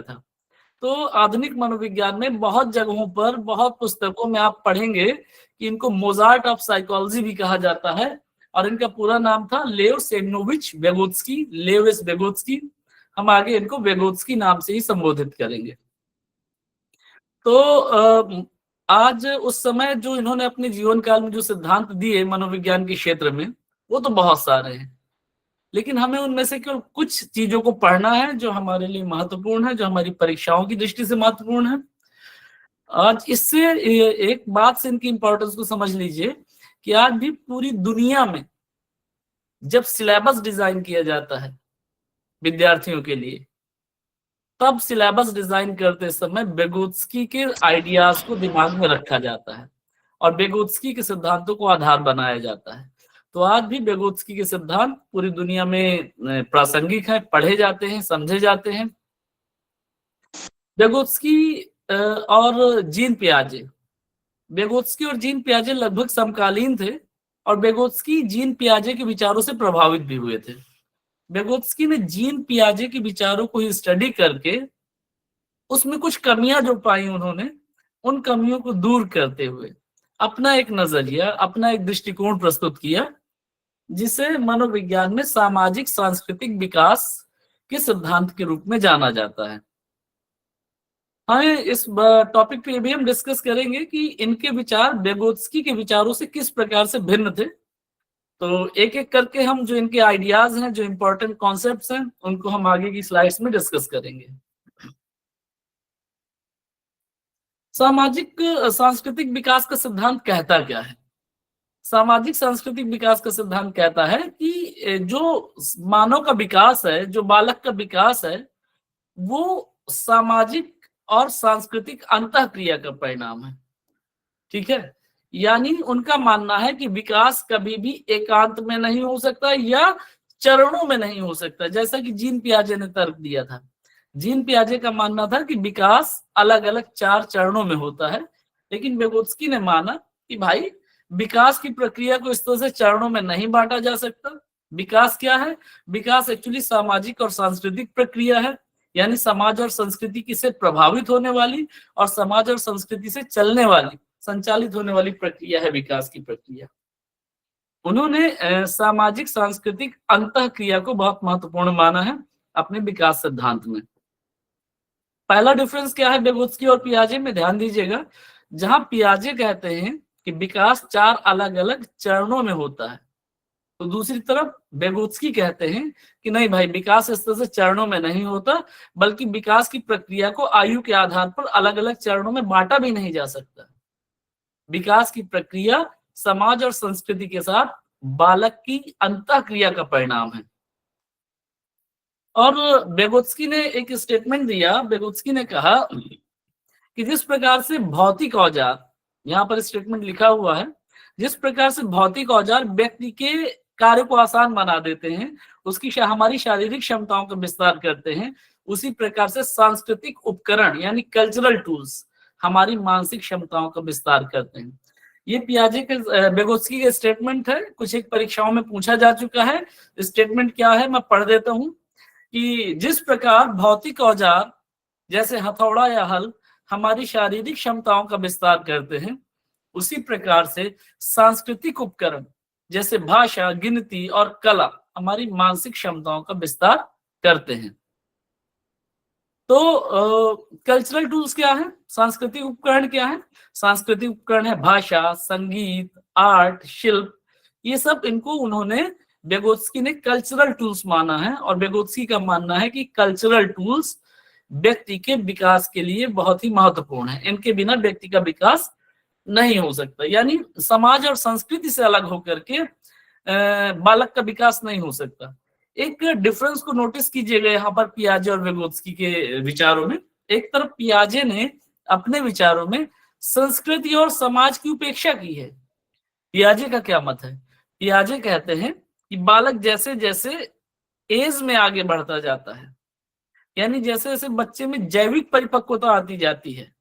था। तो आधुनिक मनोविज्ञान में बहुत जगहों पर, बहुत पुस्तकों में आप पढ़ेंगे कि इनको मोजार्ट ऑफ साइकोलॉजी भी कहा जाता है, और इनका पूरा नाम था लेव सेमनोविच वेगोत्स्की, लेविस वेगोत्स्की। हम आगे इनको वेगोत्स्की नाम से ही संबोधित करेंगे। तो आज उस समय जो इन्होंने अपने जीवन काल में जो सिद्धांत दिए मनोविज्ञान के क्षेत्र में, वो तो बहुत सारे हैं, लेकिन हमें उनमें से केवल कुछ चीजों को पढ़ना है जो हमारे लिए महत्वपूर्ण है, जो हमारी परीक्षाओं की दृष्टि से महत्वपूर्ण है। आज इससे एक बात से इनकी इंपॉर्टेंस को समझ लीजिए कि आज भी पूरी दुनिया में जब सिलेबस डिजाइन किया जाता है विद्यार्थियों के लिए, तब सिलेबस डिजाइन करते समय बेगोत्स्की के आइडियाज को दिमाग में रखा जाता है और बेगोत्स्की के सिद्धांतों को आधार बनाया जाता है। तो आज भी बेगोत्स्की के सिद्धांत पूरी दुनिया में प्रासंगिक है, पढ़े जाते हैं, समझे जाते हैं। बेगोत्स्की और जीन पियाजे, बेगोत्स्की और जीन पियाजे लगभग समकालीन थे और बेगोत्स्की जीन पियाजे के विचारों से प्रभावित भी हुए थे। बेगोत्स्की ने जीन पियाजे के विचारों को स्टडी करके उसमें कुछ कमियां जो पाई उन्होंने, उन कमियों को दूर करते हुए अपना एक नजरिया, अपना एक दृष्टिकोण प्रस्तुत किया, जिसे मनोविज्ञान में सामाजिक सांस्कृतिक विकास के सिद्धांत के रूप में जाना जाता है। हाँ, इस टॉपिक पे भी हम डिस्कस करेंगे कि इनके विचार बेगोत्स्की के विचारों से किस प्रकार से भिन्न थे। तो एक एक करके हम जो इनके आइडियाज हैं, जो इंपॉर्टेंट कॉन्सेप्ट्स हैं, उनको हम आगे की स्लाइड्स में डिस्कस करेंगे। सामाजिक सांस्कृतिक विकास का सिद्धांत कहता क्या है? सामाजिक सांस्कृतिक विकास का सिद्धांत कहता है कि जो मानव का विकास है, जो बालक का विकास है, वो सामाजिक और सांस्कृतिक अंतःक्रिया का परिणाम है। ठीक है, यानी उनका मानना है कि विकास कभी भी एकांत में नहीं हो सकता या चरणों में नहीं हो सकता, जैसा कि जीन पियाजे ने तर्क दिया था। जीन पियाजे का मानना था कि विकास अलग अलग 4 चरणों में होता है, लेकिन बेगोत्स्की ने माना कि भाई विकास की प्रक्रिया को इस तरह से चरणों में नहीं बांटा जा सकता। विकास क्या है? विकास एक्चुअली सामाजिक और सांस्कृतिक प्रक्रिया है, यानी समाज और संस्कृति की से प्रभावित होने वाली और समाज और संस्कृति से चलने वाली, संचालित होने वाली प्रक्रिया है विकास की प्रक्रिया। उन्होंने सामाजिक सांस्कृतिक अंतःक्रिया को बहुत महत्वपूर्ण माना है अपने विकास सिद्धांत में। पहला डिफरेंस क्या है बेगोत्स्की और पियाजे में? ध्यान दीजिएगा, जहां पियाजे कहते हैं कि विकास 4 अलग अलग चरणों में होता है, तो दूसरी तरफ बेगोत्स्की कहते हैं कि नहीं भाई, विकास इस तरह से चरणों में नहीं होता, बल्कि विकास की प्रक्रिया को आयु के आधार पर अलग अलग चरणों में बांटा भी नहीं जा सकता। विकास की प्रक्रिया समाज और संस्कृति के साथ बालक की अंतःक्रिया का परिणाम है। और बेगोत्स्की ने एक स्टेटमेंट दिया, बेगोत्स्की ने कहा कि जिस प्रकार से भौतिक औजार, यहाँ पर स्टेटमेंट लिखा हुआ है, जिस प्रकार से भौतिक औजार व्यक्ति के कार्य को आसान बना देते हैं, उसकी हमारी शारीरिक क्षमताओं का विस्तार करते हैं, उसी प्रकार से सांस्कृतिक उपकरण यानी कल्चरल टूल्स हमारी मानसिक क्षमताओं का विस्तार करते हैं। ये पियाजे के, बेगोत्स्की के स्टेटमेंट है, कुछ एक परीक्षाओं में पूछा जा चुका है। स्टेटमेंट क्या है, मैं पढ़ देता हूं कि जिस प्रकार भौतिक औजार जैसे हथौड़ा या हल हमारी शारीरिक क्षमताओं का विस्तार करते हैं, उसी प्रकार से सांस्कृतिक उपकरण जैसे भाषा, गिनती और कला हमारी मानसिक क्षमताओं का विस्तार करते हैं। तो कल्चरल टूल्स क्या है? सांस्कृतिक उपकरण क्या है? सांस्कृतिक उपकरण है भाषा, संगीत, आर्ट, शिल्प, ये सब इनको उन्होंने, बेगोत्स्की ने कल्चरल टूल्स माना है। और बेगोत्स्की का मानना है कि कल्चरल टूल्स व्यक्ति के विकास के लिए बहुत ही महत्वपूर्ण है, इनके बिना व्यक्ति का विकास नहीं हो सकता। यानी समाज और संस्कृति से अलग होकर के बालक का विकास नहीं हो सकता। एक डिफरेंस को नोटिस कीजिएगा यहाँ पर पियाजे और वेगोत्स्की के विचारों में। एक तरफ पियाजे ने अपने विचारों में संस्कृति और समाज की उपेक्षा की है। पियाजे का क्या मत है? पियाजे कहते हैं कि बालक जैसे जैसे एज में आगे बढ़ता जाता है, यानी जैसे जैसे बच्चे में जैविक परिपक्वता आती जाती है,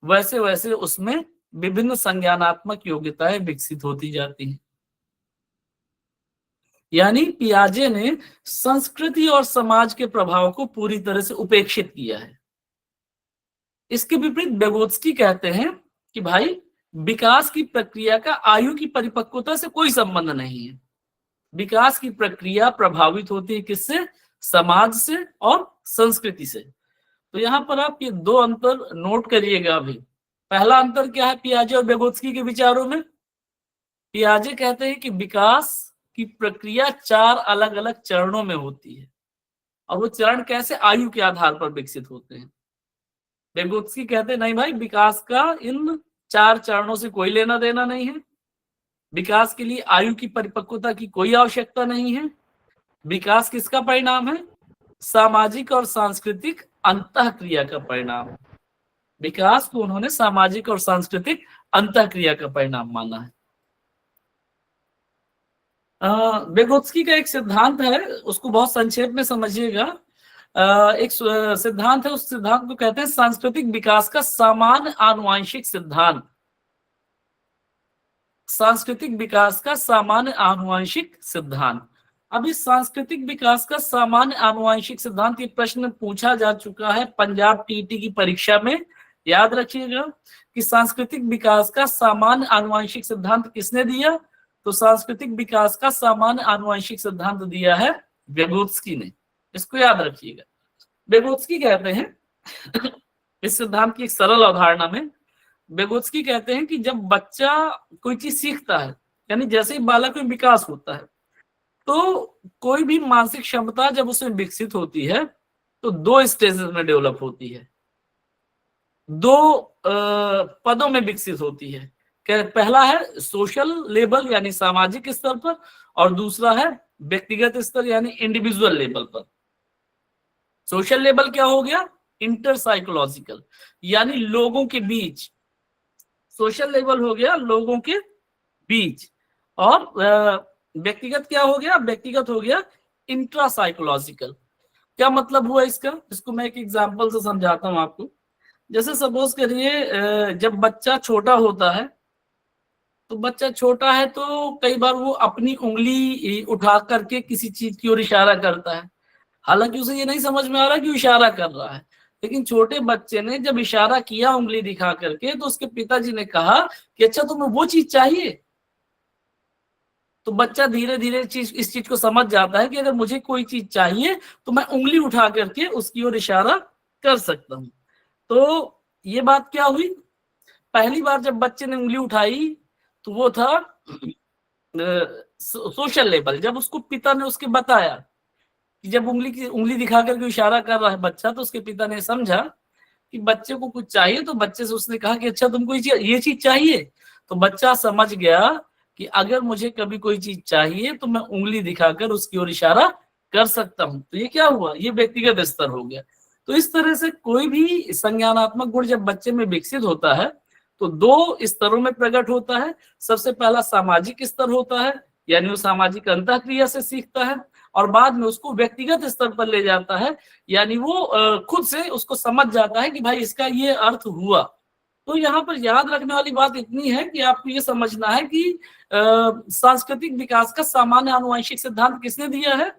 वैसे वैसे उसमें विभिन्न संज्ञानात्मक योग्यताएं विकसित होती जाती हैं। यानी पियाजे ने संस्कृति और समाज के प्रभाव को पूरी तरह से उपेक्षित किया है। इसके विपरीत बेगोत्स्की कहते हैं कि भाई विकास की प्रक्रिया का आयु की परिपक्वता से कोई संबंध नहीं है। विकास की प्रक्रिया प्रभावित होती है किससे? समाज से और संस्कृति से। तो यहाँ पर आप ये दो अंतर नोट करिएगा। अभी पहला अंतर क्या है पियाजे और बेगोत्स्की के विचारों में? पियाजे कहते हैं कि विकास की प्रक्रिया 4 अलग अलग चरणों में होती है और वो चरण कैसे? आयु के आधार पर विकसित होते हैं। बेगोत्स्की कहते हैं नहीं भाई, विकास का इन 4 चरणों से कोई लेना देना नहीं है। विकास के लिए आयु की परिपक्वता की कोई आवश्यकता नहीं है। विकास किसका परिणाम है? सामाजिक और सांस्कृतिक अंतःक्रिया का परिणाम। विकास को उन्होंने सामाजिक और सांस्कृतिक अंतःक्रिया का परिणाम माना है। बेगोत्स्की का एक सिद्धांत है, उसको बहुत संक्षेप में समझिएगा। एक सिद्धांत है, उस सिद्धांत को कहते हैं सांस्कृतिक विकास का सामान्य आनुवांशिक सिद्धांत। सांस्कृतिक विकास का सामान्य आनुवांशिक सिद्धांत। अब इस सांस्कृतिक विकास का सामान्य आनुवांशिक सिद्धांत, ये प्रश्न पूछा जा चुका है पंजाब टीईटी की परीक्षा में। याद रखिएगा कि सांस्कृतिक विकास का सामान्य आनुवांशिक सिद्धांत किसने दिया? तो सांस्कृतिक विकास का सामान्य आनुवांशिक सिद्धांत दिया है बेगोत्स्की ने। इसको याद रखिएगा। बेगोत्स्की कहते हैं इस सिद्धांत की एक सरल अवधारणा में बेगोत्स्की कहते हैं कि जब बच्चा कोई चीज सीखता है, यानी जैसे ही बालक में विकास होता है, तो कोई भी मानसिक क्षमता जब उसमें विकसित होती है तो 2 स्टेजेस में डेवलप होती है, 2 पदों में विकसित होती है। पहला है सोशल लेवल यानी सामाजिक स्तर पर, और दूसरा है व्यक्तिगत स्तर यानी इंडिविजुअल लेवल पर। सोशल लेवल क्या हो गया? इंटर साइकोलॉजिकल यानी लोगों के बीच। सोशल लेवल हो गया लोगों के बीच। और व्यक्तिगत क्या हो गया? व्यक्तिगत हो गया इंट्रा साइकोलॉजिकल। क्या मतलब हुआ इसका? इसको मैं एक एग्जांपल से समझाता हूं आपको। जैसे सपोज करिए जब बच्चा छोटा होता है, तो बच्चा छोटा है तो कई बार वो अपनी उंगली उठा करके किसी चीज की ओर इशारा करता है, हालांकि उसे ये नहीं समझ में आ रहा कि वो इशारा कर रहा है। लेकिन छोटे बच्चे ने जब इशारा किया उंगली दिखा करके, तो उसके पिताजी ने कहा कि अच्छा तुम्हें वो चीज चाहिए। तो बच्चा धीरे धीरे इस चीज को समझ जाता है कि अगर मुझे कोई चीज चाहिए तो मैं उंगली उठा करके उसकी ओर इशारा कर सकता हूं। तो ये बात क्या हुई? पहली बार जब बच्चे ने उंगली उठाई तो वो था सोशल लेवल। जब उसको पिता ने उसके बताया कि जब उंगली दिखा करके इशारा कर रहा है बच्चा, तो उसके पिता ने समझा कि बच्चे को कुछ चाहिए। तो बच्चे से उसने कहा कि अच्छा तुमको ये चीज चाहिए। तो बच्चा समझ गया कि अगर मुझे कभी कोई चीज चाहिए तो मैं उंगली दिखाकर उसकी ओर इशारा कर सकता हूं। तो ये क्या हुआ? ये व्यक्तिगत स्तर हो गया। तो इस तरह से कोई भी संज्ञानात्मक गुण जब बच्चे में विकसित होता है तो 2 स्तरों में प्रकट होता है। सबसे पहला सामाजिक स्तर होता है, यानी वो सामाजिक अंतःक्रिया से सीखता है, और बाद में उसको व्यक्तिगत स्तर पर ले जाता है, यानी वो खुद से उसको समझ जाता है कि भाई इसका ये अर्थ हुआ। तो यहाँ पर याद रखने वाली बात इतनी है कि आपको ये समझना है कि सांस्कृतिक विकास का सामान्य आनुवंशिक सिद्धांत किसने दिया है?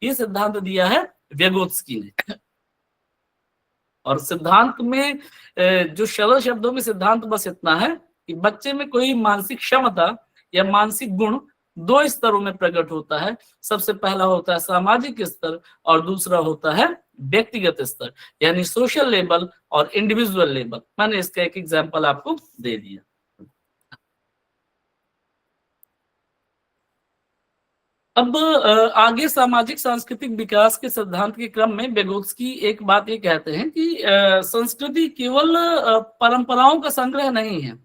ये सिद्धांत दिया है व्यगोत्स्की ने। और सिद्धांत में जो सरल शब्दों में सिद्धांत बस इतना है कि बच्चे में कोई मानसिक क्षमता या मानसिक गुण 2 स्तरों में प्रकट होता है। सबसे पहला होता है सामाजिक स्तर और दूसरा होता है व्यक्तिगत स्तर, यानी सोशल लेवल और इंडिविजुअल लेवल। मैंने इसका एक एग्जांपल आपको दे दिया। अब आगे सामाजिक सांस्कृतिक विकास के सिद्धांत के क्रम में बेगोत्स्की एक बात ये कहते हैं कि संस्कृति केवल परंपराओं का संग्रह नहीं है,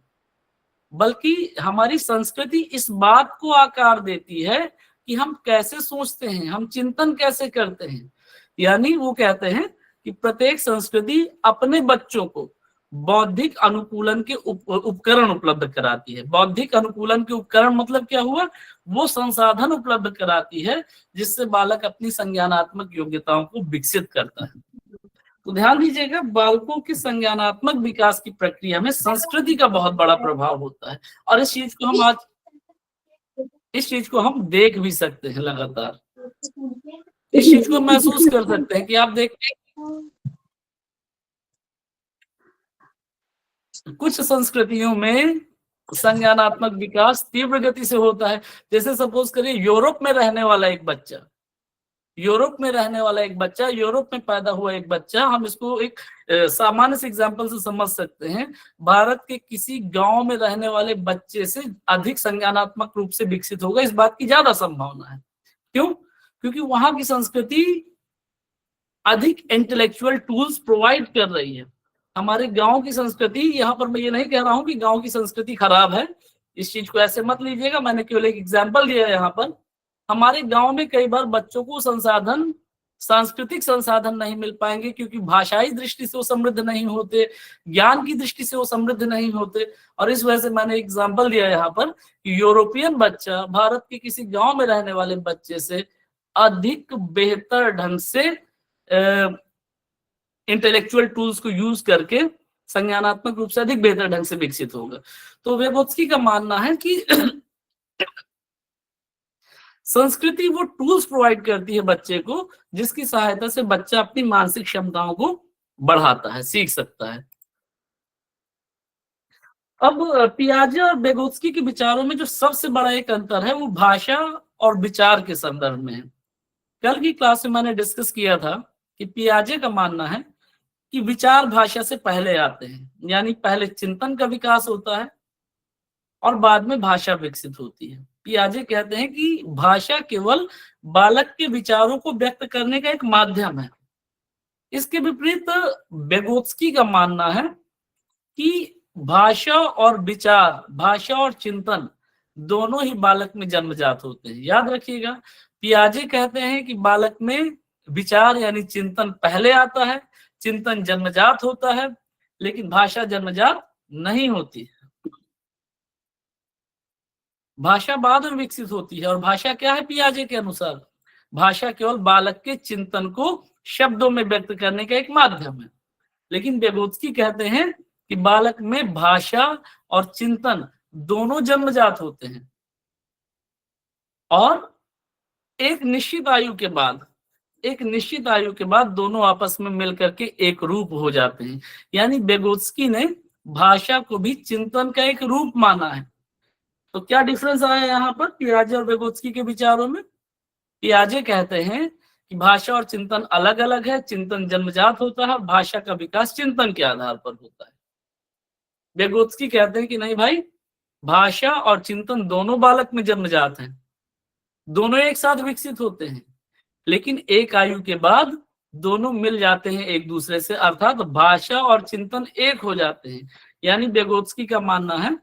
बल्कि हमारी संस्कृति इस बात को आकार देती है कि हम कैसे सोचते हैं, हम चिंतन कैसे करते हैं। यानी वो कहते हैं कि प्रत्येक संस्कृति अपने बच्चों को बौद्धिक अनुकूलन के उपकरण उपलब्ध कराती है। बौद्धिक अनुकूलन के उपकरण मतलब क्या हुआ? वो संसाधन उपलब्ध कराती है जिससे बालक अपनी संज्ञानात्मक योग्यताओं को विकसित करता है। तो ध्यान दीजिएगा, बालकों के संज्ञानात्मक विकास की प्रक्रिया में संस्कृति का बहुत बड़ा प्रभाव होता है, और इस चीज को हम देख भी सकते हैं लगातार। इस चीज को महसूस कर सकते हैं कि आप देखते हैं कुछ संस्कृतियों में संज्ञानात्मक विकास तीव्र गति से होता है। जैसे सपोज करिए यूरोप में रहने वाला एक बच्चा, यूरोप में पैदा हुआ एक बच्चा, हम इसको एक सामान्य से एग्जांपल से समझ सकते हैं। भारत के किसी गांव में रहने वाले बच्चे से अधिक संज्ञानात्मक रूप से विकसित होगा, इस बात की ज्यादा संभावना है। क्यों? क्योंकि वहां की संस्कृति अधिक इंटेलेक्चुअल टूल्स प्रोवाइड कर रही है। हमारे गांव की संस्कृति, यहाँ पर मैं ये नहीं कह रहा हूं कि गांव की संस्कृति खराब है, इस चीज को ऐसे मत लीजिएगा, मैंने केवल एक एग्जांपल दिया है। यहाँ पर हमारे गांव में कई बार बच्चों को सांस्कृतिक संसाधन नहीं मिल पाएंगे, क्योंकि भाषाई दृष्टि से वो समृद्ध नहीं होते, ज्ञान की दृष्टि से वो समृद्ध नहीं होते। और इस वजह से मैंने एग्जाम्पल दिया यहाँ पर कि यूरोपियन बच्चा भारत के किसी गांव में रहने वाले बच्चे से अधिक बेहतर ढंग से इंटेलेक्चुअल टूल्स को यूज करके संज्ञानात्मक रूप से अधिक बेहतर ढंग से विकसित होगा। तो वेगोत्स्की का मानना है कि संस्कृति वो टूल्स प्रोवाइड करती है बच्चे को, जिसकी सहायता से बच्चा अपनी मानसिक क्षमताओं को बढ़ाता है, सीख सकता है। अब पियाजे और वेगोत्स्की के विचारों में जो सबसे बड़ा एक अंतर है वो भाषा और विचार के संदर्भ में है। कल की क्लास में मैंने डिस्कस किया था कि पियाजे का मानना है कि विचार भाषा से पहले आते हैं, यानी पहले चिंतन का विकास होता है और बाद में भाषा विकसित होती है। पियाजे कहते हैं कि भाषा केवल बालक के विचारों को व्यक्त करने का एक माध्यम है। इसके विपरीत वेगोत्स्की का मानना है कि भाषा और विचार, भाषा और चिंतन दोनों ही बालक में जन्मजात होते हैं। याद रखिएगा, पियाजे कहते हैं कि बालक में विचार यानी चिंतन पहले आता है, चिंतन जन्मजात होता है, लेकिन भाषा जन्मजात नहीं होती, भाषा बाद में विकसित होती है। और भाषा क्या है पियाजे के अनुसार? भाषा केवल बालक के चिंतन को शब्दों में व्यक्त करने का एक माध्यम है। लेकिन वेगोत्स्की कहते हैं कि बालक में भाषा और चिंतन दोनों जन्मजात होते हैं और एक निश्चित आयु के बाद दोनों आपस में मिलकर के एक रूप हो जाते हैं। यानी वेगोत्स्की ने भाषा को भी चिंतन का एक रूप माना है। तो क्या डिफरेंस आया यहाँ पर पियाजे और वेगोत्स्की के विचारों में? पियाजे कहते हैं कि भाषा और चिंतन अलग अलग है, चिंतन जन्मजात होता है, भाषा का विकास चिंतन के आधार पर होता है। वेगोत्स्की कहते हैं कि नहीं भाई, भाषा और चिंतन दोनों बालक में जन्मजात हैं, दोनों एक साथ विकसित होते हैं, लेकिन एक आयु के बाद दोनों मिल जाते हैं एक दूसरे से, अर्थात भाषा और चिंतन एक हो जाते हैं। यानी वेगोत्स्की का मानना है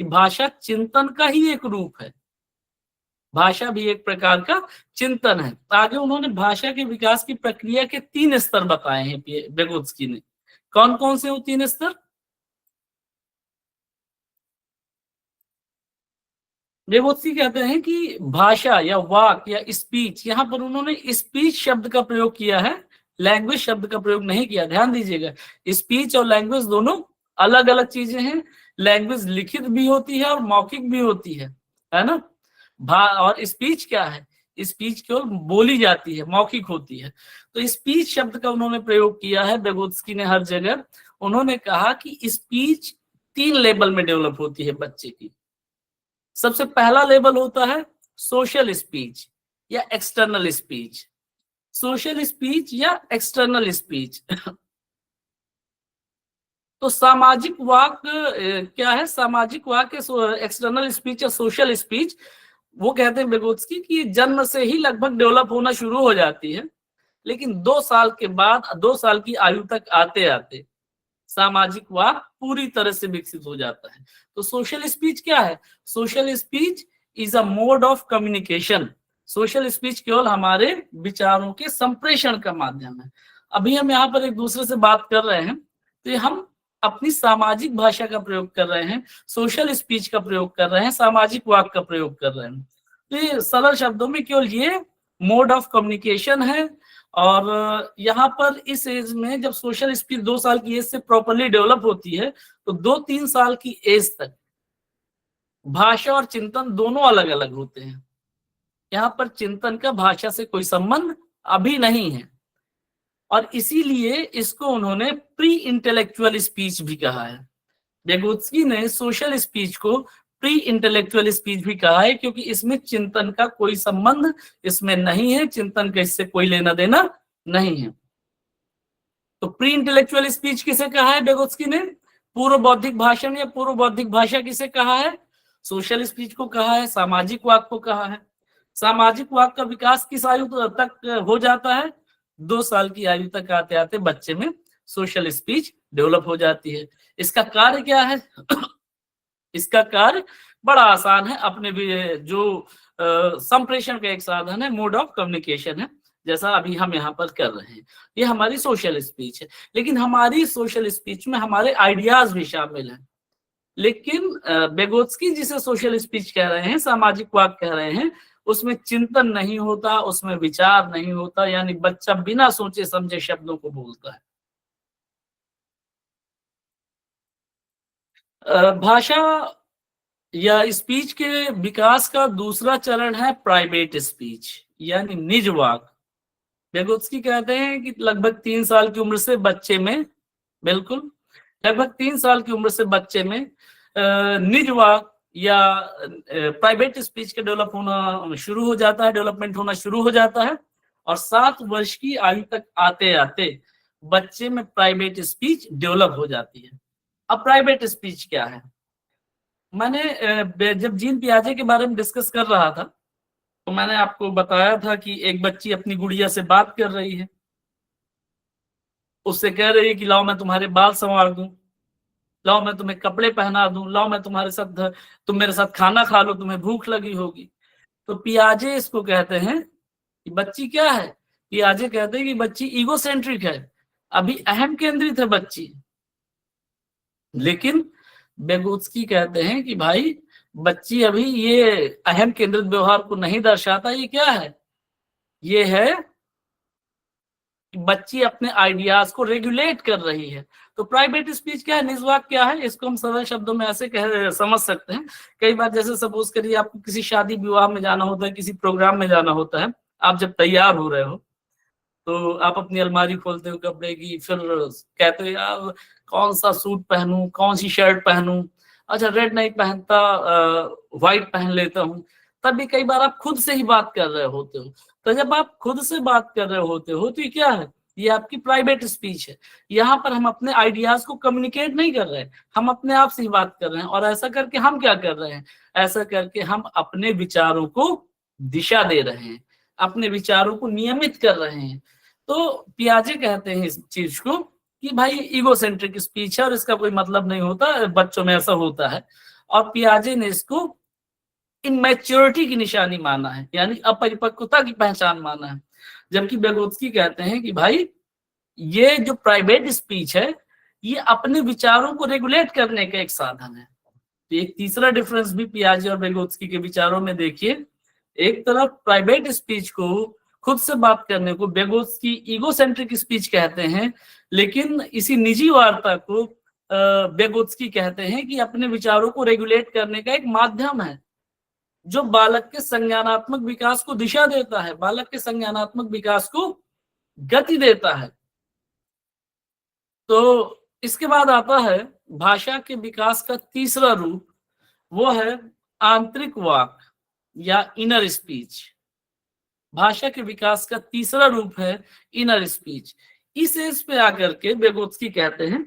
कि भाषा चिंतन का ही एक रूप है, भाषा भी एक प्रकार का चिंतन है। आगे उन्होंने भाषा के विकास की प्रक्रिया के 3 स्तर बताए हैं वेगोत्स्की ने। कौन कौन से वो 3 स्तर? वेगोत्स्की कहते हैं कि भाषा या वाक या स्पीच, यहाँ पर उन्होंने स्पीच शब्द का प्रयोग किया है, लैंग्वेज शब्द का प्रयोग नहीं किया। ध्यान दीजिएगा, स्पीच और लैंग्वेज दोनों अलग अलग चीजें हैं। लैंग्वेज लिखित भी होती है और मौखिक भी होती है ना। और स्पीच क्या है? स्पीच केवल बोली जाती है, मौखिक होती है। तो स्पीच शब्द का उन्होंने प्रयोग किया है वेगोत्स्की ने हर जगह। उन्होंने कहा कि स्पीच 3 लेवल में डेवलप होती है बच्चे की। सबसे पहला लेवल होता है सोशल स्पीच या एक्सटर्नल स्पीच। सोशल स्पीच या एक्सटर्नल स्पीच तो सामाजिक वाक क्या है? सामाजिक वाक, एक्सटर्नल स्पीच या सोशल स्पीच, वो कहते हैं वेगोत्स्की कि जन्म से ही लगभग डेवलप होना शुरू हो जाती है, लेकिन 2 साल के बाद, 2 साल की आयु तक आते आते सामाजिक वाक पूरी तरह से विकसित हो जाता है। तो सोशल स्पीच क्या है? Social speech is a mode of communication. Social speech केवल हमारे विचारों के संप्रेषण का माध्यम है। अभी हम यहाँ पर एक दूसरे से बात कर रहे हैं, तो हम अपनी सामाजिक भाषा का प्रयोग कर रहे हैं, सोशल स्पीच का प्रयोग कर रहे हैं, सामाजिक वाक का प्रयोग कर रहे हैं। तो ये सरल शब्दों में केवल ये मोड ऑफ कम्युनिकेशन है। और यहाँ पर इस एज में जब सोशल स्पीच 2 साल की एज से प्रॉपरली डेवलप होती है, तो 2-3 साल की एज तक भाषा और चिंतन दोनों अलग अलग होते हैं। यहाँ पर चिंतन का भाषा से कोई संबंध अभी नहीं है, और इसीलिए इसको उन्होंने प्री इंटेलेक्चुअल स्पीच भी कहा है। बेगोत्स्की ने सोशल स्पीच को प्री इंटेलेक्चुअल स्पीच भी कहा है, क्योंकि इसमें चिंतन का कोई संबंध इसमें नहीं है, चिंतन का इससे कोई लेना देना नहीं है। तो प्री इंटेलेक्चुअल स्पीच किसे कहा है बेगोत्स्की ने? पूर्व बौद्धिक भाषण या पूर्व बौद्धिक भाषा किसे कहा है? सोशल स्पीच को कहा है, सामाजिक वाक को कहा है। सामाजिक वाक का विकास किस आयु तक हो जाता है? 2 साल की आयु तक आते आते बच्चे में सोशल स्पीच डेवलप हो जाती है। इसका कार्य क्या है? इसका कार्य बड़ा आसान है, अपने भी जो संप्रेषण का एक साधन है, मोड ऑफ कम्युनिकेशन है, जैसा अभी हम यहाँ पर कर रहे हैं। ये हमारी सोशल स्पीच है, लेकिन हमारी सोशल स्पीच में हमारे आइडियाज भी शामिल हैं। लेकिन बेगोत्स्की जिसे सोशल स्पीच कह रहे हैं, सामाजिक वाक कह रहे हैं, उसमें चिंतन नहीं होता, उसमें विचार नहीं होता, यानी बच्चा बिना सोचे समझे शब्दों को बोलता है। भाषा या स्पीच के विकास का दूसरा चरण है प्राइवेट स्पीच, यानी निज वाक। बेगोत्स्की कहते हैं कि लगभग 3 साल की उम्र से बच्चे में, बिल्कुल लगभग 3 साल की उम्र से बच्चे में निज वाक या प्राइवेट स्पीच का डेवलप होना शुरू हो जाता है, डेवलपमेंट होना शुरू हो जाता है, और 7 वर्ष की आयु तक आते आते बच्चे में प्राइवेट स्पीच डेवलप हो जाती है। अब प्राइवेट स्पीच क्या है? मैंने जब जीन पियाजे के बारे में डिस्कस कर रहा था, तो मैंने आपको बताया था कि एक बच्ची अपनी गुड़िया से बात कर रही है, उससे कह रही है कि लाओ मैं तुम्हारे बाल संवार दूं, लाओ मैं तुम्हें कपड़े पहना दूं, लाओ मैं तुम्हारे साथ, तुम मेरे साथ खाना खा लो, तुम्हें भूख लगी होगी। तो पियाजे इसको कहते हैं कि बच्ची क्या है? पियाजे कहते हैं कि बच्ची ईगोसेंट्रिक है, अभी अहम केंद्रित है बच्ची। लेकिन बेगोत्स्की कहते हैं कि भाई बच्ची अभी ये अहम केंद्रित व्यवहार को नहीं दर्शाता। ये क्या है? ये है बच्ची अपने आइडियाज को रेगुलेट कर रही है। तो प्राइवेट स्पीच क्या है, निजवाक क्या है, इसको हम सरल शब्दों में ऐसे समझ सकते हैं। कई बार जैसे सपोज करिए आपको किसी शादी विवाह में जाना होता है, किसी प्रोग्राम में जाना होता है, आप जब तैयार हो रहे हो तो आप अपनी अलमारी खोलते हो कपड़े की, फिर कहते हो यार कौन सा सूट पहनूं, कौन सी शर्ट पहनूं, अच्छा रेड नहीं पहनता, व्हाइट पहन लेता हूँ। तभी कई बार आप खुद से ही बात कर रहे होते हो। तो जब आप खुद से बात कर रहे होते हो तो ये क्या है? ये आपकी प्राइवेट स्पीच है। यहाँ पर हम अपने आइडियाज को कम्युनिकेट नहीं कर रहे, हम अपने आप से ही बात कर रहे हैं। और ऐसा करके हम क्या कर रहे हैं? ऐसा करके हम अपने विचारों को दिशा दे रहे हैं, अपने विचारों को नियमित कर रहे हैं। तो पियाजे कहते हैं इस चीज को कि भाई ईगोसेंट्रिक स्पीच है और इसका कोई मतलब नहीं होता, बच्चों में ऐसा होता है। और पियाजे ने इसको इनमैच्योरिटी की निशानी माना है, यानी अपरिपक्वता की पहचान माना है। जबकि बेगोत्स्की कहते हैं कि भाई ये जो प्राइवेट स्पीच है ये अपने विचारों को रेगुलेट करने का एक साधन है। तो एक तीसरा डिफरेंस भी पियाजे और बेगोत्स्की के विचारों में देखिए। एक तरफ प्राइवेट स्पीच को, खुद से बात करने को बेगोत्स्की ईगोसेंट्रिक स्पीच कहते हैं, लेकिन इसी निजी वार्ता को बेगोत्स्की कहते हैं कि अपने विचारों को रेगुलेट करने का एक माध्यम है जो बालक के संज्ञानात्मक विकास को दिशा देता है, बालक के संज्ञानात्मक विकास को गति देता है। तो इसके बाद आता है भाषा के विकास का तीसरा रूप, वो है आंतरिक वाक या इनर स्पीच। भाषा के विकास का तीसरा रूप है इनर स्पीच। इस एज पे आकर के बेगोत्स्की कहते हैं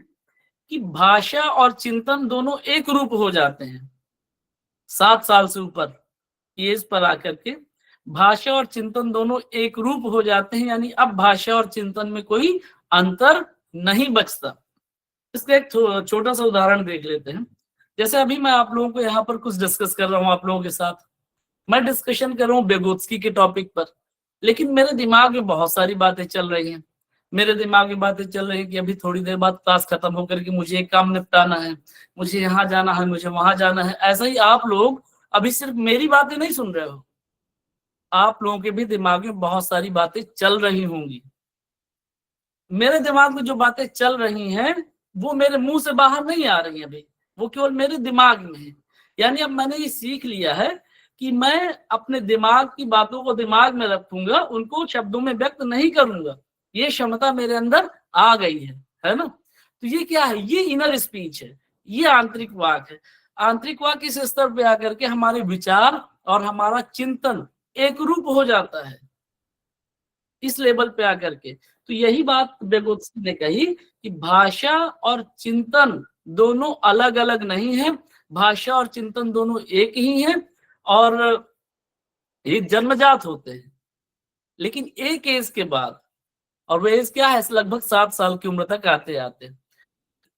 कि भाषा और चिंतन दोनों एक रूप हो जाते हैं। 7 साल से ऊपर एज पर आकर के भाषा और चिंतन दोनों एक रूप हो जाते हैं, यानी अब भाषा और चिंतन में कोई अंतर नहीं बचता। इसका एक छोटा सा उदाहरण देख लेते हैं। जैसे अभी मैं आप लोगों को यहाँ पर कुछ डिस्कस कर रहा हूँ आप लोगों के साथ, मैं डिस्कशन कर रहा हूँ बेगोत्स्की के टॉपिक पर, लेकिन मेरे दिमाग में बहुत सारी बातें चल रही हैं। मेरे दिमाग में बातें चल रही है कि अभी थोड़ी देर बाद क्लास खत्म होकर के मुझे एक काम निपटाना है, मुझे यहाँ जाना है, मुझे वहां जाना है। ऐसा ही आप लोग अभी सिर्फ मेरी बातें नहीं सुन रहे हो, आप लोगों के भी दिमाग में बहुत सारी बातें चल रही होंगी। मेरे दिमाग में जो बातें चल रही हैं वो मेरे मुंह से बाहर नहीं आ रही अभी, वो केवल मेरे दिमाग में है। यानी अब मैंने ये सीख लिया है कि मैं अपने दिमाग की बातों को दिमाग में रखूंगा, उनको शब्दों में व्यक्त नहीं करूंगा। ये क्षमता मेरे अंदर आ गई है ना। तो ये क्या है? ये इनर स्पीच है। ये आंतरिक वाक है। आंतरिक वाक इस स्तर पे आकर के हमारे विचार और हमारा चिंतन एक रूप हो जाता है, इस लेवल पे आकर के। तो यही बात बेगोत्स्की ने कही कि भाषा और चिंतन दोनों अलग अलग नहीं है, भाषा और चिंतन दोनों एक ही हैं, और ये जन्मजात होते हैं। लेकिन एक एज के बाद, और वो एज क्या है, लगभग 7 साल की उम्र तक आते आते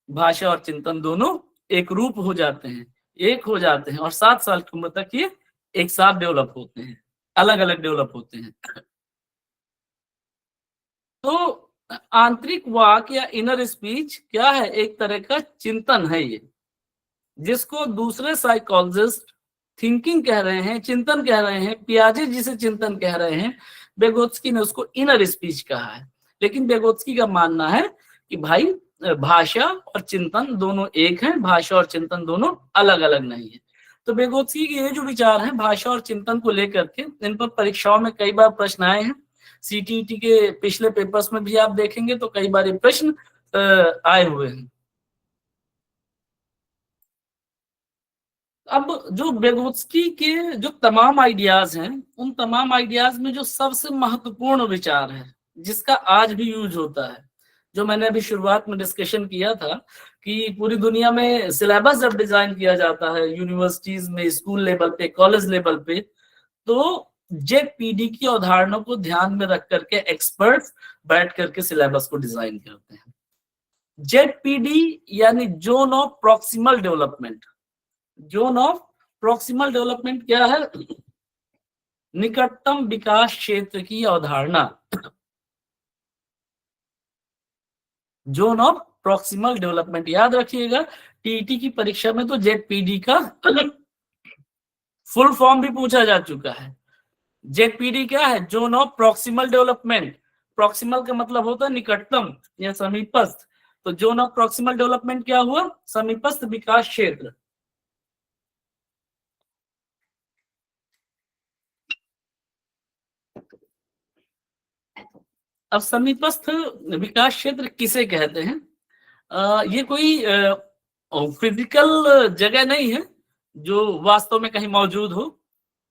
भाषा और चिंतन दोनों एक रूप हो जाते हैं, एक हो जाते हैं, और 7 साल की उम्र तक ये एक साथ डेवलप होते हैं, अलग अलग डेवलप होते हैं। तो आंतरिक वाक या इनर स्पीच क्या है, एक तरह का चिंतन है ये, जिसको दूसरे साइकोलॉजिस्ट थिंकिंग कह रहे हैं, चिंतन कह रहे हैं। पियाजे जिसे चिंतन कह रहे हैं, बेगोत्स्की ने उसको इनर स्पीच कहा है। लेकिन बेगोत्स्की का मानना है कि भाई भाषा और चिंतन दोनों एक हैं, भाषा और चिंतन दोनों अलग अलग नहीं है। तो बेगोत्स्की के ये जो विचार हैं भाषा और चिंतन को लेकर के, इन पर परीक्षाओं में कई बार प्रश्न आए हैं। सीटीईटी के पिछले पेपर्स में भी आप देखेंगे तो कई बार ये प्रश्न आए हुए हैं। अब जो बेगोत्स्की के जो तमाम आइडियाज हैं, उन तमाम आइडियाज में जो सबसे महत्वपूर्ण विचार है, जिसका आज भी यूज होता है, जो मैंने अभी शुरुआत में डिस्कशन किया था कि पूरी दुनिया में सिलेबस जब डिजाइन किया जाता है, यूनिवर्सिटीज में, स्कूल लेवल पे, कॉलेज लेवल पे, तो जेडपीडी की अवधारणा को ध्यान में रख करके एक्सपर्ट्स बैठ करके सिलेबस को डिजाइन करते हैं। जेडपीडी यानी zone of proximal development. Zone of proximal development क्या है? निकटतम विकास क्षेत्र की अवधारणा। जोन ऑफ प्रॉक्सिमल डेवलपमेंट याद रखिएगा, टीईटी की परीक्षा में तो जेडपीडी का फुल फॉर्म भी पूछा जा चुका है। जेडपीडी क्या है? Zone of proximal development. Proximal का मतलब होता है निकटतम या समीपस्थ, तो जोन ऑफ प्रॉक्सिमल डेवलपमेंट क्या हुआ? समीपस्थ विकास क्षेत्र। अब समीपस्थ विकास क्षेत्र किसे कहते हैं? ये कोई फिजिकल जगह नहीं है जो वास्तव में कहीं मौजूद हो।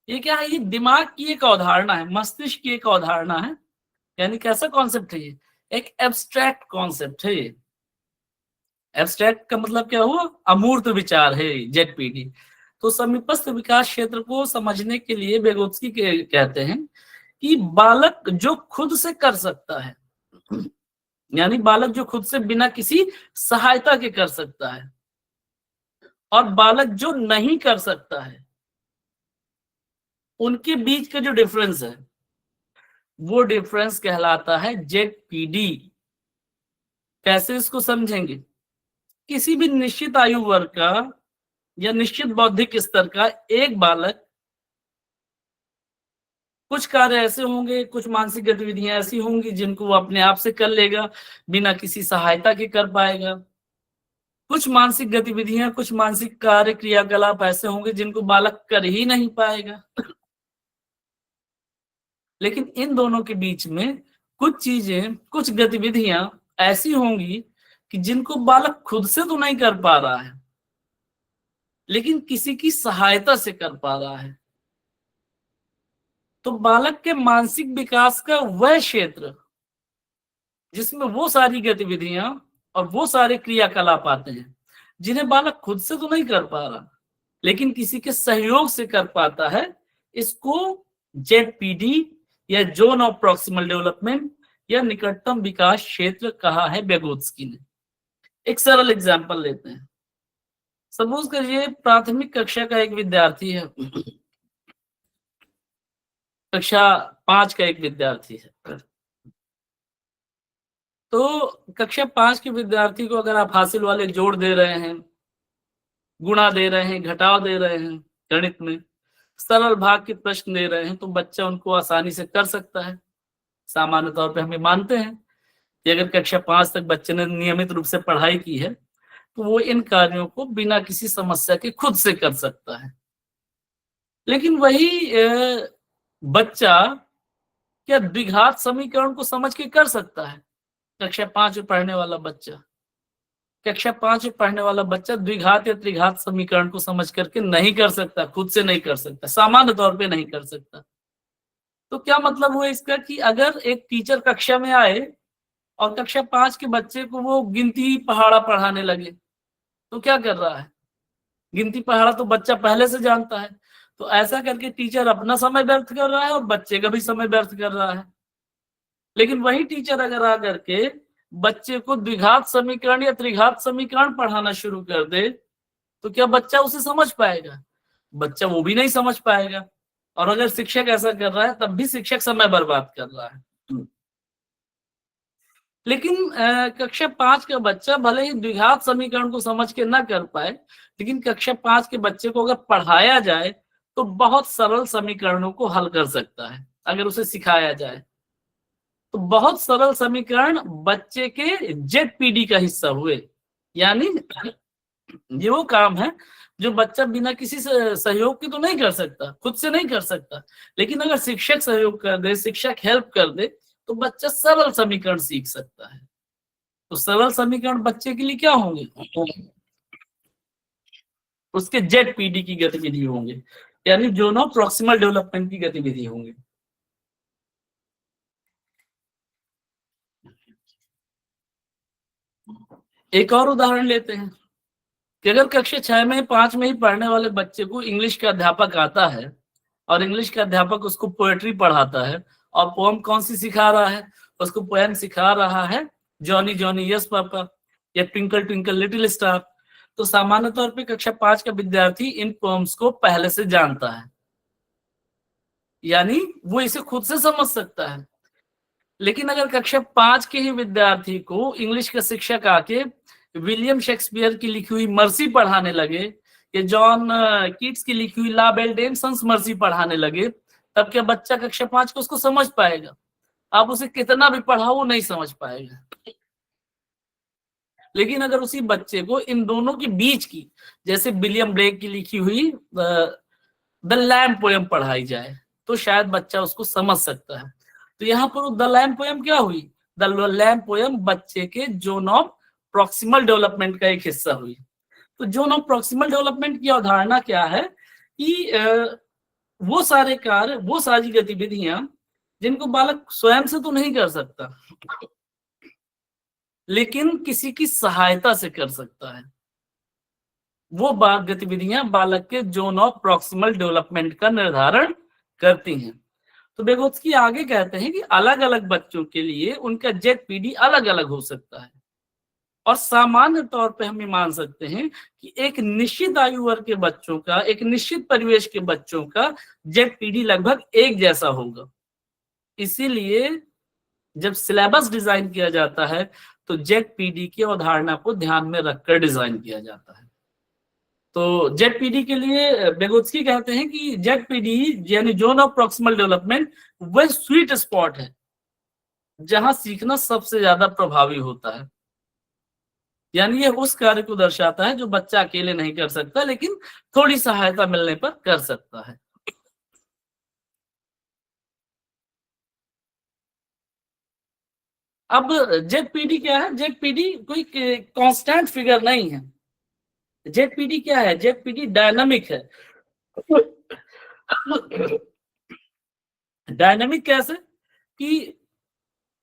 ये क्या है? ये दिमाग की एक अवधारणा है, मस्तिष्क की एक अवधारणा है। यानी कैसा कॉन्सेप्ट है ये? एक एब्स्ट्रैक्ट कॉन्सेप्ट है ये। एब्स्ट्रैक्ट का मतलब क्या हुआ? अमूर्त विचार है जेडपीडी। तो समीपस्थ विकास क्षेत्र को समझने के लिए बेगोत्स्की कहते हैं कि बालक जो खुद से कर सकता है, यानी बालक जो खुद से बिना किसी सहायता के कर सकता है, और बालक जो नहीं कर सकता है, उनके बीच का जो डिफरेंस है, वो डिफरेंस कहलाता है जेडपीडी। कैसे इसको समझेंगे? किसी भी निश्चित आयु वर्ग का या निश्चित बौद्धिक स्तर का एक बालक, कुछ कार्य ऐसे होंगे, कुछ मानसिक गतिविधियां ऐसी होंगी जिनको वो अपने आप से कर लेगा, बिना किसी सहायता के कर पाएगा। कुछ मानसिक गतिविधियां, कुछ मानसिक कार्य क्रियाकलाप ऐसे होंगे जिनको बालक कर ही नहीं पाएगा। लेकिन इन दोनों के बीच में कुछ चीजें, कुछ गतिविधियां ऐसी होंगी कि जिनको बालक खुद से तो नहीं कर पा रहा है, लेकिन किसी की सहायता से कर पा रहा है। तो बालक के मानसिक विकास का वह क्षेत्र जिसमें वो सारी गतिविधियां और वो सारे क्रियाकलाप आते हैं जिन्हें बालक खुद से तो नहीं कर पा रहा, लेकिन किसी के सहयोग से कर पाता है, इसको जेडपीडी या जोन ऑफ प्रॉक्सिमल डेवलपमेंट या निकटतम विकास क्षेत्र कहा है बेगोत्स्की ने। एक सरल एग्जांपल लेते हैं। सपोज करिए प्राथमिक कक्षा का एक विद्यार्थी है, कक्षा 5 का एक विद्यार्थी है। तो कक्षा 5 के विद्यार्थी को अगर आप हासिल वाले जोड़ दे रहे हैं, गुणा दे रहे हैं, घटाव दे रहे हैं, गणित में सरल भाग के प्रश्न दे रहे हैं, तो बच्चा उनको आसानी से कर सकता है। सामान्य तौर पे हमें मानते हैं कि अगर कक्षा 5 तक बच्चे ने नियमित रूप से पढ़ाई की है तो वो इन कार्यों को बिना किसी समस्या के खुद से कर सकता है। लेकिन वही बच्चा क्या द्विघात समीकरण को समझ के कर सकता है? कक्षा 5 में पढ़ने वाला बच्चा कक्षा 5 में पढ़ने वाला बच्चा द्विघात या त्रिघात समीकरण को समझ करके नहीं कर सकता, खुद से नहीं कर सकता, सामान्य तौर पे नहीं कर सकता। तो क्या मतलब हुआ इसका कि अगर एक टीचर कक्षा में आए और कक्षा 5 के बच्चे को वो गिनती पहाड़ा पढ़ाने लगे, तो क्या कर रहा है? गिनती पहाड़ा तो बच्चा पहले से जानता है। तो ऐसा करके टीचर अपना समय व्यर्थ कर रहा है और बच्चे का भी समय व्यर्थ कर रहा है। लेकिन वही टीचर अगर आ करके बच्चे को द्विघात समीकरण या त्रिघात समीकरण पढ़ाना शुरू कर दे, तो क्या बच्चा उसे समझ पाएगा? बच्चा वो भी नहीं समझ पाएगा। और अगर शिक्षक ऐसा कर रहा है तब भी शिक्षक समय बर्बाद कर रहा है। लेकिन कक्षा 5 का बच्चा भले ही द्विघात समीकरण को समझ के ना कर पाए, लेकिन कक्षा 5 के बच्चे को अगर पढ़ाया जाए तो बहुत सरल समीकरणों को हल कर सकता है, अगर उसे सिखाया जाए। तो बहुत सरल समीकरण बच्चे के जेडपीडी का हिस्सा हुए। यानी ये वो काम है जो बच्चा बिना किसी सहयोग के तो नहीं कर सकता, खुद से नहीं कर सकता। लेकिन अगर शिक्षक सहयोग कर दे, शिक्षक हेल्प कर दे, तो बच्चा सरल समीकरण सीख सकता है। तो सरल समीकरण बच्चे के लिए क्या होंगे? उसके जेडपीडी की गतिविधि होंगे, यानी जोनो प्रॉक्सिमल डेवलपमेंट की गतिविधि होंगे। एक और उदाहरण लेते हैं कि अगर कक्षा 6 में 5 में ही पढ़ने वाले बच्चे को इंग्लिश का अध्यापक आता है और इंग्लिश का अध्यापक उसको पोएट्री पढ़ाता है, और पोएम कौन सी सिखा रहा है? उसको पोएम सिखा रहा है जॉनी जॉनी यस पापा या ट्विंकल ट्विंकल लिटिल स्टार। तो सामान्य तौर पे कक्षा 5 का विद्यार्थी इन पोएम्स को पहले से जानता है, यानी वो इसे खुद से समझ सकता है। लेकिन अगर कक्षा 5 के ही विद्यार्थी को इंग्लिश का शिक्षक आके विलियम शेक्सपियर की लिखी हुई मर्सी पढ़ाने लगे या जॉन कीट्स की लिखी हुई ला बेल डेमसन्स मर्सी पढ़ाने लगे, तब क्या बच्चा कक्षा 5 को उसको समझ पाएगा? आप उसे कितना भी पढ़ाओ वो नहीं समझ पाएगा। लेकिन अगर उसी बच्चे को इन दोनों के बीच की, जैसे विलियम ब्लेक की लिखी हुई द लैम्प पोएम पढ़ाई जाए, तो शायद बच्चा उसको समझ सकता है। तो यहाँ पर द लैम्प पोएम क्या हुई? द लैम्प पोएम बच्चे के जोन ऑफ प्रॉक्सिमल डेवलपमेंट का एक हिस्सा हुई। तो जोन ऑफ प्रॉक्सिमल डेवलपमेंट की अवधारणा क्या है कि वो सारे कार्य, वो सारी गतिविधियां जिनको बालक स्वयं से तो नहीं कर सकता, लेकिन किसी की सहायता से कर सकता है, वो गतिविधियां बालक के जोन ऑफ प्रॉक्सिमल डेवलपमेंट का निर्धारण करती हैं। तो बेगोत्स्की आगे कहते हैं कि अलग अलग बच्चों के लिए उनका जेडपीडी अलग अलग हो सकता है, और सामान्य तौर पे हम ये मान सकते हैं कि एक निश्चित आयु वर्ग के बच्चों का, एक निश्चित परिवेश के बच्चों का जेडपीडी लगभग एक जैसा होगा। इसीलिए जब सिलेबस डिजाइन किया जाता है तो जेडपीडी की अवधारणा को ध्यान में रखकर डिजाइन किया जाता है। तो जेडपीडी के लिए बेगोत्स्की कहते हैं कि जेडपीडी यानी जोन ऑफ प्रॉक्सिमल डेवलपमेंट वह स्वीट स्पॉट है जहां सीखना सबसे ज्यादा प्रभावी होता है। यानी ये उस कार्य को दर्शाता है जो बच्चा अकेले नहीं कर सकता, लेकिन थोड़ी सहायता मिलने पर कर सकता है। अब जेडपीडी क्या है? जेडपीडी कोई कांस्टेंट फिगर नहीं है। जेडपीडी क्या है? जेडपीडी डायनामिक है। डायनामिक कैसे? कि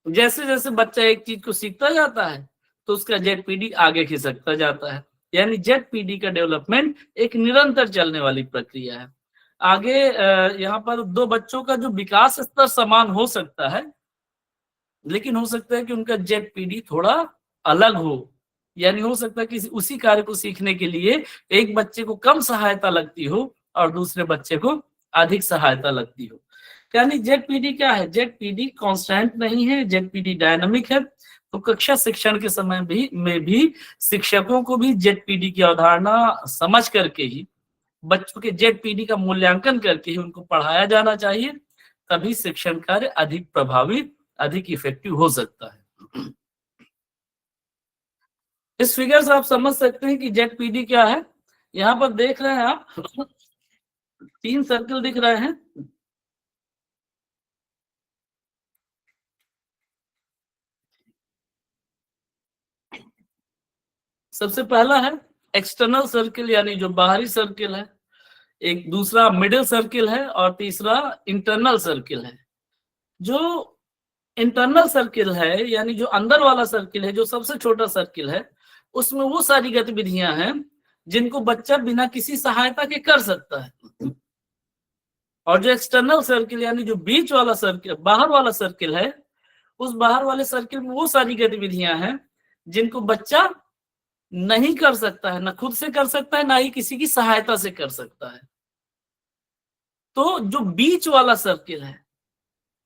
जैसे जैसे बच्चा एक चीज को सीखता जाता है तो उसका जेडपीडी आगे खिसकता जाता है। यानी जेडपीडी का डेवलपमेंट एक निरंतर चलने वाली प्रक्रिया है। आगे यहाँ पर दो बच्चों का जो विकास स्तर समान हो सकता है, लेकिन हो सकता है कि उनका जेडपीडी थोड़ा अलग हो। यानी हो सकता है कि उसी कार्य को सीखने के लिए एक बच्चे को कम सहायता लगती हो और दूसरे बच्चे को अधिक सहायता लगती हो। यानी जेडपीडी क्या है? जेडपीडी कांस्टेंट नहीं है, जेडपीडी डायनामिक है। तो कक्षा शिक्षण के समय भी शिक्षकों को भी जेडपीडी की अवधारणा समझ करके ही, बच्चों के जेडपीडी का मूल्यांकन करके ही उनको पढ़ाया जाना चाहिए। तभी शिक्षण कार्य अधिक प्रभावी, अधिक इफेक्टिव हो सकता है। इस फिगर से आप समझ सकते हैं कि जेडपीडी क्या है। यहाँ पर देख रहे हैं आप, 3 सर्कल दिख रहे हैं। सबसे पहला है एक्सटर्नल सर्किल, यानी जो बाहरी सर्किल है, एक दूसरा मिडिल सर्किल है और तीसरा इंटरनल सर्किल है। जो इंटरनल सर्किल है, यानी जो अंदर वाला सर्किल है, जो सबसे छोटा सर्किल है, उसमें वो सारी गतिविधियां हैं जिनको बच्चा बिना किसी सहायता के कर सकता है। और जो एक्सटर्नल सर्किल यानी जो बीच वाला सर्किल, बाहर वाला सर्किल है, उस बाहर वाले सर्किल में वो सारी गतिविधियां हैं जिनको बच्चा नहीं कर सकता है, ना खुद से कर सकता है, ना ही किसी की सहायता से कर सकता है। तो जो बीच वाला सर्किल है,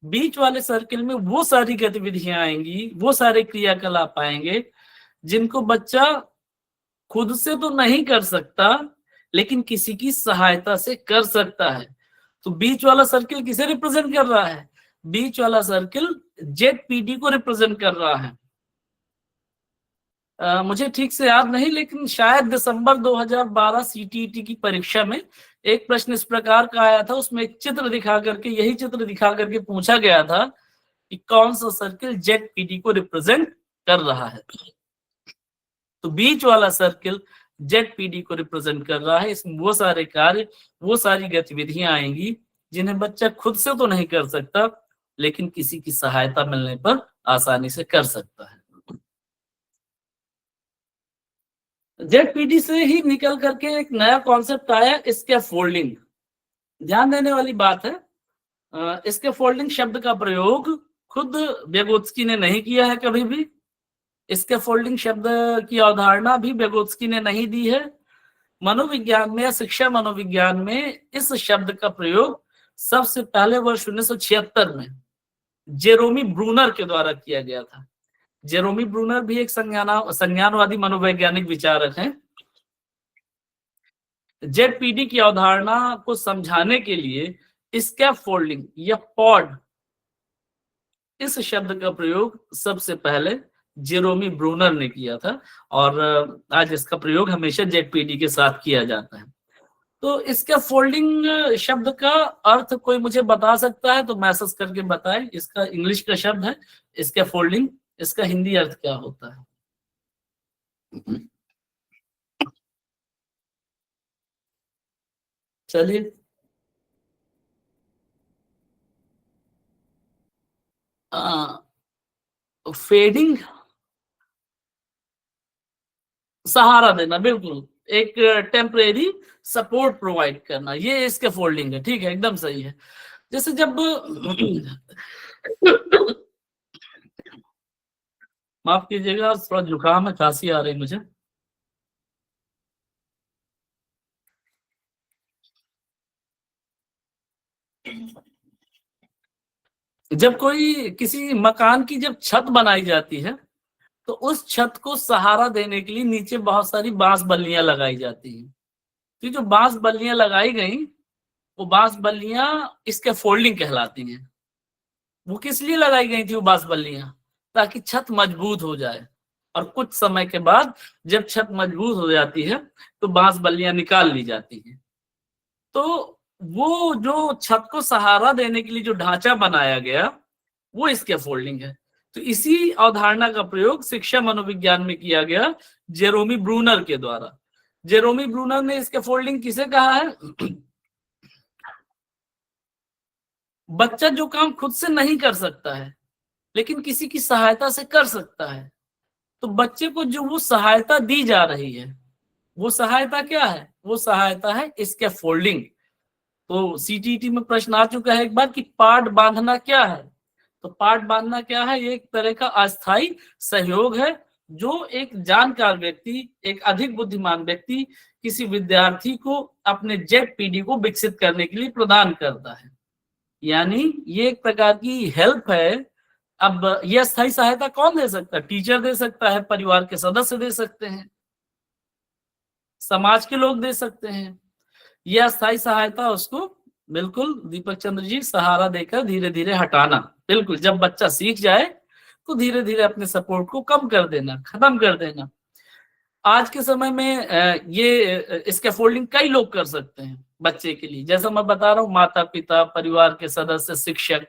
बीच वाले सर्किल में वो सारी गतिविधियां आएंगी, वो सारे क्रियाकलाप आएंगे जिनको बच्चा खुद से तो नहीं कर सकता, लेकिन किसी की सहायता से कर सकता है। तो बीच वाला सर्किल किसे रिप्रेजेंट कर रहा है? बीच वाला सर्किल जेड-पीडी को रिप्रेजेंट कर रहा है। मुझे ठीक से याद नहीं, लेकिन शायद दिसंबर 2012 सीटीईटी की परीक्षा में एक प्रश्न इस प्रकार का आया था, उसमें एक चित्र दिखा करके, यही चित्र दिखा करके पूछा गया था कि कौन सा सर्किल जेड-पीडी को रिप्रेजेंट कर रहा है। तो बीच वाला सर्किल जेड-पीडी को रिप्रेजेंट कर रहा है। इसमें वो सारे कार्य, वो सारी गतिविधियां आएंगी जिन्हें बच्चा खुद से तो नहीं कर सकता, लेकिन किसी की सहायता मिलने पर आसानी से कर सकता है। जेड-पीडी से ही निकल करके एक नया कॉन्सेप्ट आया, स्कैफोल्डिंग। ध्यान देने वाली बात है, स्कैफोल्डिंग शब्द का प्रयोग खुद vygotsky ने नहीं किया है कभी भी। स्कैफोल्डिंग शब्द की अवधारणा भी vygotsky ने नहीं दी है। मनोविज्ञान में या शिक्षा मनोविज्ञान में इस शब्द का प्रयोग सबसे पहले वर्ष 1976 में जेरोमी ब्रूनर के द्वारा किया गया था। जेरोमी ब्रूनर भी एक संज्ञानवादी मनोवैज्ञानिक विचारक हैं। जेड-पीडी की अवधारणा को समझाने के लिए स्कैफोल्डिंग या पॉड, इस शब्द का प्रयोग सबसे पहले जेरोमी ब्रूनर ने किया था, और आज इसका प्रयोग हमेशा जेड-पीडी के साथ किया जाता है। तो इसका फोल्डिंग शब्द का अर्थ कोई मुझे बता सकता है तो मैसेज करके बताएं। इसका इंग्लिश का शब्द है इसका फोल्डिंग, इसका हिंदी अर्थ क्या होता है? चलिए, फेडिंग, सहारा देना, बिल्कुल, एक टेम्परेरी सपोर्ट प्रोवाइड करना, ये इसके फोल्डिंग है। ठीक है, एकदम सही है। जैसे जब माफ कीजिएगा, थोड़ा जुकाम है, खांसी आ रही मुझे। जब कोई किसी मकान की जब छत बनाई जाती है तो उस छत को सहारा देने के लिए नीचे बहुत सारी बांस बल्लियां लगाई जाती हैं। तो जो बांस बल्लियां लगाई गई, वो बांस बल्लियां इसके फोल्डिंग कहलाती हैं। वो किस लिए लगाई गई थी वो बांस बल्लियां? ताकि छत मजबूत हो जाए, और कुछ समय के बाद जब छत मजबूत हो जाती है तो बांस बल्लियां निकाल ली जाती हैं। तो वो जो छत को सहारा देने के लिए जो ढांचा बनाया गया, वो इसके फोल्डिंग है। तो इसी अवधारणा का प्रयोग शिक्षा मनोविज्ञान में किया गया जेरोमी ब्रूनर के द्वारा। जेरोमी ब्रूनर ने इसके फोल्डिंग किसे कहा है? बच्चा जो काम खुद से नहीं कर सकता है लेकिन किसी की सहायता से कर सकता है, तो बच्चे को जो वो सहायता दी जा रही है, वो सहायता क्या है? वो सहायता है इसके फोल्डिंग। तो सीटीईटी में प्रश्न आ चुका है एक बार कि पाट बांधना क्या है? तो पाट बांधना क्या है? ये एक तरह का अस्थाई सहयोग है जो एक जानकार व्यक्ति, एक अधिक बुद्धिमान व्यक्ति किसी विद्यार्थी को अपने जेड-पीडी को विकसित करने के लिए प्रदान करता है। यानी ये एक प्रकार की हेल्प है। अब यह अस्थाई सहायता कौन दे सकता है? टीचर दे सकता है, परिवार के सदस्य दे सकते हैं, समाज के लोग दे सकते हैं। यह अस्थाई सहायता उसको बिल्कुल, दीपक चंद्र जी, सहारा देकर धीरे धीरे हटाना। बिल्कुल, जब बच्चा सीख जाए तो धीरे धीरे अपने सपोर्ट को कम कर देना, खत्म कर देना। आज के समय में ये स्कैफोल्डिंग कई लोग कर सकते हैं बच्चे के लिए। जैसा मैं बता रहा हूँ, माता पिता, परिवार के सदस्य, शिक्षक,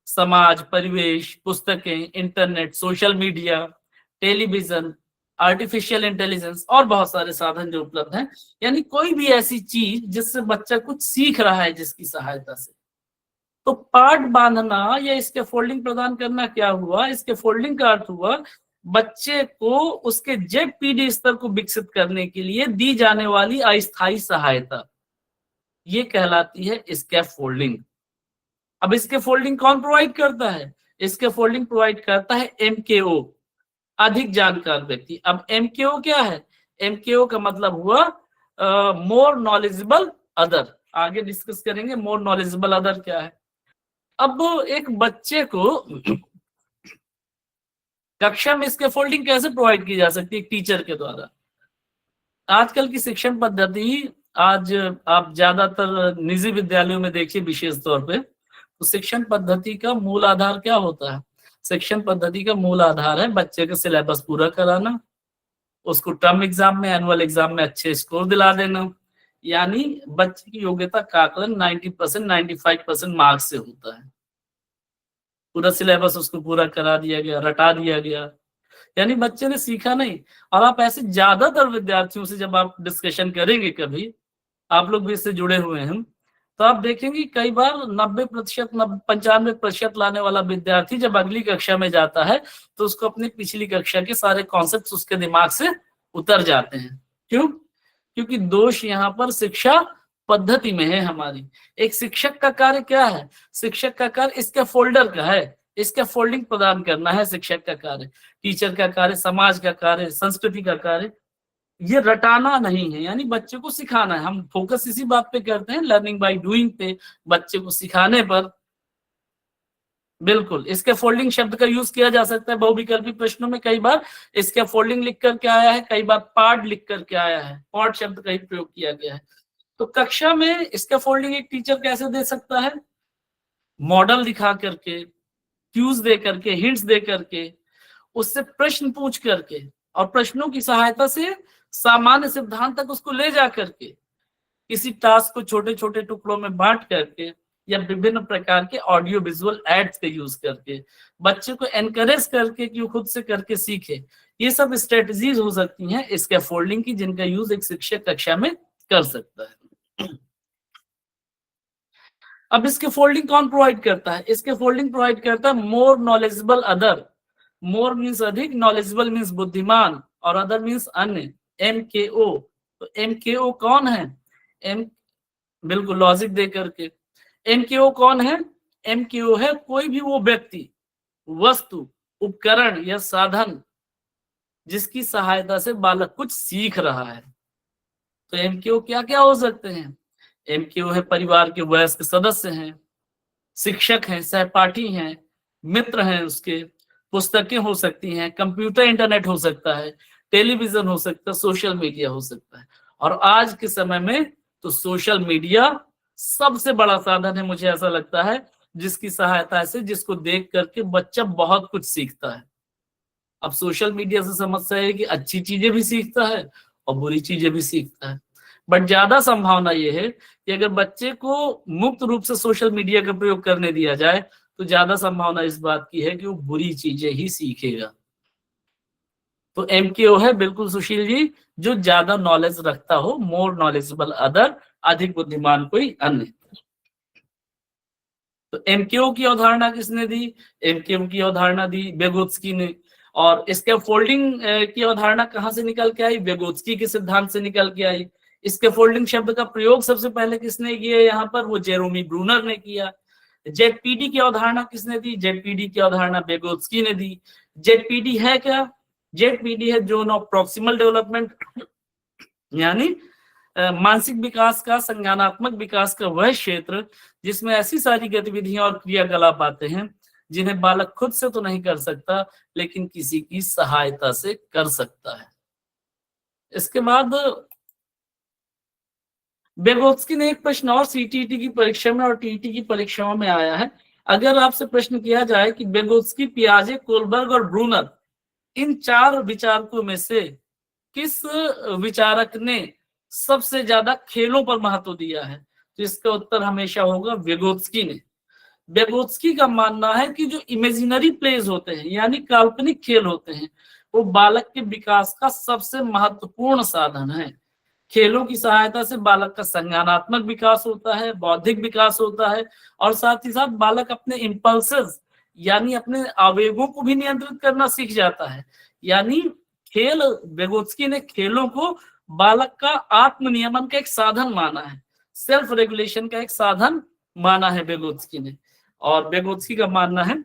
समाज, परिवेश, पुस्तकें, internet, social media, television artificial intelligence और बहुत सारे साधन जो उपलब्ध हैं। यानी कोई भी ऐसी चीज जिससे बच्चा कुछ सीख रहा है जिसकी सहायता से। तो पार्ट बांधना या इसके फोल्डिंग प्रदान करना क्या हुआ, इसके फोल्डिंग का अर्थ हुआ बच्चे को उसके जेड-पीडी स्तर को विकसित करने के लिए दी जाने वाली अस्थायी सहायता, ये कहलाती है स्कैफोल्डिंग। अब इसके फोल्डिंग कौन प्रोवाइड करता है? इसके फोल्डिंग प्रोवाइड करता है एमकेओ, अधिक जानकार व्यक्ति। अब एमकेओ क्या है? एमकेओ का मतलब हुआ मोर नॉलेजेबल अदर। आगे डिस्कस करेंगे मोर नॉलेजेबल अदर क्या है। अब एक बच्चे को कक्षा में इसके फोल्डिंग कैसे प्रोवाइड की जा सकती है टीचर के द्वारा? आजकल की शिक्षण पद्धति, आज आप ज्यादातर निजी विद्यालयों में देखिए विशेष तौर पे, तो शिक्षण पद्धति का मूल आधार क्या होता है? शिक्षण पद्धति का मूल आधार है बच्चे का सिलेबस पूरा कराना, उसको टर्म एग्जाम में, एनुअल एग्जाम में अच्छे स्कोर दिला देना। यानी बच्चे की योग्यता का आकलन 90%, 95% मार्क्स से होता है। पूरा सिलेबस उसको पूरा करा दिया गया, रटा दिया गया, यानी बच्चे ने सीखा नहीं। और आप ऐसे ज्यादातर विद्यार्थियों से जब आप डिस्कशन करेंगे, कभी आप लोग भी इससे जुड़े हुए हैं, तो आप देखेंगे कई बार 90%, 95% लाने वाला विद्यार्थी जब अगली कक्षा में जाता है तो उसको अपनी पिछली कक्षा के सारे कॉन्सेप्ट्स उसके दिमाग से उतर जाते हैं। क्यों? क्योंकि दोष यहाँ पर शिक्षा पद्धति में है हमारी। एक शिक्षक का कार्य क्या है? शिक्षक का कार्य इसके फोल्डर का है, इसके फोल्डिंग प्रदान करना है शिक्षक का कार्य। टीचर का कार्य, समाज का कार्य, संस्कृति का कार्य ये रटाना नहीं है, यानी बच्चे को सिखाना है। हम फोकस इसी बात पे करते हैं, लर्निंग बाय डूइंग पे, बच्चे को सिखाने पर। बिल्कुल, इसके फोल्डिंग शब्द का यूज किया जा सकता है बहुविकल्पी प्रश्नों में। कई बार इसके फोल्डिंग लिख करके आया है, कई बार पार्ट लिख करके आया है, पार्ट शब्द का ही प्रयोग किया गया है। तो कक्षा में इसका फोल्डिंग एक टीचर कैसे दे सकता है? मॉडल दिखा करके, क्यूज दे करके, हिंट्स दे करके, उससे प्रश्न पूछ करके और प्रश्नों की सहायता से सामान्य सिद्धांत तक उसको ले जा करके, किसी टास्क को छोटे छोटे टुकड़ों में बांट करके या विभिन्न प्रकार के ऑडियो विजुअल एड्स का यूज करके बच्चे को एनकरेज करके कि वो खुद से करके सीखे। ये सब स्ट्रेटजीज हो सकती हैं इसके फोल्डिंग की, जिनका यूज एक शिक्षक कक्षा में कर सकता है। अब इसके फोल्डिंग कौन प्रोवाइड करता है? इसके फोल्डिंग प्रोवाइड करता है मोर नॉलेजेबल अदर। मोर मीन्स अधिक, नॉलेजेबल मीन्स बुद्धिमान, और अदर मीन्स अन्य, एमकेओ। तो एमकेओ कौन है? एम बिल्कुल लॉजिक दे करके, एमकेओ कौन है? एमकेओ है कोई भी वो व्यक्ति, वस्तु, उपकरण या साधन जिसकी सहायता से बालक कुछ सीख रहा है। तो एमकेओ क्या क्या हो सकते हैं? एमकेओ है परिवार के वयस्क सदस्य हैं, शिक्षक हैं, सहपाठी हैं, मित्र हैं उसके, पुस्तकें हो सकती हैं, कंप्यूटर इंटरनेट हो सकता है, टेलीविजन हो सकता है, सोशल मीडिया हो सकता है। और आज के समय में तो सोशल मीडिया सबसे बड़ा साधन है, मुझे ऐसा लगता है, जिसकी सहायता से, जिसको देख करके बच्चा बहुत कुछ सीखता है। अब सोशल मीडिया से समस्या है कि अच्छी चीजें भी सीखता है और बुरी चीजें भी सीखता है, बट ज्यादा संभावना यह है कि अगर बच्चे को मुक्त रूप से सोशल मीडिया का प्रयोग करने दिया जाए तो ज्यादा संभावना इस बात की है कि वो बुरी चीजें ही सीखेगा। तो एमकेओ है बिल्कुल सुशील जी, जो ज्यादा नॉलेज रखता हो, मोर नॉलेजेबल अदर, अधिक बुद्धिमान कोई अन्य। तो एमकेओ की अवधारणा किसने दी? एमकेओ की अवधारणा दी वेगोत्स्की ने। और इसके फोल्डिंग की अवधारणा कहाँ से निकल के आई? वेगोत्स्की के सिद्धांत से निकल के आई। इसके फोल्डिंग शब्द का प्रयोग सबसे पहले किसने किया यहाँ पर? वो जेरोमी ब्रूनर ने किया। जेडपीडी की अवधारणा किसने दी? जेडपीडी की अवधारणा वेगोत्स्की ने दी। जेडपीडी है क्या? जेडपीडी है जोन ऑफ प्रॉक्सिमल डेवलपमेंट, यानी मानसिक विकास का, संज्ञानात्मक विकास का वह क्षेत्र जिसमें ऐसी सारी गतिविधियां और क्रियाकलाप आते हैं जिन्हें बालक खुद से तो नहीं कर सकता लेकिन किसी की सहायता से कर सकता है। इसके बाद वेगोत्स्की ने एक प्रश्न और सीटीईटी की परीक्षा में और टीईटी की परीक्षाओं में आया है। अगर आपसे प्रश्न किया जाए कि वेगोत्स्की, पियाजे, कोलबर्ग और ब्रूनर, इन चार विचारकों में से किस विचारक ने सबसे ज्यादा खेलों पर महत्व दिया है, तो इसका उत्तर हमेशा होगा वेगोत्स्की ने। वेगोत्स्की का मानना है कि जो इमेजिनरी प्लेज होते हैं, यानी काल्पनिक खेल होते हैं, वो बालक के विकास का सबसे महत्वपूर्ण साधन है। खेलों की सहायता से बालक का संज्ञानात्मक विकास होता है, बौद्धिक विकास होता है, और साथ ही साथ बालक अपने इम्पल्सेस यानी अपने आवेगों को भी नियंत्रित करना सीख जाता है। यानी खेल, वेगोत्स्की ने खेलों को बालक का आत्मनियमन का एक साधन माना है, सेल्फ रेगुलेशन का एक साधन माना है वेगोत्स्की ने। और वेगोत्स्की का मानना है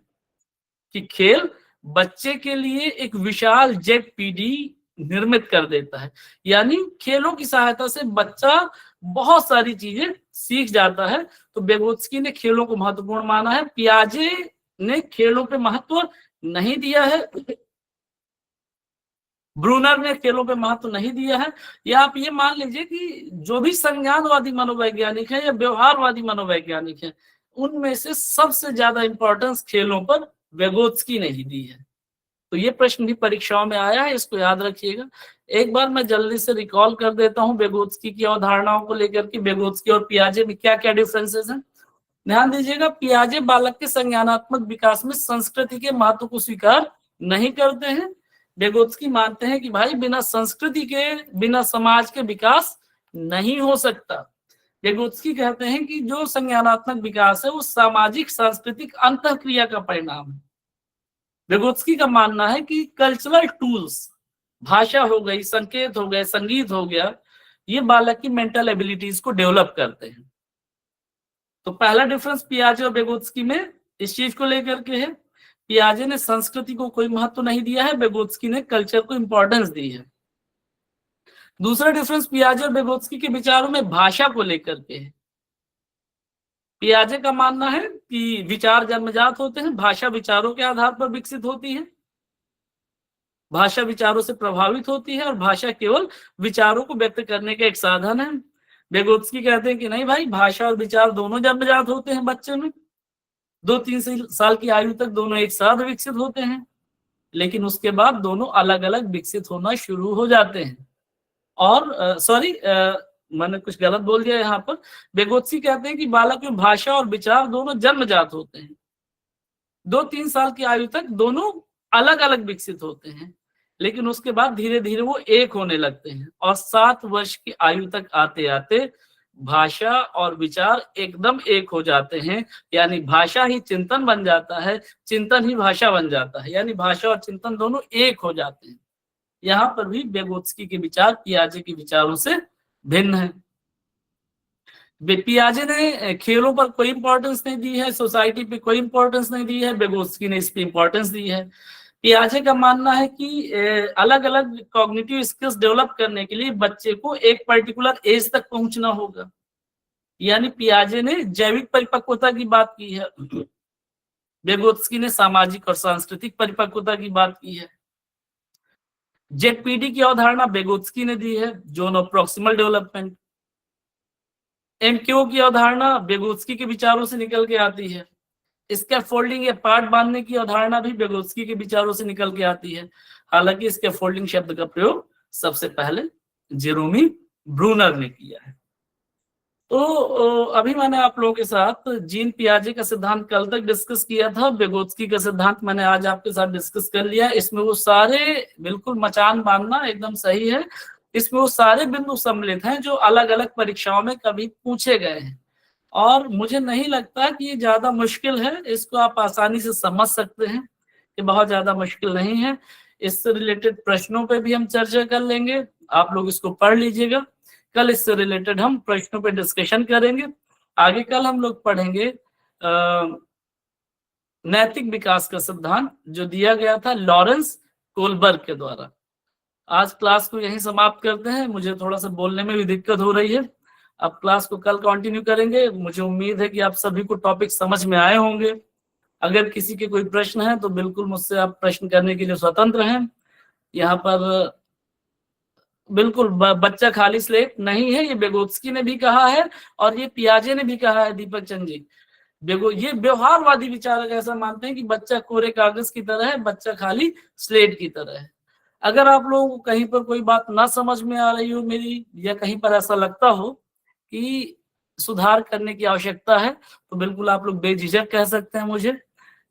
कि खेल बच्चे के लिए एक विशाल जेट पीढ़ी निर्मित कर देता है। यानी खेलों की सहायता से बच्चा बहुत सारी चीजें सीख जाता है। तो वेगोत्स्की ने खेलों को महत्वपूर्ण माना है। पियाजे ने खेलों पे महत्व नहीं दिया है, ब्रूनर ने खेलों पे महत्व नहीं दिया है। या आप ये मान लीजिए कि जो भी संज्ञानवादी मनोवैज्ञानिक है या व्यवहारवादी मनोवैज्ञानिक है, उनमें से सबसे ज्यादा इंपॉर्टेंस खेलों पर वेगोत्स्की ने ही दी है। तो ये प्रश्न भी परीक्षाओं में आया है, इसको याद रखिएगा। एक बार मैं जल्दी से रिकॉल कर देता हूँ वेगोत्स्की की अवधारणाओं को लेकर के, वेगोत्स्की और पियाजे में क्या क्या डिफरेंसेस हैं। ध्यान दीजिएगा, पियाजे बालक के संज्ञानात्मक विकास में संस्कृति के महत्व को स्वीकार नहीं करते हैं। वेगोत्स्की मानते हैं कि भाई बिना संस्कृति के, बिना समाज के विकास नहीं हो सकता। वेगोत्स्की कहते हैं कि जो संज्ञानात्मक विकास है वो सामाजिक सांस्कृतिक अंतःक्रिया का परिणाम है। वेगोत्स्की का मानना है कि कल्चरल टूल्स, भाषा हो गई, संकेत हो गए, संगीत हो गया, ये बालक की मेंटल एबिलिटीज को डेवलप करते हैं। तो पहला डिफरेंस पियाजे और वेगोत्स्की में इस चीज को लेकर के है। पियाजे ने संस्कृति को कोई महत्व नहीं दिया है, वेगोत्स्की ने कल्चर को इंपॉर्टेंस दी है। दूसरा डिफरेंस पियाजे और वेगोत्स्की के विचारों में भाषा को लेकर के है। पियाजे का मानना है कि विचार जन्मजात होते हैं, भाषा विचारों के आधार पर विकसित होती है, भाषा विचारों से प्रभावित होती है और भाषा केवल विचारों को व्यक्त करने का एक साधन है। वेगोत्स्की कहते हैं कि नहीं भाई, भाषा और विचार दोनों जन्मजात होते हैं बच्चे में, 2-3 साल की आयु तक दोनों एक साथ विकसित होते हैं, लेकिन उसके बाद दोनों अलग अलग विकसित होना शुरू हो जाते हैं। और मैंने कुछ गलत बोल दिया यहाँ पर। वेगोत्स्की कहते हैं कि बालक में भाषा और विचार दोनों जन्मजात होते हैं, 2-3 साल की आयु तक दोनों अलग अलग विकसित होते हैं, लेकिन उसके बाद धीरे धीरे वो एक होने लगते हैं और 7 वर्ष की आयु तक आते आते भाषा और विचार एकदम एक हो जाते हैं। यानी भाषा ही चिंतन बन जाता है, चिंतन ही भाषा बन जाता है, यानी भाषा और चिंतन दोनों एक हो जाते हैं। यहाँ पर भी वेगोत्स्की के विचार पियाजे के विचारों से भिन्न है। पियाजे ने खेलों पर कोई इंपॉर्टेंस नहीं दी है, सोसाइटी पे कोई इंपॉर्टेंस नहीं दी है, वेगोत्स्की ने इस पे इंपॉर्टेंस दी है। पियाजे का मानना है कि अलग अलग कॉग्निटिव स्किल्स डेवलप करने के लिए बच्चे को एक पर्टिकुलर एज तक पहुंचना होगा। यानी पियाजे ने जैविक परिपक्वता की बात की है, वेगोत्स्की ने सामाजिक और सांस्कृतिक परिपक्वता की बात की है। जेडपीडी की अवधारणा वेगोत्स्की ने दी है, zone of proximal development. MQ की अवधारणा वेगोत्स्की के विचारों से निकल के आती है। स्कैफोल्डिंग या पार्ट बांधने की अवधारणा भी वेगोत्स्की के विचारों से निकल के आती है। हालांकि स्कैफोल्डिंग शब्द का प्रयोग सबसे पहले जेरोमी ब्रूनर ने किया है। तो अभी मैंने आप लोगों के साथ जीन पियाजे का सिद्धांत कल तक डिस्कस किया था, वेगोत्स्की का सिद्धांत मैंने आज आपके साथ डिस्कस कर लिया। इसमें वो सारे, बिल्कुल मचान बांधना एकदम सही है, इसमें वो सारे बिंदु सम्मिलित हैं जो अलग अलग परीक्षाओं में कभी पूछे गए हैं। और मुझे नहीं लगता कि ये ज्यादा मुश्किल है, इसको आप आसानी से समझ सकते हैं, ये बहुत ज्यादा मुश्किल नहीं है। इससे रिलेटेड प्रश्नों पे भी हम चर्चा कर लेंगे, आप लोग इसको पढ़ लीजिएगा। कल इससे रिलेटेड हम प्रश्नों पे डिस्कशन करेंगे। आगे कल हम लोग पढ़ेंगे नैतिक विकास का सिद्धांत जो दिया गया था लॉरेंस कोलबर्ग के द्वारा। आज क्लास को यहीं समाप्त करते हैं, मुझे थोड़ा सा बोलने में भी दिक्कत हो रही है। अब क्लास को कल कंटिन्यू करेंगे। मुझे उम्मीद है कि आप सभी को टॉपिक समझ में आए होंगे। अगर किसी के कोई प्रश्न है तो बिल्कुल मुझसे आप प्रश्न करने के लिए स्वतंत्र हैं। यहाँ पर बिल्कुल बच्चा खाली स्लेट नहीं है, ये वेगोत्स्की ने भी कहा है और ये पियाजे ने भी कहा है। दीपक चंद जी, ये व्यवहारवादी विचारक ऐसा मानते हैं कि बच्चा कोरे कागज की तरह है, बच्चा खाली स्लेट की तरह है। अगर आप लोगों को कहीं पर कोई बात ना समझ में आ रही हो मेरी, या कहीं पर ऐसा लगता हो कि सुधार करने की आवश्यकता है, तो बिल्कुल आप लोग बेझिझक कह सकते हैं मुझे।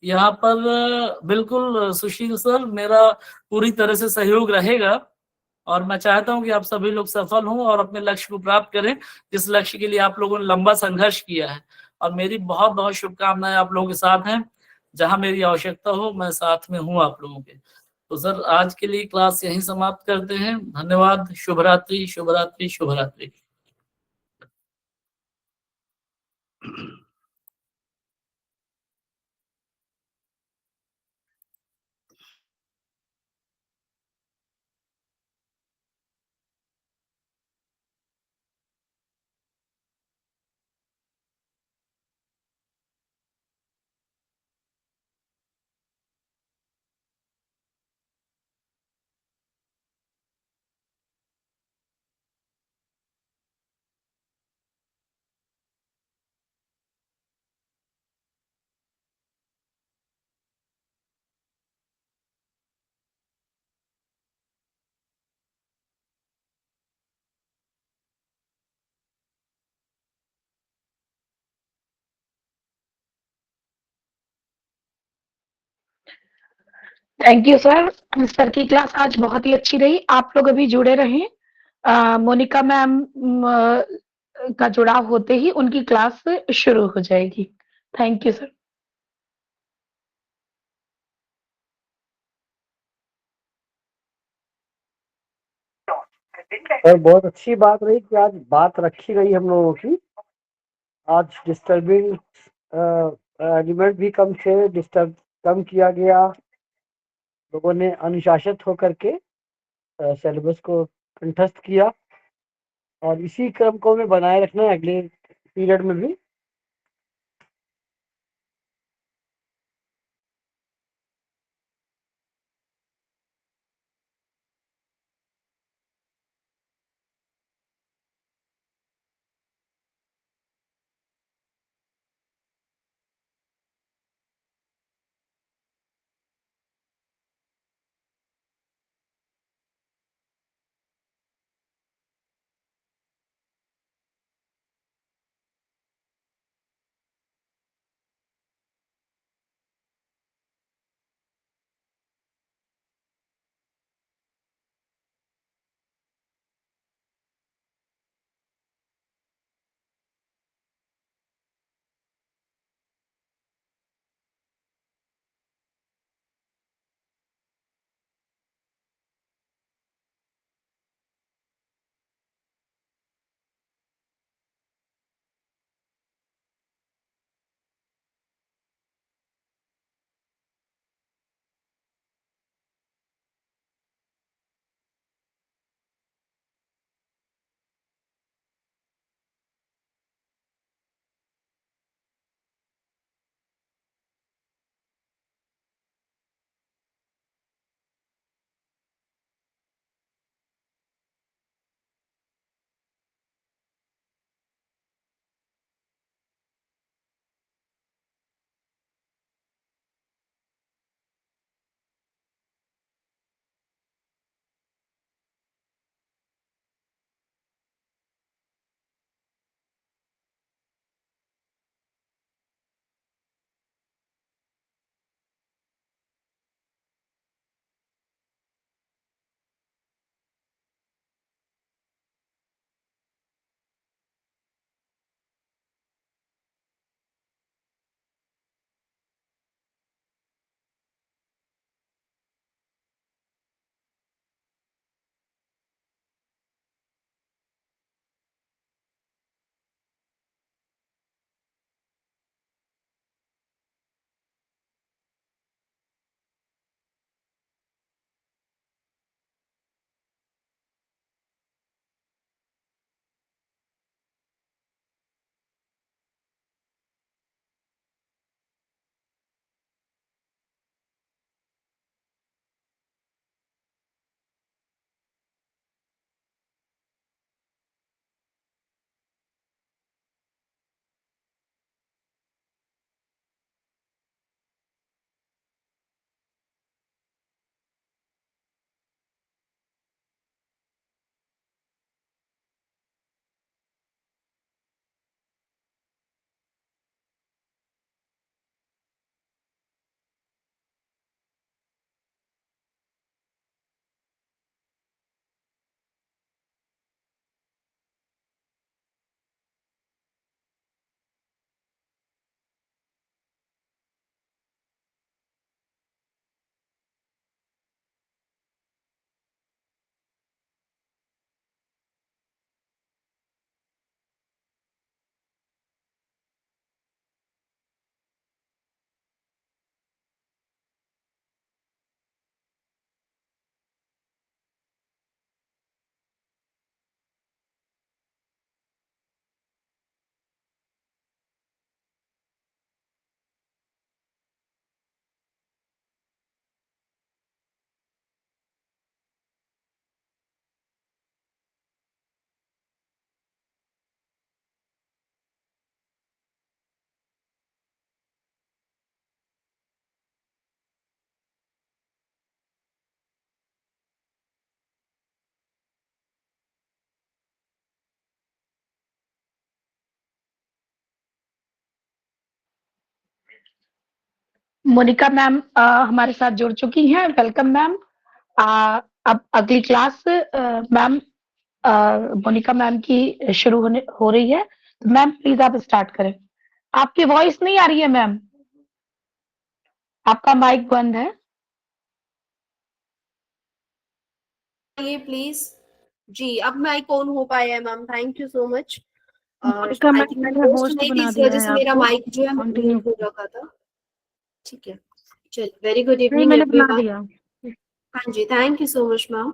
यहाँ पर बिल्कुल सुशील सर, मेरा पूरी तरह से सहयोग रहेगा और मैं चाहता हूँ कि आप सभी लोग सफल हों और अपने लक्ष्य को प्राप्त करें, जिस लक्ष्य के लिए आप लोगों ने लंबा संघर्ष किया है। और मेरी बहुत-बहुत शुभकामनाएँ आप लोगों के साथ हैं। जहाँ मेरी आवश्यकता हो, मैं साथ में हूँ आप लोगों के। तो सर, आज के लिए क्लास यहीं समाप्त करते हैं। धन्यवाद। शुभ रात्रि, शुभ रात्रि, शुभ रात्रि। Thank you sir. सर की क्लास आज बहुत ही अच्छी रही। आप लोग अभी जुड़े रहें। मोनिका मैम का जुड़ाव होते ही उनकी क्लास शुरू हो जाएगी। Thank you sir. और बहुत अच्छी बात रही कि आज बात रखी गई हम लोगों की। आज डिस्टर्बिंग एलिमेंट भी कम थे, डिस्टर्ब कम किया गया। लोगों ने अनुशासित होकर के सिलेबस को कंठस्थ किया और इसी क्रम को हमें बनाए रखना है अगले पीरियड में भी। मोनिका मैम हमारे साथ जुड़ चुकी हैं। Welcome ma'am. अब अगली क्लास मैम मोनिका मैम की शुरू हो रही है। तो मैम प्लीज आप स्टार्ट करें। आपकी वॉइस नहीं आ रही है मैम, आपका माइक बंद है। ये प्लीज जी, अब माइक ऑन हो पाया है ma'am, thank you so much. Monika I ma'am think मैंने होस्ट होस्ट नहीं थी, बना इस दिया वजह है से मेरा आपको, माइक जो है कंटिन्यू म्यूट हो रखा था। ठीक है, चल वेरी गुड नहीं इवनिंग मैंने बना एवरीवन। दिया। हाँ जी, thank you so much ma'am.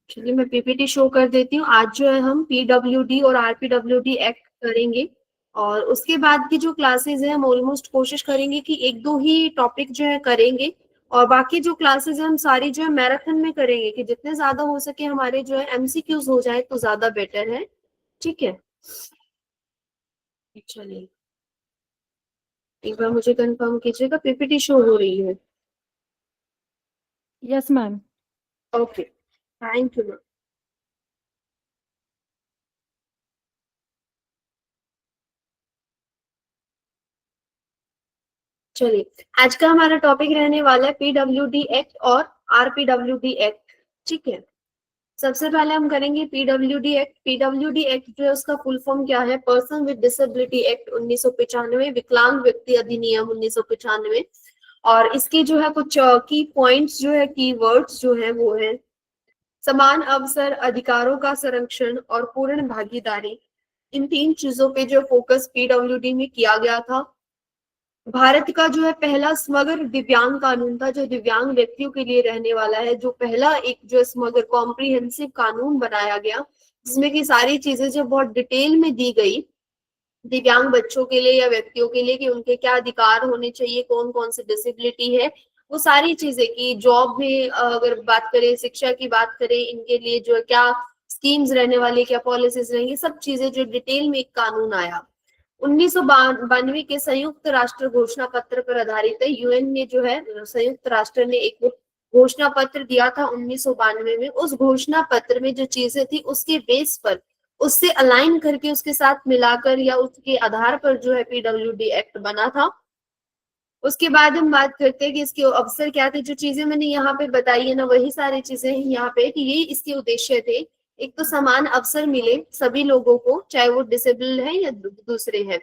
चलिए मैं पीपीटी शो कर देती हूँ। आज जो है हम पीडब्ल्यूडी और आरपीडब्ल्यूडी एक्ट करेंगे, और उसके बाद की जो क्लासेस है हम ऑलमोस्ट कोशिश करेंगे कि एक दो ही टॉपिक जो है करेंगे, और बाकी जो क्लासेस है हम सारी जो है मैराथन में करेंगे कि जितने ज्यादा हो सके हमारे जो है एमसीक्यूज हो जाए तो ज्यादा बेटर है। ठीक है, चलिए एक बार मुझे कंफर्म कीजिएगा पीपीटी शो हो रही है। Yes ma'am. Okay, thank you ma'am. चलिए आज का हमारा टॉपिक रहने वाला है पीडब्ल्यूडी एक्ट और आरपीडब्ल्यूडी एक्ट। ठीक है, सबसे पहले हम करेंगे पीडब्ल्यूडी एक्ट। पीडब्ल्यूडी एक्ट जो है उसका फुल फॉर्म क्या है? पर्सन विद डिसेबिलिटी एक्ट 1995, विकलांग व्यक्ति अधिनियम 1995। और इसके जो है कुछ की पॉइंट्स जो है, की वर्ड्स जो है वो है समान अवसर, अधिकारों का संरक्षण और पूर्ण भागीदारी। इन तीन चीजों पे जो फोकस पीडब्ल्यूडी में किया गया था। भारत का जो है पहला समग्र दिव्यांग कानून था, जो दिव्यांग व्यक्तियों के लिए रहने वाला है, जो पहला एक जो समग्र कॉम्प्रिहेंसिव कानून बनाया गया, जिसमें की सारी चीजें जो बहुत डिटेल में दी गई दिव्यांग बच्चों के लिए या व्यक्तियों के लिए कि उनके क्या अधिकार होने चाहिए, कौन कौन सी डिसेबिलिटी है, वो सारी चीजें की जॉब में अगर बात करें, शिक्षा की बात करें, इनके लिए जो है क्या स्कीम्स रहने वाली, क्या पॉलिसीज रहेंगी, सब चीजें जो डिटेल में एक कानून आया। 1992 के संयुक्त राष्ट्र घोषणा पत्र पर आधारित है। यूएन ने जो है संयुक्त राष्ट्र ने एक घोषणा पत्र दिया था 1992 में। उस घोषणा पत्र में जो चीजें थी उसके बेस पर, उससे अलाइन करके, उसके साथ मिलाकर या उसके आधार पर जो है पीडब्ल्यूडी एक्ट बना था। उसके बाद हम बात करते हैं कि इसके अवसर क्या थे। जो चीजें मैंने यहाँ पे बताई है ना, वही सारी चीजें हैं यहाँ पे कि ये इसके उद्देश्य थे। एक तो समान अवसर मिले सभी लोगों को, चाहे वो डिसेबल है या दूसरे हैं।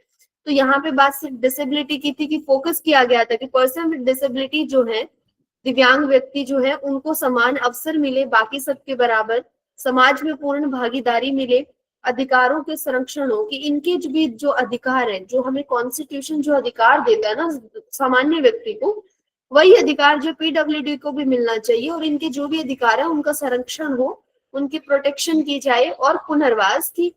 तो यहाँ पे बात सिर्फ डिसेबिलिटी की थी कि फोकस किया गया था कि पर्सन विद डिसेबिलिटी जो है, दिव्यांग व्यक्ति जो है, उनको समान अवसर मिले बाकी सबके बराबर, समाज में पूर्ण भागीदारी मिले, अधिकारों के संरक्षण हो, कि इनके भी जो अधिकार है, जो हमें कॉन्स्टिट्यूशन जो अधिकार देता है ना सामान्य व्यक्ति को, वही अधिकार जो पीडब्ल्यूडी को भी मिलना चाहिए, और इनके जो भी अधिकार है उनका संरक्षण हो, उनकी प्रोटेक्शन की जाए, और पुनर्वास की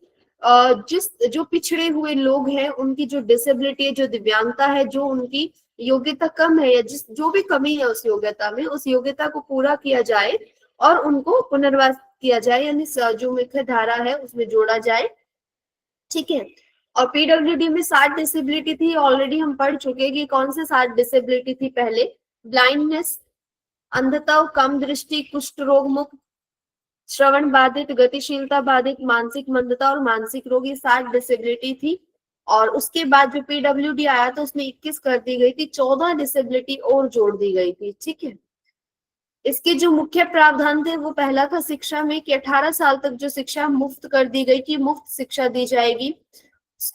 जिस जो पिछड़े हुए लोग हैं उनकी जो डिसेबिलिटी है, जो दिव्यांगता है, जो उनकी योग्यता कम है या जिस जो भी कमी है उस योग्यता में, उस योग्यता को पूरा किया जाए और उनको पुनर्वास किया जाए, यानी जो मुख्य धारा है उसमें जोड़ा जाए। ठीक है, और पीडब्ल्यूडी में 7 डिसेबिलिटी थी, ऑलरेडी हम पढ़ चुके हैं कि कौन से 7 डिसेबिलिटी थी। पहले ब्लाइंडनेस, अंधता, कम दृष्टि, कुष्ठ रोग मुक्त, श्रवण बाधित, गतिशीलता बाधित, मानसिक मंदता और मानसिक रोग, ये 7 डिसेबिलिटी थी। और उसके बाद जो पीडब्ल्यूडी आया था उसमें 21 कर दी गई थी, 14 डिसेबिलिटी और जोड़ दी गई थी। ठीक है, इसके जो मुख्य प्रावधान थे वो पहला था शिक्षा में कि 18 साल तक जो शिक्षा मुफ्त कर दी गई, कि मुफ्त शिक्षा दी जाएगी।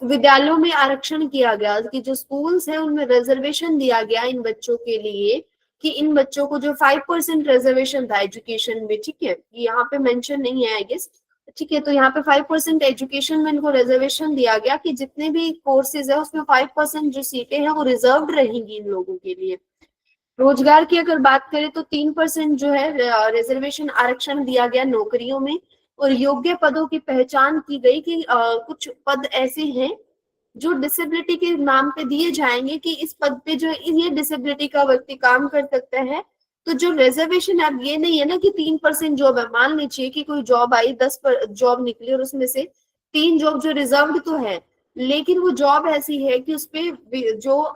विद्यालयों में आरक्षण किया गया कि जो स्कूल्स हैं उनमें रिजर्वेशन दिया गया इन बच्चों के लिए, कि इन बच्चों को जो 5% रिजर्वेशन था एजुकेशन में। ठीक है, यहाँ पे मेंशन नहीं है आई गेस। ठीक है, तो यहाँ पे 5% एजुकेशन में इनको रिजर्वेशन दिया गया कि जितने भी कोर्सेज है उसमें 5% जो सीटें हैं वो रिजर्व रहेंगी इन लोगों के लिए। रोजगार की अगर बात करें तो 3% जो है रिजर्वेशन आरक्षण दिया गया नौकरियों में, और योग्य पदों की पहचान की गई कि कुछ पद ऐसे हैं जो डिसेबिलिटी के नाम पे दिए जाएंगे कि इस पद पे जो ये डिसेबिलिटी का व्यक्ति काम कर सकता है। तो जो रिजर्वेशन है, अब ये नहीं है ना कि 3% जॉब है। मान लीजिए कि कोई जॉब आई, 10 जॉब निकली और उसमें से 3 जॉब जो रिजर्व्ड तो है, लेकिन वो जॉब ऐसी है कि उसपे जो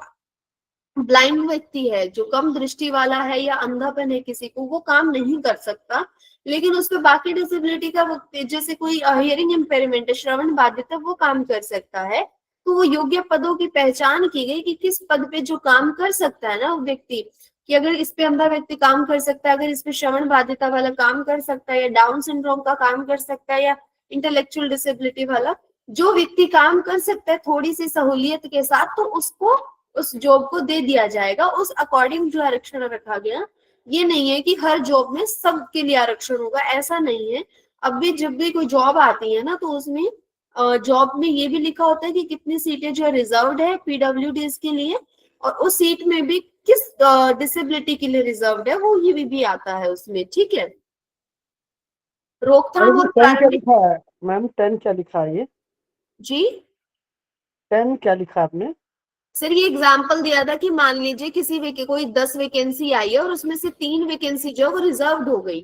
ब्लाइंड व्यक्ति है, जो कम दृष्टि वाला है या अंधापन है किसी को, वो काम नहीं कर सकता, लेकिन उस पर बाकी डिसेबिलिटी का व्यक्ति, जैसे कोई हियरिंग इम्पेयरमेंट है, श्रवण बाधित है, वो काम कर सकता है। तो वो योग्य पदों की पहचान की गई कि किस पद पे जो काम कर सकता है ना वो व्यक्ति, कि अगर इस पे अंधा व्यक्ति काम कर सकता है, अगर इस पे श्रवण बाधिता वाला काम कर सकता है, या डाउन सिंड्रोम का काम कर सकता है, या इंटेलेक्चुअल डिसेबिलिटी वाला, जो व्यक्ति काम कर सकता है थोड़ी सी सहूलियत के साथ, तो उसको उस जॉब को दे दिया जाएगा। उस अकॉर्डिंग जो आरक्षण रखा गया। ये नहीं है कि हर जॉब में सबके लिए आरक्षण होगा, ऐसा नहीं है। अब भी जब भी कोई जॉब आती है ना, तो उसमें जॉब में ये भी लिखा होता है कि कितनी सीटें जो है रिजर्व्ड है पीडब्ल्यूडीज के लिए, और उस सीट में भी किस डिसेबिलिटी के लिए रिजर्व्ड है, वो ये भी आता है उसमें। ठीक है। रोकथाम और 10 क्या प्रारंभिक। लिखा है मैम? 10 क्या लिखा है? ये जी 10 क्या लिखा है आपने? सर, ये एग्जाम्पल दिया था कि मान लीजिए कोई 10 वैकेंसी आई है और उसमें से 3 वैकेंसी जो है वो रिजर्व्ड हो गई।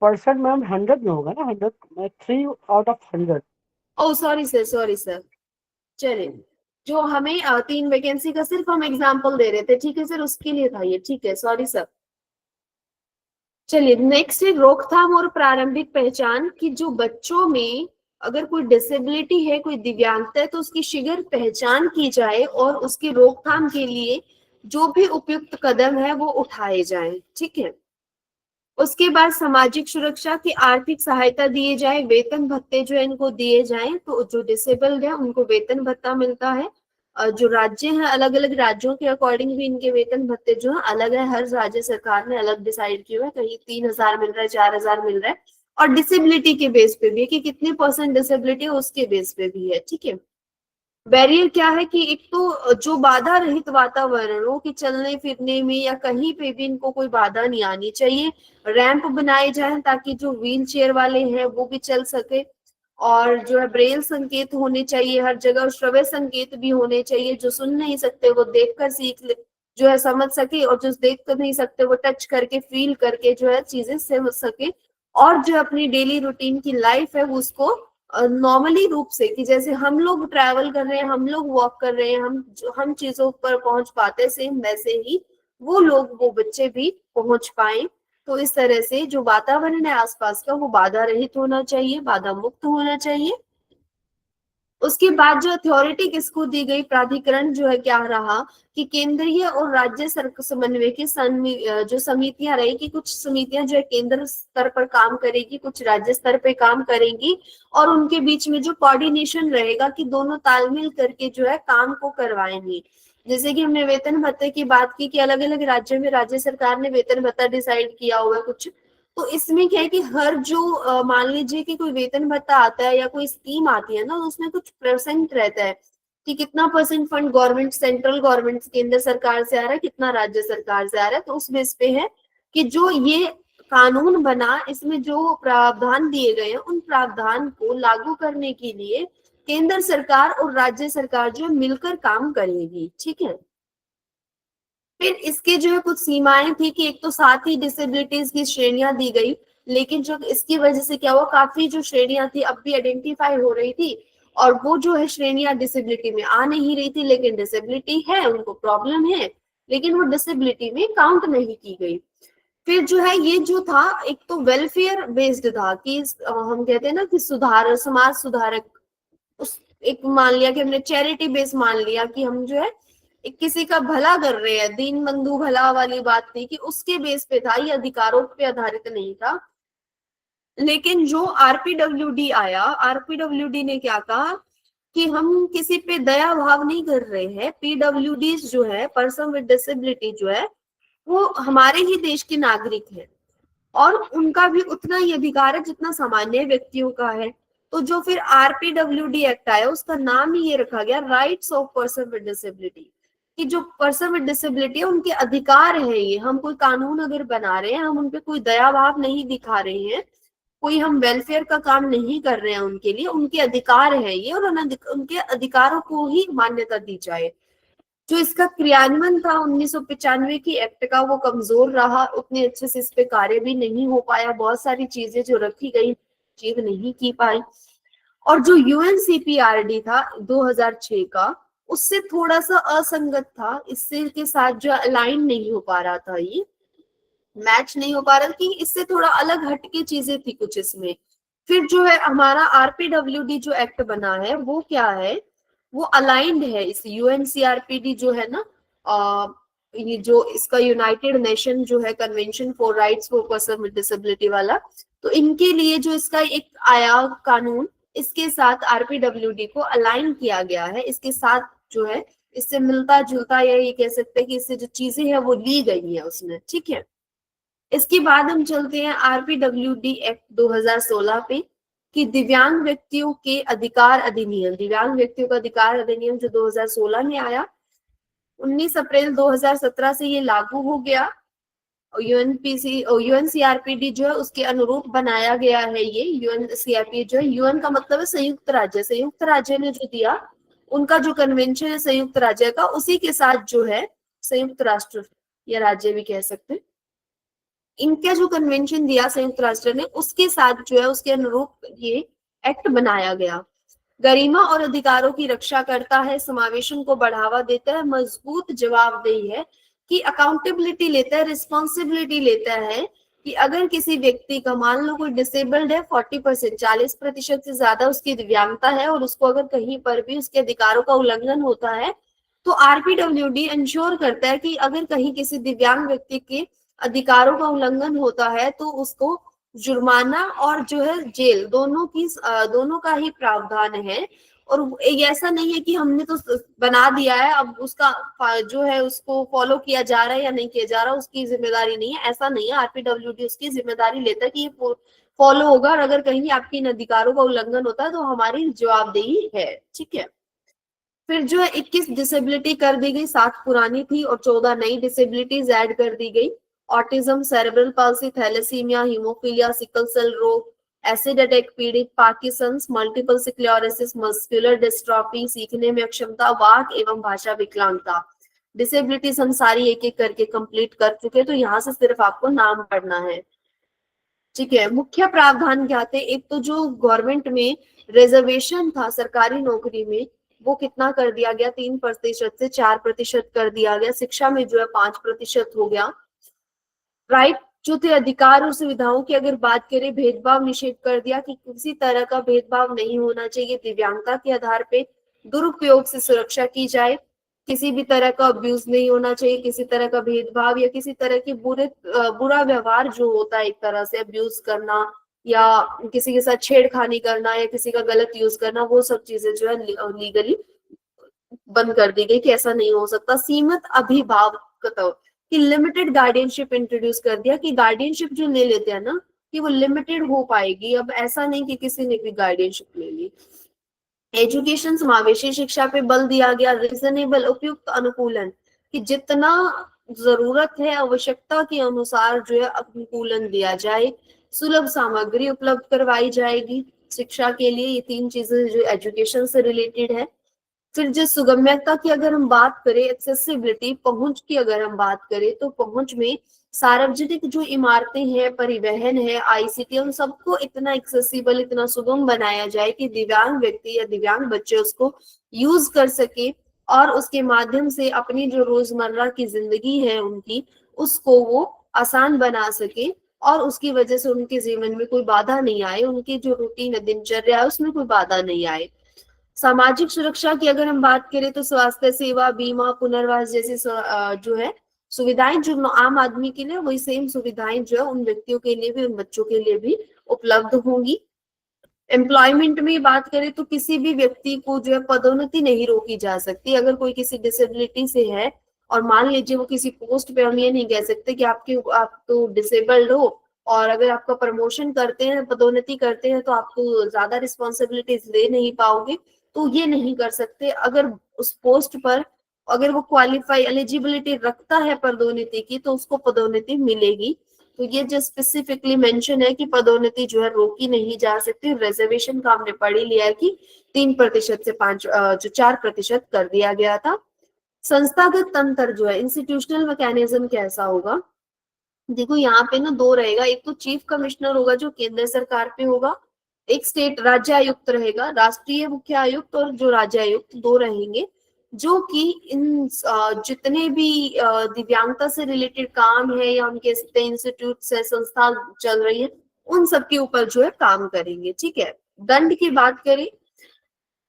परसेंट मैम 100 में होगा ना? 100, 3 out of 100। Oh sorry sir. चलिए, जो हमें 3 वैकेंसी का सिर्फ हम एग्जाम्पल दे रहे थे, ठीक है सर, उसके लिए था ये। ठीक है, सॉरी सर। चलिए नेक्स्ट है रोकथाम और प्रारंभिक पहचान, कि जो बच्चों में अगर कोई डिसेबिलिटी है, कोई दिव्यांगता है, तो उसकी शीघ्र पहचान की जाए और उसकी रोकथाम के लिए जो भी उपयुक्त कदम है वो उठाए जाएं। ठीक है। उसके बाद सामाजिक सुरक्षा की आर्थिक सहायता दिए जाए, वेतन भत्ते जो है इनको दिए जाएं। तो जो डिसेबल्ड है उनको वेतन भत्ता मिलता है। जो राज्य हैं, अलग अलग राज्यों के अकॉर्डिंग भी इनके वेतन भत्ते जो है अलग है। हर राज्य सरकार ने अलग डिसाइड किया है, कहीं 3,000 मिल रहा है, 4,000 मिल रहा है। और डिसेबिलिटी के बेस पे भी है कि कितने % डिसेबिलिटी है उसके बेस पे भी है। ठीक है। बैरियर क्या है कि एक तो जो बाधा रहित वातावरण हो, कि चलने फिरने में या कहीं पे भी इनको कोई बाधा नहीं आनी चाहिए। रैंप बनाए जाए ताकि जो व्हील चेयर वाले हैं वो भी चल सके, और जो है ब्रेल संकेत होने चाहिए हर जगह, श्रव्य संकेत भी होने चाहिए। जो सुन नहीं सकते वो देखकर सीख ले, जो है समझ सके, और जो देख तो नहीं सकते वो टच करके फील करके जो है चीजें समझ सके। और जो अपनी डेली रूटीन की लाइफ है वो उसको नॉर्मली रूप से, कि जैसे हम लोग ट्रैवल कर रहे हैं, हम लोग वॉक कर रहे हैं, हम चीजों पर पहुंच पाते, सेम वैसे ही वो बच्चे भी पहुंच पाए। तो इस तरह से जो वातावरण है आसपास का वो बाधा रहित होना चाहिए, बाधा मुक्त होना चाहिए। उसके बाद जो अथॉरिटी किसको दी गई, प्राधिकरण जो है क्या रहा, कि केंद्रीय और राज्य समन्वय की जो समितियां रही, कि कुछ समितियां जो है केंद्र स्तर पर काम करेगी, कुछ राज्य स्तर पे काम करेंगी, और उनके बीच में जो कोऑर्डिनेशन रहेगा कि दोनों तालमेल करके जो है काम को करवाएंगे। जैसे कि हमने वेतन भत्ते की बात की कि अलग अलग राज्यों में राज्य सरकार ने वेतन भत्ता डिसाइड किया हुआ है कुछ, तो इसमें क्या है कि हर जो मान लीजिए कि कोई वेतन भत्ता आता है या कोई स्कीम आती है ना, तो उसमें कुछ % रहता है कि कितना % फंड गवर्नमेंट, सेंट्रल गवर्नमेंट केंद्र सरकार से आ रहा है, कितना राज्य सरकार से आ रहा है। तो उस बेस पे है कि जो ये कानून बना, इसमें जो प्रावधान दिए गए हैं उन प्रावधान को लागू करने के लिए केंद्र सरकार और राज्य सरकार जो मिलकर काम करेगी। ठीक है। फिर इसके जो है कुछ सीमाएं थी कि एक तो 7 ही डिसेबिलिटीज की श्रेणियां दी गई, लेकिन जो इसकी वजह से क्या हुआ, काफी जो श्रेणियां थी अब भी आइडेंटिफाई हो रही थी, और वो जो है श्रेणियां डिसेबिलिटी में आ नहीं रही थी, लेकिन डिसेबिलिटी है, उनको प्रॉब्लम है, लेकिन वो डिसेबिलिटी में काउंट नहीं की गई। फिर जो है ये जो था, एक तो वेलफेयर बेस्ड था कि हम कहते हैं ना कि सुधार, समाज सुधारक, उस एक मान लिया कि हमने चैरिटी बेस मान लिया कि हम जो है एक किसी का भला कर रहे हैं, दीन बंधु भला वाली बात थी कि उसके बेस पे था, ये अधिकारों पे आधारित नहीं था। लेकिन जो आरपीडब्ल्यूडी आया, आरपीडब्ल्यूडी ने क्या कहा कि हम किसी पे दया भाव नहीं कर रहे हैं। पीडब्ल्यूडी जो है, पर्सन विद डिसेबिलिटी जो है, वो हमारे ही देश के नागरिक हैं, और उनका भी उतना ही अधिकार है जितना सामान्य व्यक्तियों का है। तो जो फिर आरपीडब्ल्यूडी एक्ट आया, उसका नाम ही ये रखा गया, rights of person with disability, कि जो पर्सन विद डिसेबिलिटी है उनके अधिकार है ये। हम कोई कानून अगर बना रहे हैं, हम उनपे कोई दया भाव नहीं दिखा रहे हैं, कोई हम वेलफेयर का काम नहीं कर रहे हैं उनके लिए, उनके अधिकार है ये, और उनके अधिकारों को ही मान्यता दी जाए। जो इसका क्रियान्वयन था 1995 की एक्ट का, वो कमजोर रहा, उतने अच्छे से इस पे कार्य भी नहीं हो पाया, बहुत सारी चीजें जो रखी गई अचीव नहीं की पाई। और जो यूएनसीपीआरडी था 2006 का, उससे थोड़ा सा असंगत था, इससे के साथ जो अलाइन नहीं हो पा रहा था, ये मैच नहीं हो पा रहा कि इससे थोड़ा अलग हटके चीजें थी कुछ इसमें। फिर जो है हमारा आरपीडब्ल्यूडी जो एक्ट बना है वो क्या है वो अलाइंड है इस यूएनसीआरपीडी जो है ना, ये जो इसका यूनाइटेड नेशन जो है convention for rights for person with disability वाला, तो इनके लिए जो इसका एक आया कानून, इसके साथ आरपीडब्ल्यूडी को अलाइन किया गया है, इसके साथ जो है इससे मिलता जुलता, या ये कह सकते हैं कि इससे जो चीजें हैं वो ली गई है उसमें, ठीक है। इसके बाद हम चलते हैं आरपीडब्ल्यूडी एक्ट 2016 पे, कि दिव्यांग व्यक्तियों के अधिकार अधिनियम, दिव्यांग व्यक्तियों का अधिकार अधिनियम जो 2016 में आया, 19 अप्रैल 2017 से ये लागू हो गया। यूएनसीआरपीडी जो है उसके अनुरूप बनाया गया है ये यूएनसीआरपी जो है, यूएन का मतलब है संयुक्त राज्य, संयुक्त राज्य ने जो दिया, उनका जो कन्वेंशन है संयुक्त राज्य का, उसी के साथ जो है संयुक्त राष्ट्र या राज्य भी कह सकते हैं, इनका जो कन्वेंशन दिया संयुक्त राष्ट्र ने, उसके साथ जो है उसके अनुरूप ये एक्ट बनाया गया। गरिमा और अधिकारों की रक्षा करता है, समावेशन को बढ़ावा देता है, मजबूत जवाबदेही है, कि अकाउंटेबिलिटी लेता है, रिस्पॉन्सिबिलिटी लेता है कि अगर किसी व्यक्ति का, मान लो कोई डिसेबल्ड है, 40%, 40% से ज्यादा उसकी दिव्यांगता है, और उसको अगर कहीं पर भी उसके अधिकारों का उल्लंघन होता है, तो आरपीडब्ल्यूडी इंश्योर करता है कि अगर कहीं किसी दिव्यांग व्यक्ति के अधिकारों का उल्लंघन होता है तो उसको जुर्माना और जो है जेल, दोनों का ही प्रावधान है। और ऐसा नहीं है कि हमने तो बना दिया है, अब उसका जो है उसको फॉलो किया जा रहा है या नहीं किया जा रहा, उसकी जिम्मेदारी नहीं है, ऐसा नहीं है। आरपीडब्ल्यूडी उसकी जिम्मेदारी लेता है कि ये फॉलो होगा, और अगर कहीं आपके इन अधिकारों का उल्लंघन होता है तो हमारी जवाबदेही है, ठीक है। फिर जो है 21 डिसेबिलिटी कर दी गई, 7 पुरानी थी और 14 नई डिसेबिलिटीज ऐड कर दी गई। Autism, cerebral palsy, thalassaemia, haemophilia, sickle cell रोग, एसिड अटैक पीड़ित, Parkinson's, multiple sclerosis, muscular dystrophy, सीखने में अक्षमता, वाक एवं भाषा विकलांगता, डिसेबिलिटीज हम सारी एक एक करके कंप्लीट कर चुके, तो यहाँ से सिर्फ आपको नाम पढ़ना है, ठीक है। मुख्य प्रावधान क्या थे? एक तो जो गवर्नमेंट में रिजर्वेशन था सरकारी नौकरी में, वो कितना कर दिया गया, 3% से 4% कर दिया गया। शिक्षा में जो है 5% हो गया। राइट जो थे, अधिकार और सुविधाओं की अगर बात करें, भेदभाव निषेध कर दिया कि किसी तरह का भेदभाव नहीं होना चाहिए, दिव्यांगता के आधार पे दुरुपयोग से सुरक्षा की जाए, किसी भी तरह का अब्यूज नहीं होना चाहिए, किसी तरह का भेदभाव या किसी तरह की बुरा व्यवहार जो होता है, एक तरह से अब्यूज करना या किसी के साथ छेड़खानी करना या किसी का गलत यूज करना, वो सब चीजें जो है लीगली बंद कर दी गई कि ऐसा नहीं हो सकता। सीमित अभिभावकत्व कि लिमिटेड गार्डियनशिप इंट्रोड्यूस कर दिया, कि गार्डियनशिप जो ले लेते हैं ना, कि वो लिमिटेड हो पाएगी, अब ऐसा नहीं कि किसी ने भी गार्डियनशिप ले ली। एजुकेशन, समावेशी शिक्षा पे बल दिया गया। रीजनेबल, उपयुक्त अनुकूलन, कि जितना जरूरत है आवश्यकता के अनुसार जो है अनुकूलन दिया जाए। सुलभ सामग्री उपलब्ध करवाई जाएगी शिक्षा के लिए, ये 3 चीजें जो एजुकेशन से रिलेटेड है। फिर जो सुगम्यता की अगर हम बात करें, एक्सेसिबिलिटी, पहुंच की अगर हम बात करें, तो पहुंच में सार्वजनिक जो इमारतें हैं, परिवहन है, आईसीटी, उन सबको इतना एक्सेसिबल, इतना सुगम बनाया जाए कि दिव्यांग व्यक्ति या दिव्यांग बच्चे उसको यूज कर सके और उसके माध्यम से अपनी जो रोजमर्रा की जिंदगी है उनकी, उसको वो आसान बना सके और उसकी वजह से उनके जीवन में कोई बाधा नहीं आए, उनकी जो रूटीन दिनचर्या है उसमें कोई बाधा नहीं आए। सामाजिक सुरक्षा की अगर हम बात करें तो स्वास्थ्य सेवा, बीमा, पुनर्वास जैसी जो है सुविधाएं जो आम आदमी के लिए, वही सेम सुविधाएं जो है उन व्यक्तियों के लिए भी, उन बच्चों के लिए भी उपलब्ध होंगी। एम्प्लॉयमेंट में बात करें तो किसी भी व्यक्ति को जो है पदोन्नति नहीं रोकी जा सकती। अगर कोई किसी डिसेबिलिटी से है और मान लीजिए वो किसी पोस्ट पे, हम ये नहीं कह सकते कि आप तो डिसेबल्ड हो और अगर आपका प्रमोशन करते हैं, पदोन्नति करते हैं तो आपको ज्यादा रिस्पॉन्सिबिलिटीज ले नहीं पाओगे, तो ये नहीं कर सकते। अगर उस पोस्ट पर अगर वो क्वालिफाई एलिजिबिलिटी रखता है पदोन्नति की, तो उसको पदोन्नति मिलेगी। तो ये जो स्पेसिफिकली मेंशन है कि पदोन्नति जो है रोकी नहीं जा सकती। रिजर्वेशन का हमने पढ़ ही लिया है कि 3% से 4% कर दिया गया था। संस्थागत तंत्र जो है, इंस्टीट्यूशनल मैकेनिज्म कैसा होगा, देखो यहाँ पे ना 2 रहेगा। एक तो चीफ कमिश्नर होगा जो केंद्र सरकार पे होगा, एक स्टेट राज्य आयुक्त रहेगा, राष्ट्रीय मुख्य आयुक्त और जो राज्य आयुक्त 2 रहेंगे, जो कि इन जितने भी दिव्यांगता से रिलेटेड काम है या हम कह सकते हैं इंस्टीट्यूट से संस्था चल रही है, उन सब के ऊपर जो है काम करेंगे, ठीक है। दंड की बात करें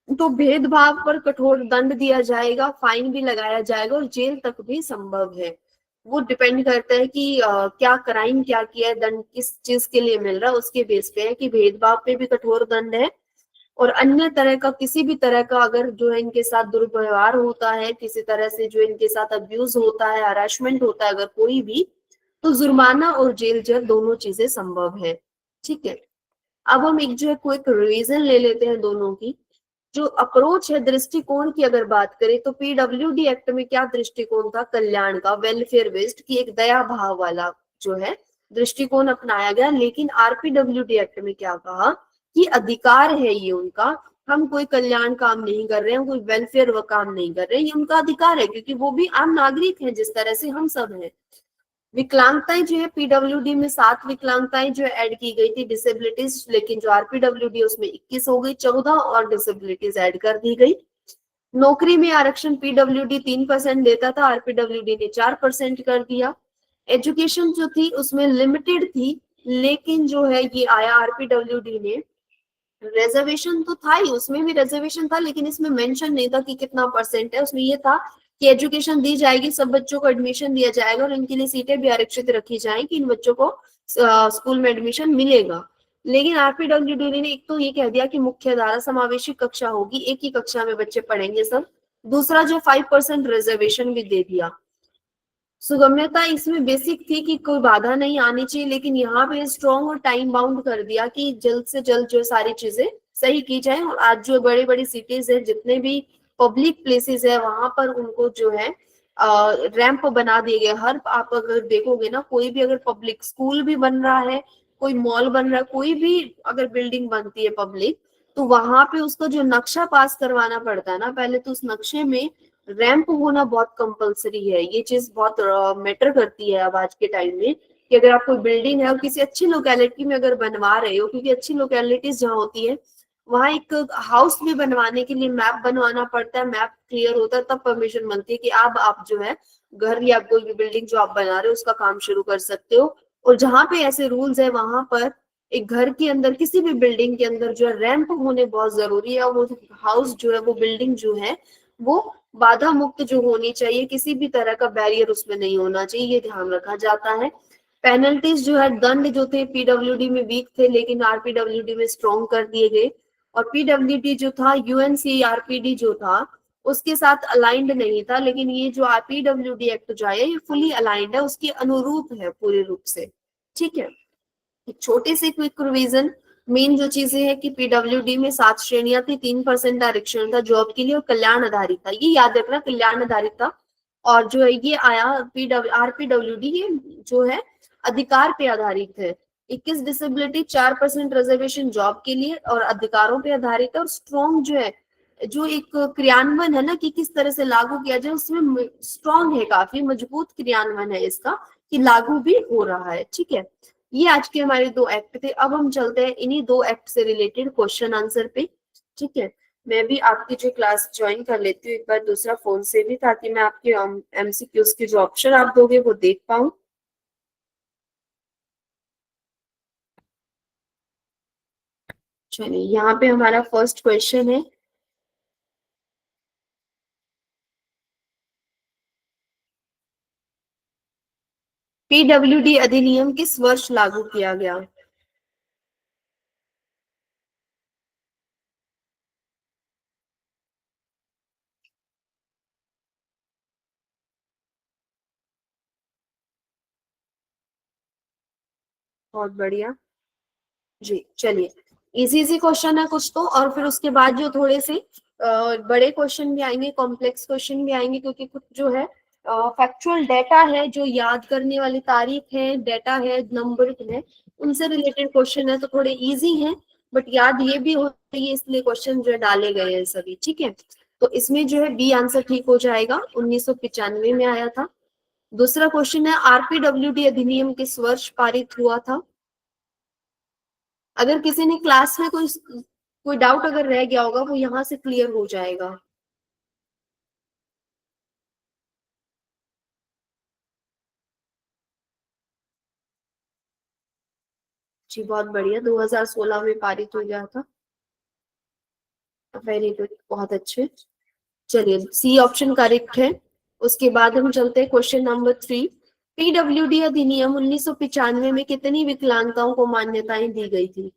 तो भेदभाव पर कठोर दंड दिया जाएगा, फाइन भी लगाया जाएगा और जेल तक भी संभव है। वो डिपेंड करता है कि क्या क्राइम क्या किया है, दंड किस चीज के लिए मिल रहा है, उसके बेस पे है कि भेदभाव पे भी कठोर दंड है और अन्य तरह का किसी भी तरह का अगर जो है इनके साथ दुर्व्यवहार होता है, किसी तरह से जो इनके साथ अब्यूज होता है, हरासमेंट होता है अगर कोई भी, तो जुर्माना और जेल जल दोनों चीजें संभव है। ठीक है, अब हम एक जो है क्विक रिवीजन ले लेते हैं दोनों की। जो अप्रोच है दृष्टिकोण की अगर बात करें तो पीडब्ल्यूडी एक्ट में क्या दृष्टिकोण था, कल्याण का, वेलफेयर बेस्ड, की एक दया भाव वाला जो है दृष्टिकोण अपनाया गया। लेकिन आरपीडब्ल्यूडी एक्ट में क्या कहा कि अधिकार है ये उनका, हम कोई कल्याण काम नहीं कर रहे हैं, कोई वेलफेयर व काम नहीं कर रहे हैं, ये उनका अधिकार है क्योंकि वो भी आम नागरिक है जिस तरह से हम सब हैं। विकलांगताएं जो है पीडब्ल्यूडी में 7 विकलांगताएं जो ऐड की गई थी डिसेबिलिटीज, लेकिन जो आरपीडब्ल्यूडी उसमें 21 हो गई, 14 और डिसेबिलिटीज ऐड कर दी गई। नौकरी में आरक्षण पीडब्ल्यूडी 3% देता था, आरपीडब्ल्यूडी ने 4% कर दिया। एजुकेशन जो थी उसमें लिमिटेड थी, लेकिन जो है ये आया आरपीडब्ल्यूडी ने, रिजर्वेशन तो था ही, उसमें भी रिजर्वेशन था लेकिन इसमें मेंशन नहीं था कि कितना परसेंट है, उसमें ये था कि एजुकेशन दी जाएगी, सब बच्चों को एडमिशन दिया जाएगा और इनके लिए सीटें भी आरक्षित रखी जाएं कि इन बच्चों को स्कूल में एडमिशन मिलेगा। लेकिन आरपीडब्ल्यूडी ने एक तो ये कह दिया कि मुख्य धारा समावेशी कक्षा होगी, एक ही कक्षा में बच्चे पढ़ेंगे सब। दूसरा जो 5% रिजर्वेशन भी दे दिया। सुगम्यता इसमें बेसिक थी कि कोई बाधा नहीं आनी चाहिए, लेकिन यहाँ पे स्ट्रॉन्ग और टाइम बाउंड कर दिया कि जल्द से जल्द जो सारी चीजें सही की जाए। और आज जो बड़ी बड़ी सिटीज है, जितने भी पब्लिक प्लेसेस है, वहां पर उनको जो है रैंप बना दिए गए। हर आप अगर देखोगे ना, कोई भी अगर पब्लिक स्कूल भी बन रहा है, कोई मॉल बन रहा है, कोई भी अगर बिल्डिंग बनती है पब्लिक, तो वहां पे उसका जो नक्शा पास करवाना पड़ता है ना, पहले तो उस नक्शे में रैंप होना बहुत कंपलसरी है। ये चीज बहुत मैटर करती है अब आज के टाइम में कि अगर आप कोई बिल्डिंग है और किसी अच्छी लोकेलिटी में अगर बनवा रहे हो, क्योंकि अच्छी लोकेलिटीज जहाँ होती है वहां एक हाउस भी बनवाने के लिए मैप बनवाना पड़ता है, मैप क्लियर होता है तब परमिशन बनती है कि अब आप जो है घर या कोई भी बिल्डिंग जो आप बना रहे हो उसका काम शुरू कर सकते हो। और जहां पे ऐसे रूल्स है वहां पर एक घर के अंदर, किसी भी बिल्डिंग के अंदर जो है रैंप होने बहुत जरूरी है। वो हाउस जो है, वो बिल्डिंग जो है, वो बाधा मुक्त जो होनी चाहिए, किसी भी तरह का बैरियर उसमें नहीं होना चाहिए, ये ध्यान रखा जाता है। पेनल्टीज जो है, दंड जो थे पीडब्ल्यूडी में वीक थे लेकिन आरपीडब्ल्यूडी में स्ट्रॉन्ग कर दिए गए। और पीडब्ल्यूडी जो था यूएनसीआरपीडी जो था उसके साथ अलाइंड नहीं था, लेकिन ये जो पीडब्ल्यूडी एक्ट जो है ये फुली अलाइंड है, उसके अनुरूप है पूरे रूप से। ठीक है, एक छोटी सी क्विक रिवीजन। मेन जो चीजें है कि पीडब्ल्यूडी में 7 श्रेणियां थी, 3% आरक्षण था जॉब के लिए और कल्याण आधारित था, ये याद रखना, कल्याण आधारित था। और जो है ये आया आरपीडब्ल्यूडी, ये जो है अधिकार पे आधारित है। 21 डिसेबिलिटी, 4% रिजर्वेशन जॉब के लिए और अधिकारों पे आधारित है। और स्ट्रॉन्ग जो है, जो एक क्रियान्वयन है ना कि किस तरह से लागू किया जाए, उसमें स्ट्रॉन्ग है, काफी मजबूत क्रियान्वयन है इसका कि लागू भी हो रहा है। ठीक है, ये आज के हमारे 2 एक्ट थे। अब हम चलते हैं इन्हीं 2 एक्ट से रिलेटेड क्वेश्चन आंसर पे। ठीक है, मैं भी आपकी जो क्लास ज्वाइन कर लेती हूँ एक बार दूसरा फोन से भी, ताकि मैं आपके एमसीक्यूज के जो ऑप्शन आप दोगे वो देख पाऊं। चलिए, यहाँ पे हमारा फर्स्ट क्वेश्चन है, पीडब्ल्यूडी अधिनियम किस वर्ष लागू किया गया? बहुत बढ़िया जी। चलिए, इजी इजी क्वेश्चन है कुछ तो, और फिर उसके बाद जो थोड़े से बड़े क्वेश्चन भी आएंगे, कॉम्प्लेक्स क्वेश्चन भी आएंगे, क्योंकि कुछ जो है फैक्चुअल डेटा है, जो याद करने वाली तारीख है, डेटा है, नंबर है, उनसे रिलेटेड क्वेश्चन है, तो थोड़े इजी हैं बट याद ये भी हो चाहिए, इसलिए क्वेश्चन जो है डाले गए हैं सभी। ठीक है, तो इसमें जो है बी आंसर ठीक हो जाएगा, 1995 में आया था। दूसरा क्वेश्चन है, आरपीडब्ल्यूडी अधिनियम किस वर्ष पारित हुआ था? अगर किसी ने क्लास में कोई डाउट अगर रह गया होगा वो यहाँ से क्लियर हो जाएगा। जी बहुत बढ़िया, 2016 में पारित हो गया था। वेरी गुड, बहुत अच्छे। चलिए सी ऑप्शन करेक्ट है। उसके बाद हम चलते हैं क्वेश्चन नंबर 3। पीडब्ल्यूडी अधिनियम 1995 में कितनी विकलांगताओं को मान्यताएं दी गई थी?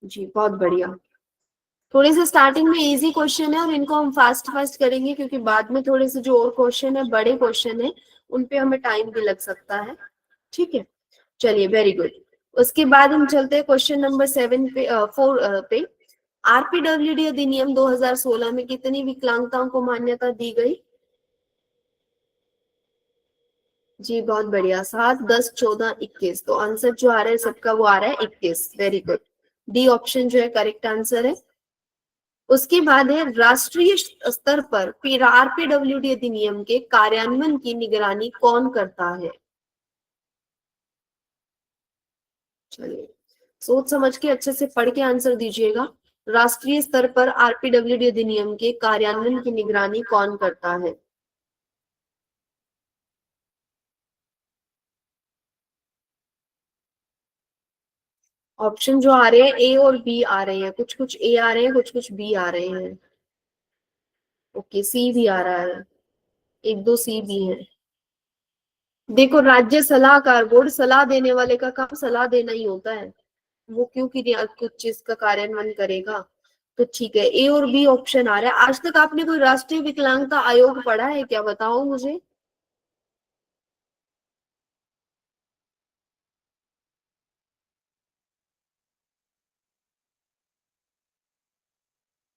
जी बहुत बढ़िया। थोड़े से स्टार्टिंग में इजी क्वेश्चन है और इनको हम फास्ट फास्ट करेंगे क्योंकि बाद में थोड़े से जो और क्वेश्चन है, बड़े क्वेश्चन है, उन पे हमें टाइम भी लग सकता है। ठीक है, चलिए वेरी गुड। उसके बाद हम चलते हैं क्वेश्चन नंबर 4 पे। आरपीडब्ल्यूडी अधिनियम 2016 में कितनी विकलांगताओं को मान्यता दी गई? जी बहुत बढ़िया, 7, 10, 14, 21। तो आंसर जो आ रहा है सबका वो आ रहा है 21। वेरी गुड, डी ऑप्शन जो है करेक्ट आंसर है। उसके बाद है राष्ट्रीय स्तर पर आरपीडब्ल्यूडी अधिनियम के कार्यान्वयन की निगरानी कौन करता है? चलिए सोच समझ के अच्छे से पढ़ के आंसर दीजिएगा। राष्ट्रीय स्तर पर आरपीडब्ल्यूडी अधिनियम के कार्यान्वयन की निगरानी कौन करता है? ऑप्शन जो आ रहे हैं ए और बी आ रहे हैं, कुछ कुछ ए आ रहे हैं, कुछ कुछ बी आ रहे हैं। ओके, सी भी आ रहा है, एक दो सी भी है। देखो राज्य सलाहकार बोर्ड, सलाह देने वाले का काम सलाह देना ही होता है, वो क्यों कि कुछ चीज का कार्यान्वयन करेगा। तो ठीक है, ए और बी ऑप्शन आ रहा है। आज तक आपने कोई राष्ट्रीय विकलांगता आयोग पढ़ा है क्या, बताओ मुझे।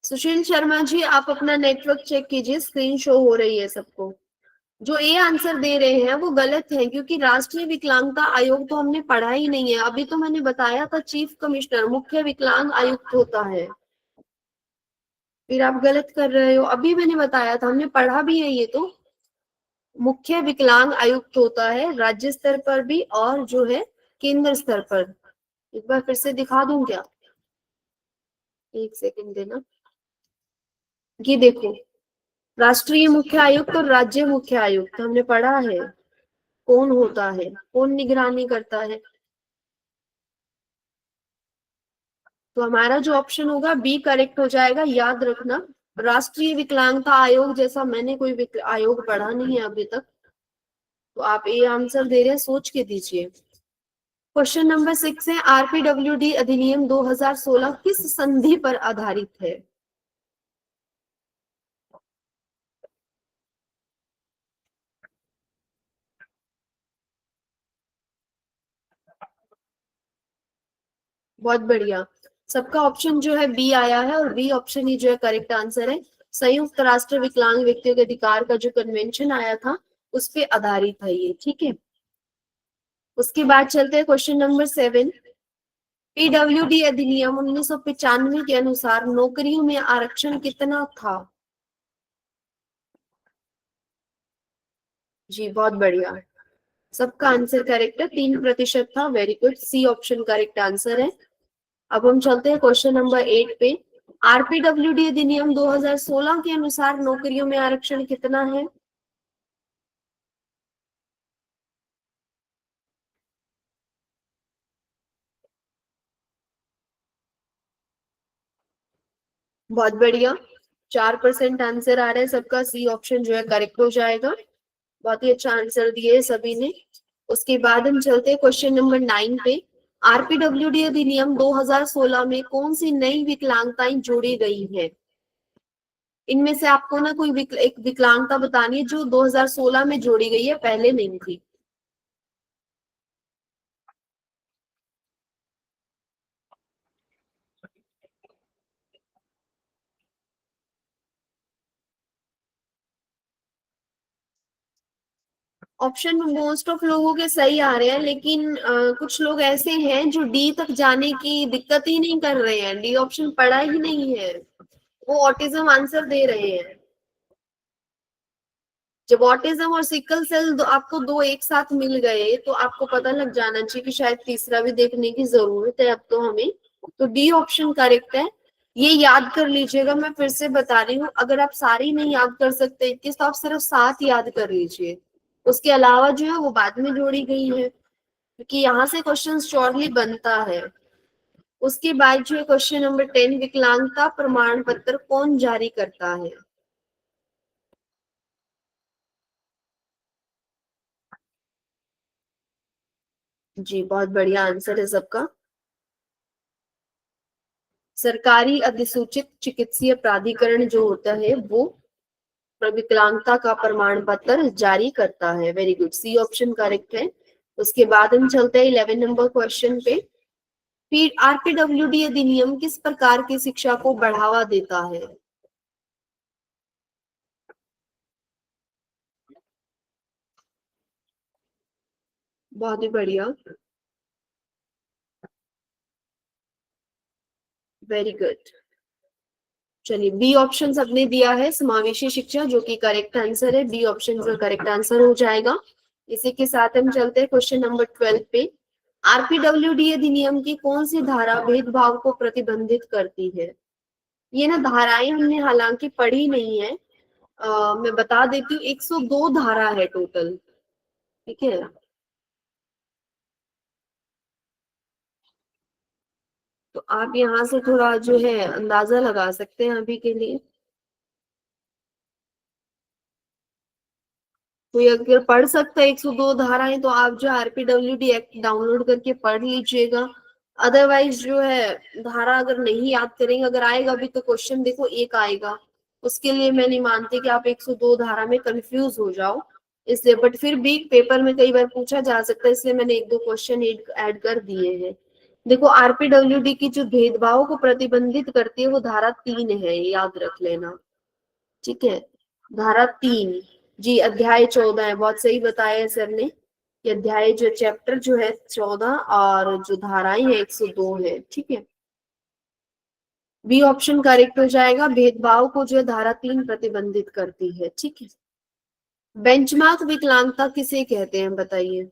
सुशील शर्मा जी, आप अपना नेटवर्क चेक कीजिए, स्क्रीन शो हो रही है सबको। जो ए आंसर दे रहे हैं वो गलत है क्योंकि राष्ट्रीय विकलांगता आयोग तो हमने पढ़ा ही नहीं है। अभी तो मैंने बताया था चीफ कमिश्नर, मुख्य विकलांग आयुक्त होता है। फिर आप गलत कर रहे हो, अभी मैंने बताया था, हमने पढ़ा भी है ये तो। मुख्य विकलांग आयुक्त होता है राज्य स्तर पर भी और जो है केंद्र स्तर पर। एक बार फिर से दिखा दूं क्या, एक सेकंड देना। ये देखो, राष्ट्रीय मुख्य आयुक्त और राज्य मुख्य आयुक्त हमने पढ़ा है कौन होता है, कौन निगरानी करता है। तो हमारा जो ऑप्शन होगा बी करेक्ट हो जाएगा, याद रखना। राष्ट्रीय विकलांगता आयोग जैसा मैंने कोई आयोग पढ़ा नहीं है अभी तक। तो आप ए आंसर दे रहे हैं, सोच के दीजिए। क्वेश्चन नंबर 6 है, आरपीडब्ल्यूडी अधिनियम 2016 किस संधि पर आधारित है? बहुत बढ़िया, सबका ऑप्शन जो है बी आया है और बी ऑप्शन ही जो है करेक्ट आंसर है। संयुक्त राष्ट्र विकलांग व्यक्तियों के अधिकार का जो कन्वेंशन आया था उस पे आधारित है ये। ठीक है, उसके बाद चलते हैं क्वेश्चन नंबर 7। पीडब्ल्यूडी अधिनियम 1995 के अनुसार नौकरियों में आरक्षण कितना था? जी बहुत बढ़िया, सबका आंसर करेक्ट है, 3% था। Very good, C option correct answer है। अब हम चलते हैं क्वेश्चन नंबर 8 पे। आरपीडब्ल्यूडी अधिनियम 2016 के अनुसार नौकरियों में आरक्षण कितना है? बहुत बढ़िया, 4% आंसर आ रहा है सबका, सी ऑप्शन जो है करेक्ट हो जाएगा। बहुत ही अच्छा आंसर दिए सभी ने। उसके बाद हम चलते हैं क्वेश्चन नंबर 9 पे। आरपीडब्ल्यूडी अधिनियम 2016 में कौन सी नई विकलांगताएं जोड़ी गई है? इनमें से आपको ना कोई एक विकलांगता बतानी है जो 2016 में जोड़ी गई है, पहले नहीं थी। ऑप्शन मोस्ट ऑफ लोगों के सही आ रहे हैं लेकिन कुछ लोग ऐसे हैं जो डी तक जाने की दिक्कत ही नहीं कर रहे हैं, डी ऑप्शन पढ़ा ही नहीं है, वो ऑटिज्म आंसर दे रहे हैं। जब ऑटिज्म और सिकल सेल आपको दो एक साथ मिल गए तो आपको पता लग जाना चाहिए कि शायद तीसरा भी देखने की जरूरत है अब तो हमें। तो डी ऑप्शन करेक्ट है, ये याद कर लीजिएगा। मैं फिर से बता रही हूँ, अगर आप सारी नहीं याद कर सकते 21 तो आप सिर्फ 7 याद कर लीजिए, उसके अलावा जो है वो बाद में जोड़ी गई है क्योंकि यहाँ से क्वेश्चन श्योरली बनता है। उसके बाद जो है क्वेश्चन नंबर 10, विकलांगता प्रमाण पत्र कौन जारी करता है? जी बहुत बढ़िया आंसर है सबका। सरकारी अधिसूचित चिकित्सीय प्राधिकरण जो होता है वो विकलांगता का प्रमाण पत्र जारी करता है। Very good, C option correct है। उसके बाद हम चलते हैं 11 नंबर क्वेश्चन पे। आरपीडब्ल्यूडी अधिनियम किस प्रकार की शिक्षा को बढ़ावा देता है? बहुत ही बढ़िया, वेरी गुड। चलिए बी ऑप्शन सबने दिया है, समावेशी शिक्षा, जो कि करेक्ट आंसर है। बी ऑप्शन का करेक्ट आंसर हो जाएगा। इसी के साथ हम चलते हैं क्वेश्चन नंबर 12 पे। आरपीडब्ल्यूडी अधिनियम की कौन सी धारा भेदभाव को प्रतिबंधित करती है? ये ना धाराएं हमने हालांकि पढ़ी नहीं है, मैं बता देती हूँ। 102 धारा है टोटल, ठीक है। तो आप यहाँ से थोड़ा जो है अंदाजा लगा सकते हैं अभी के लिए। कोई अगर पढ़ सकता है 102 धाराएं तो आप जो आरपीडब्ल्यूडी एक्ट डाउनलोड करके पढ़ लीजिएगा। अदरवाइज जो है धारा अगर नहीं याद करेंगे, अगर आएगा भी तो क्वेश्चन देखो एक आएगा, उसके लिए मैं नहीं मानती कि आप 102 धारा में कंफ्यूज हो जाओ, इसलिए। बट फिर भी पेपर में कई बार पूछा जा सकता है, इसलिए मैंने 1-2 क्वेश्चन ऐड कर दिए हैं। देखो आरपीडब्ल्यूडी की जो भेदभाव को प्रतिबंधित करती है वो धारा 3 है, याद रख लेना, ठीक है। धारा 3 जी, अध्याय 14 है। बहुत सही बताया है सर ने। ये अध्याय जो चैप्टर जो है 14 और जो धाराएं है 102 है, ठीक है। बी ऑप्शन करेक्ट हो जाएगा। भेदभाव को जो है धारा 3 प्रतिबंधित करती है, ठीक है। बेंचमार्क विकलांगता किसे कहते हैं बताइए?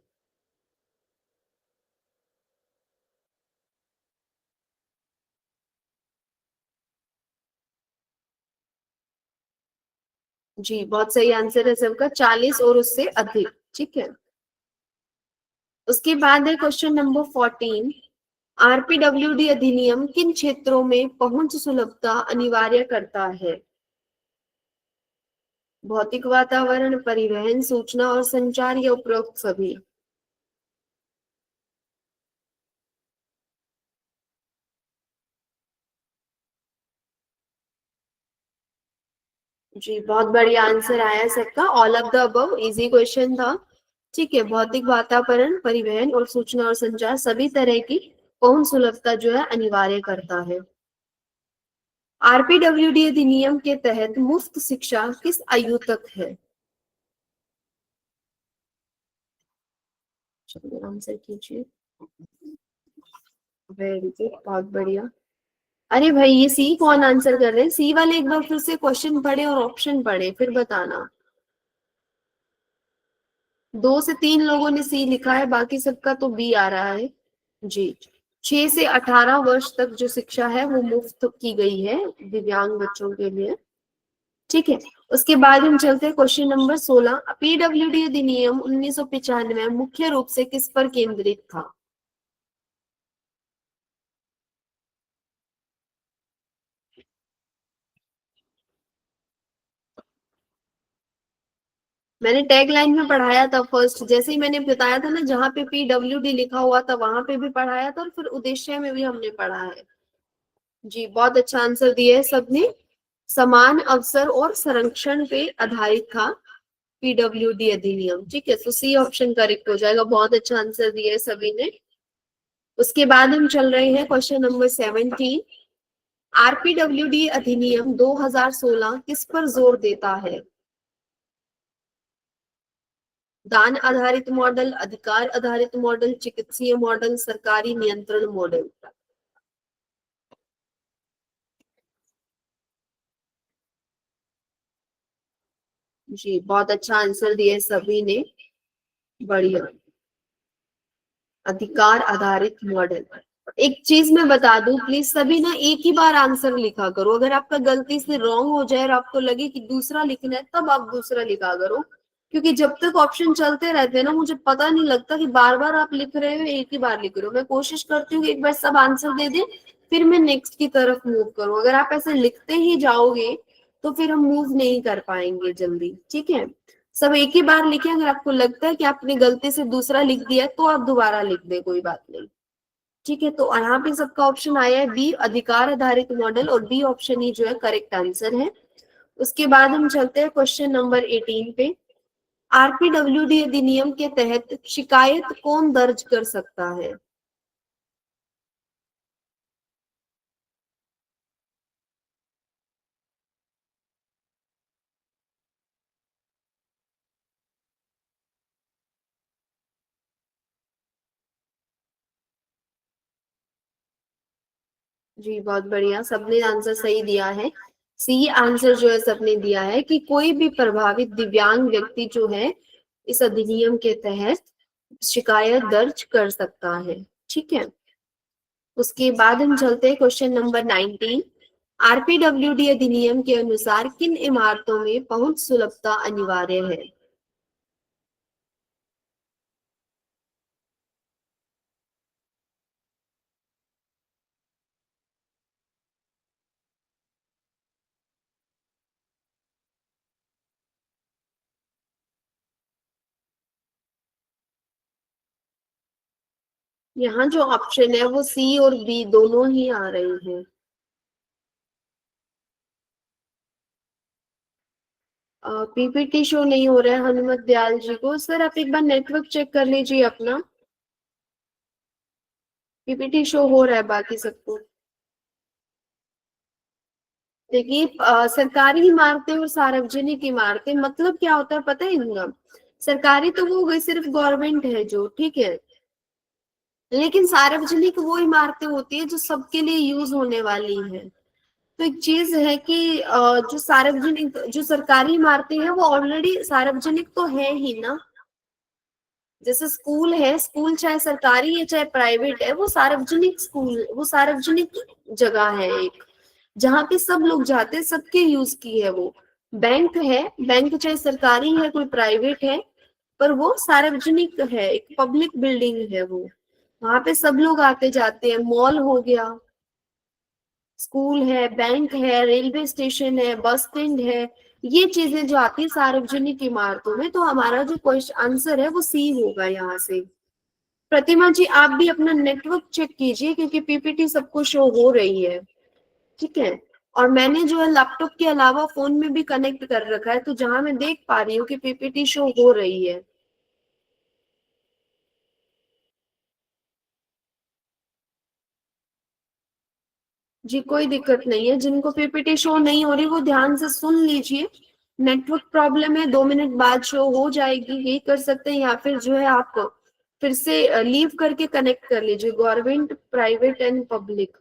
जी बहुत सही आंसर है सबका, 40 और उससे अधिक, ठीक है। उसके बाद है क्वेश्चन नंबर 14। आरपीडब्ल्यूडी अधिनियम किन क्षेत्रों में पहुंच सुलभता अनिवार्य करता है? भौतिक वातावरण, परिवहन, सूचना और संचार या उपरोक्त सभी? जी बहुत बढ़िया आंसर आया सबका, all of the above. Easy question था, ठीक है। भौतिक वातावरण, परिवहन और सूचना और संचार सभी तरह की पहुंच सुलभता जो है अनिवार्य करता है। आरपीडब्ल्यूडी अधिनियम के तहत मुफ्त शिक्षा किस आयु तक है? चलिए आंसर कीजिए। वेरी गुड, बहुत बढ़िया। अरे भाई ये सी कौन आंसर कर रहे हैं? सी वाले एक बार फिर से क्वेश्चन पढ़े और ऑप्शन पढ़े फिर बताना। 2 से 3 लोगों ने सी लिखा है, बाकी सबका तो बी आ रहा है जी। 6 से 18 वर्ष तक जो शिक्षा है वो मुफ्त की गई है दिव्यांग बच्चों के लिए, ठीक है। उसके बाद हम चलते हैं क्वेश्चन नंबर 16। पीडब्ल्यूडी अधिनियम 1995 मुख्य रूप से किस पर केंद्रित था? मैंने टैग लाइन में पढ़ाया था फर्स्ट, जैसे ही मैंने बताया था ना, जहाँ पे पीडब्ल्यूडी लिखा हुआ था वहां पे भी पढ़ाया था और फिर उद्देश्य में भी हमने पढ़ा है। जी बहुत अच्छा आंसर दिया है सबने। समान अवसर और संरक्षण पे आधारित था पीडब्ल्यूडी अधिनियम, ठीक है। तो सी ऑप्शन करेक्ट हो जाएगा। बहुत अच्छा आंसर दिया है सभी ने। उसके बाद हम चल रहे हैं क्वेश्चन नंबर 17। आरपीडब्ल्यूडी अधिनियम 2016 किस पर जोर देता है? दान आधारित मॉडल, अधिकार आधारित मॉडल, चिकित्सीय मॉडल, सरकारी नियंत्रण मॉडल? जी बहुत अच्छा आंसर दिया सभी ने, बढ़िया। अधिकार आधारित मॉडल। एक चीज मैं बता दूं, प्लीज सभी ना एक ही बार आंसर लिखा करो। अगर आपका गलती से रॉन्ग हो जाए और आपको लगे कि दूसरा लिखना है तब आप दूसरा लिखा करो, क्योंकि जब तक ऑप्शन चलते रहते हैं ना, मुझे पता नहीं लगता कि बार बार आप लिख रहे हो, एक ही बार लिख रहे हो। मैं कोशिश करती हूँ कि एक बार सब आंसर दे दें, फिर मैं नेक्स्ट की तरफ मूव करूँ। अगर आप ऐसे लिखते ही जाओगे तो फिर हम मूव नहीं कर पाएंगे जल्दी, ठीक है। सब एक ही बार लिखें। अगर आपको लगता है कि आपने गलती से दूसरा लिख दिया तो आप दोबारा लिख दे, कोई बात नहीं, ठीक है। तो यहाँ पे सबका ऑप्शन आया है बी, अधिकार आधारित मॉडल, और बी ऑप्शन ही जो है करेक्ट आंसर है। उसके बाद हम चलते हैं क्वेश्चन नंबर 18 पे। आरपीडब्ल्यूडी अधिनियम के तहत शिकायत कौन दर्ज कर सकता है? जी बहुत बढ़िया, सबने आंसर सही दिया है। सी आंसर जो है सबने दिया है कि कोई भी प्रभावित दिव्यांग व्यक्ति जो है इस अधिनियम के तहत शिकायत दर्ज कर सकता है, ठीक है। उसके बाद हम चलते हैं क्वेश्चन नंबर 19। आरपीडब्ल्यूडी अधिनियम के अनुसार किन इमारतों में पहुंच सुलभता अनिवार्य है? यहाँ जो ऑप्शन है वो सी और बी दोनों ही आ रही हैं। पीपीटी शो नहीं हो रहा है हनुमत दयाल जी को। सर आप एक बार नेटवर्क चेक कर लीजिए अपना। पीपीटी शो हो रहा है बाकी सबको। देखिए सरकारी इमारतें और सार्वजनिक इमारतें मतलब क्या होता है पता है इनका? सरकारी तो वो हो गई, सिर्फ गवर्नमेंट है जो, ठीक है। लेकिन सार्वजनिक वो इमारतें होती है जो सबके लिए यूज होने वाली है। तो एक चीज है कि जो सार्वजनिक, जो सरकारी इमारतें हैं वो ऑलरेडी सार्वजनिक तो है ही ना। जैसे स्कूल है, स्कूल चाहे सरकारी है चाहे प्राइवेट है, वो सार्वजनिक स्कूल, वो सार्वजनिक जगह है एक, जहाँ पे सब लोग जाते हैं, सबके यूज की है वो। बैंक है, बैंक चाहे सरकारी है कोई प्राइवेट है, पर वो सार्वजनिक है, एक पब्लिक बिल्डिंग है वो। वहां पे सब लोग आते जाते हैं। मॉल हो गया, स्कूल है, बैंक है, रेलवे स्टेशन है, बस स्टैंड है, ये चीजें जो आती है सार्वजनिक इमारतों में। तो हमारा जो क्वेश्चन आंसर है वो सी होगा यहाँ से। प्रतिमा जी आप भी अपना नेटवर्क चेक कीजिए क्योंकि पीपीटी सबको शो हो रही है, ठीक है। और मैंने जो है लैपटॉप के अलावा फोन में भी कनेक्ट कर रखा है, तो जहां मैं देख पा रही हूँ कि पीपीटी शो हो रही है। जी कोई दिक्कत नहीं है, जिनको पीपीटी शो नहीं हो रही वो ध्यान से सुन लीजिए। नेटवर्क प्रॉब्लम है, 2 मिनट बाद शो हो जाएगी, यही कर सकते हैं। या फिर जो है आप फिर से लीव करके कनेक्ट कर लीजिए। Government, private and public.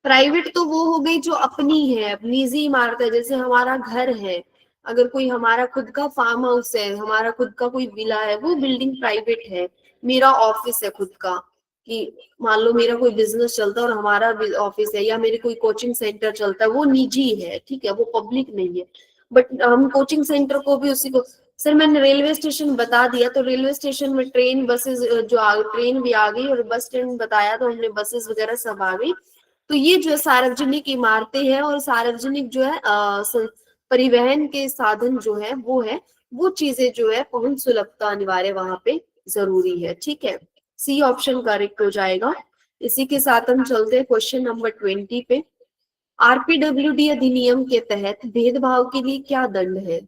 Private तो वो हो गई जो अपनी है, अपनी निजी इमारत है, जैसे हमारा घर है। अगर कोई हमारा खुद का फार्म हाउस है, हमारा खुद का कोई विला है, वो बिल्डिंग प्राइवेट है। मेरा ऑफिस है खुद का, कि मान लो मेरा कोई बिजनेस चलता है और हमारा ऑफिस है, या मेरे कोई कोचिंग सेंटर चलता है, वो निजी है, ठीक है, वो पब्लिक नहीं है। बट हम कोचिंग सेंटर को भी उसी को, सर मैंने रेलवे स्टेशन बता दिया, तो रेलवे स्टेशन में ट्रेन बसेस ट्रेन भी आ गई, और बस स्टैंड बताया तो हमने, बसेस वगैरह सब आ गई। तो ये जो है सार्वजनिक इमारतें हैं, और सार्वजनिक जो है परिवहन के साधन जो है वो है, वो चीजें जो है पहुंच सुलभता अनिवार्य वहां पे जरूरी है, ठीक है। सी ऑप्शन करेक्ट हो जाएगा। इसी के साथ हम चलते हैं क्वेश्चन नंबर 20 पे। आरपीडब्ल्यूडी अधिनियम के तहत भेदभाव के लिए क्या दंड है?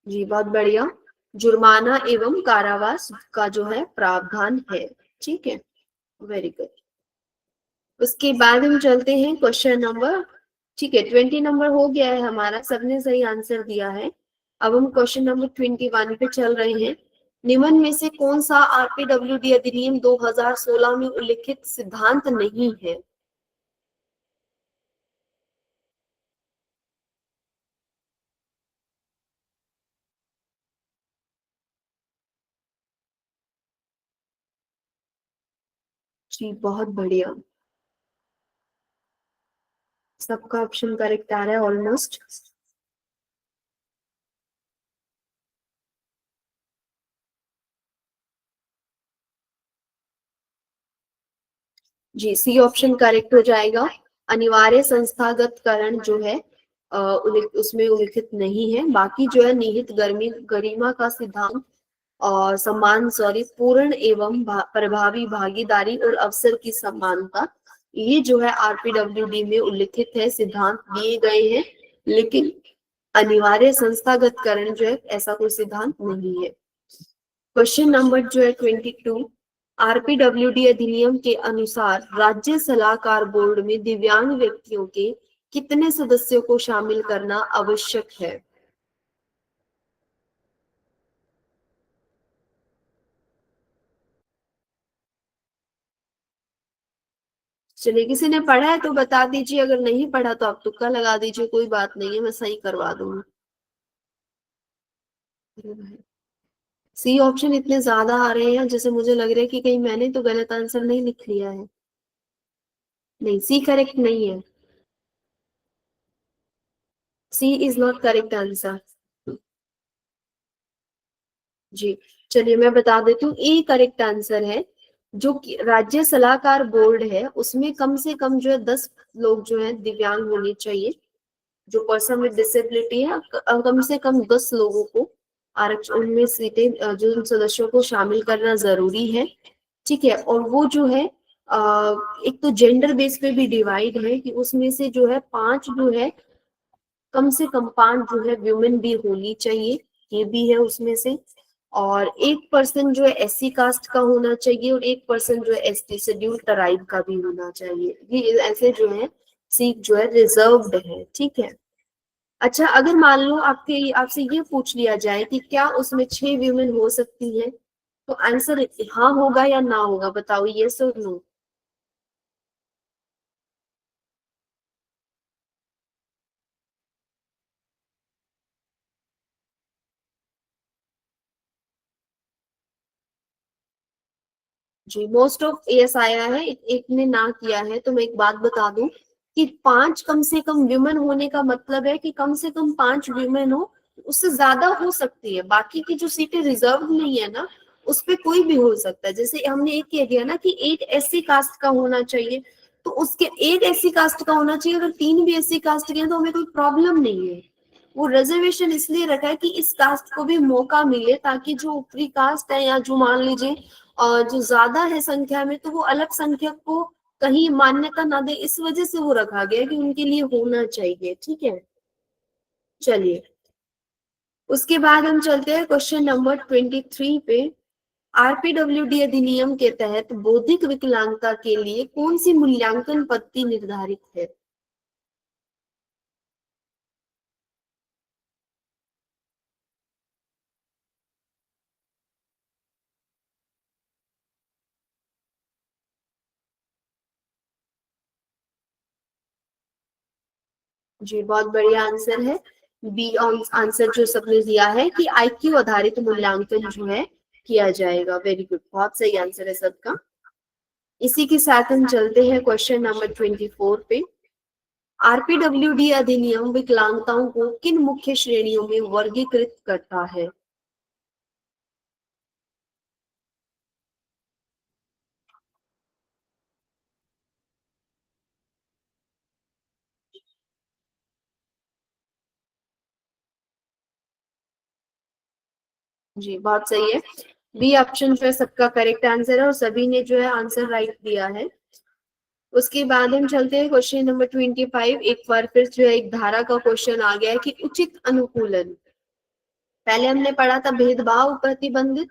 जी बहुत बढ़िया, जुर्माना एवं कारावास का जो है प्रावधान है, ठीक है, वेरी गुड। उसके बाद हम चलते हैं क्वेश्चन नंबर, ठीक है 20 नंबर हो गया है हमारा, सबने सही आंसर दिया है। अब हम क्वेश्चन नंबर 21 पे चल रहे हैं। निम्न में से कौन सा आरपीडब्ल्यूडी अधिनियम 2016 में उल्लिखित सिद्धांत नहीं है? जी बहुत बढ़िया, सबका ऑप्शन करेक्ट आ रहा है ऑलमोस्ट। जी सी ऑप्शन करेक्ट हो जाएगा। अनिवार्य संस्थागतकरण जो है उसमें उल्लिखित नहीं है। बाकी जो है निहित गरिमा का सिद्धांत और सम्मान पूर्ण एवं प्रभावी भागीदारी और अवसर की समानता, ये जो है आरपीडब्ल्यूडी में उल्लिखित है, सिद्धांत दिए गए हैं, लेकिन अनिवार्य संस्थागतकरण जो है ऐसा कोई सिद्धांत नहीं है। क्वेश्चन नंबर जो है 22, आरपीडब्ल्यूडी अधिनियम के अनुसार राज्य सलाहकार बोर्ड में दिव्यांग व्यक्तियों के कितने सदस्यों को शामिल करना आवश्यक है? चलिए, किसी ने पढ़ा है तो बता दीजिए, अगर नहीं पढ़ा तो आप तुक्का लगा दीजिए, कोई बात नहीं है, मैं सही करवा दूंगी। सी ऑप्शन इतने ज्यादा आ रहे हैं जैसे मुझे लग रहा है कि कहीं मैंने तो गलत आंसर नहीं लिख लिया है। नहीं, सी करेक्ट नहीं है, सी इज नॉट करेक्ट आंसर। जी चलिए मैं बता देती हूँ, ए करेक्ट आंसर है। जो कि राज्य सलाहकार बोर्ड है उसमें कम से कम जो है 10 लोग जो है दिव्यांग होने चाहिए। जो पर्सन विद डिसेबिलिटी है कम से कम 10 लोगों को आरक्षण उनमें सीटें जो उन सदस्यों को शामिल करना जरूरी है। ठीक है, और वो जो है एक तो जेंडर बेस पे भी डिवाइड है कि उसमें से जो है 5 जो है कम से कम 5 जो है वुमेन भी होनी चाहिए, ये भी है उसमें से। और 1% जो है एससी कास्ट का होना चाहिए और 1% जो है एसटी शेड्यूल ट्राइब का भी होना चाहिए। ये ऐसे जो है सीट जो है रिजर्व्ड है। ठीक है, अच्छा अगर मान लो आपसे ये पूछ लिया जाए कि क्या उसमें 6 वुमेन हो सकती हैं, तो आंसर हाँ होगा या ना होगा, बताओ, यस और नो। जी मोस्ट ऑफ यस आया है, एक ने ना किया है। तो मैं एक बात बता दूं कि 5 कम से कम विमेन होने का मतलब है कि कम से कम 5 विमेन हो, उससे ज्यादा हो सकती है। बाकी की जो सीटें रिजर्व नहीं है ना, उस पे कोई भी हो सकता है। जैसे हमने एक कह दिया ना कि 8 एससी कास्ट का होना चाहिए, तो उसके 8 एससी कास्ट का होना चाहिए। अगर 3 भी एससी कास्ट के हैं तो हमें कोई प्रॉब्लम नहीं है। वो रिजर्वेशन इसलिए रखा है कि इस कास्ट को भी मौका मिले, ताकि जो ऊपरी कास्ट है या जो मान लीजिए जो ज्यादा है संख्या में, तो वो अलग संख्यक को कहीं मान्यता ना दे, इस वजह से वो रखा गया कि उनके लिए होना चाहिए। ठीक है, चलिए उसके बाद हम चलते हैं क्वेश्चन नंबर 23 पे। आरपीडब्ल्यूडी अधिनियम के तहत बौद्धिक विकलांगता के लिए कौन सी मूल्यांकन पद्धति निर्धारित है? जी बहुत बढ़िया आंसर है, बी आंसर जो सबने दिया है कि आईक्यू आधारित मूल्यांकन जो है किया जाएगा। वेरी गुड, बहुत सही आंसर है सबका। इसी के साथ हम चलते हैं क्वेश्चन नंबर 24 पे। आरपीडब्ल्यूडी अधिनियम विकलांगताओं को किन मुख्य श्रेणियों में वर्गीकृत करता है? जी बहुत सही है, बी ऑप्शन जो है सबका करेक्ट आंसर है और सभी ने जो है आंसर राइट दिया है। उसके बाद हम चलते हैं क्वेश्चन नंबर 25। एक बार फिर जो है एक धारा का क्वेश्चन आ गया है कि उचित अनुकूलन। पहले हमने पढ़ा था भेदभाव प्रतिबंधित,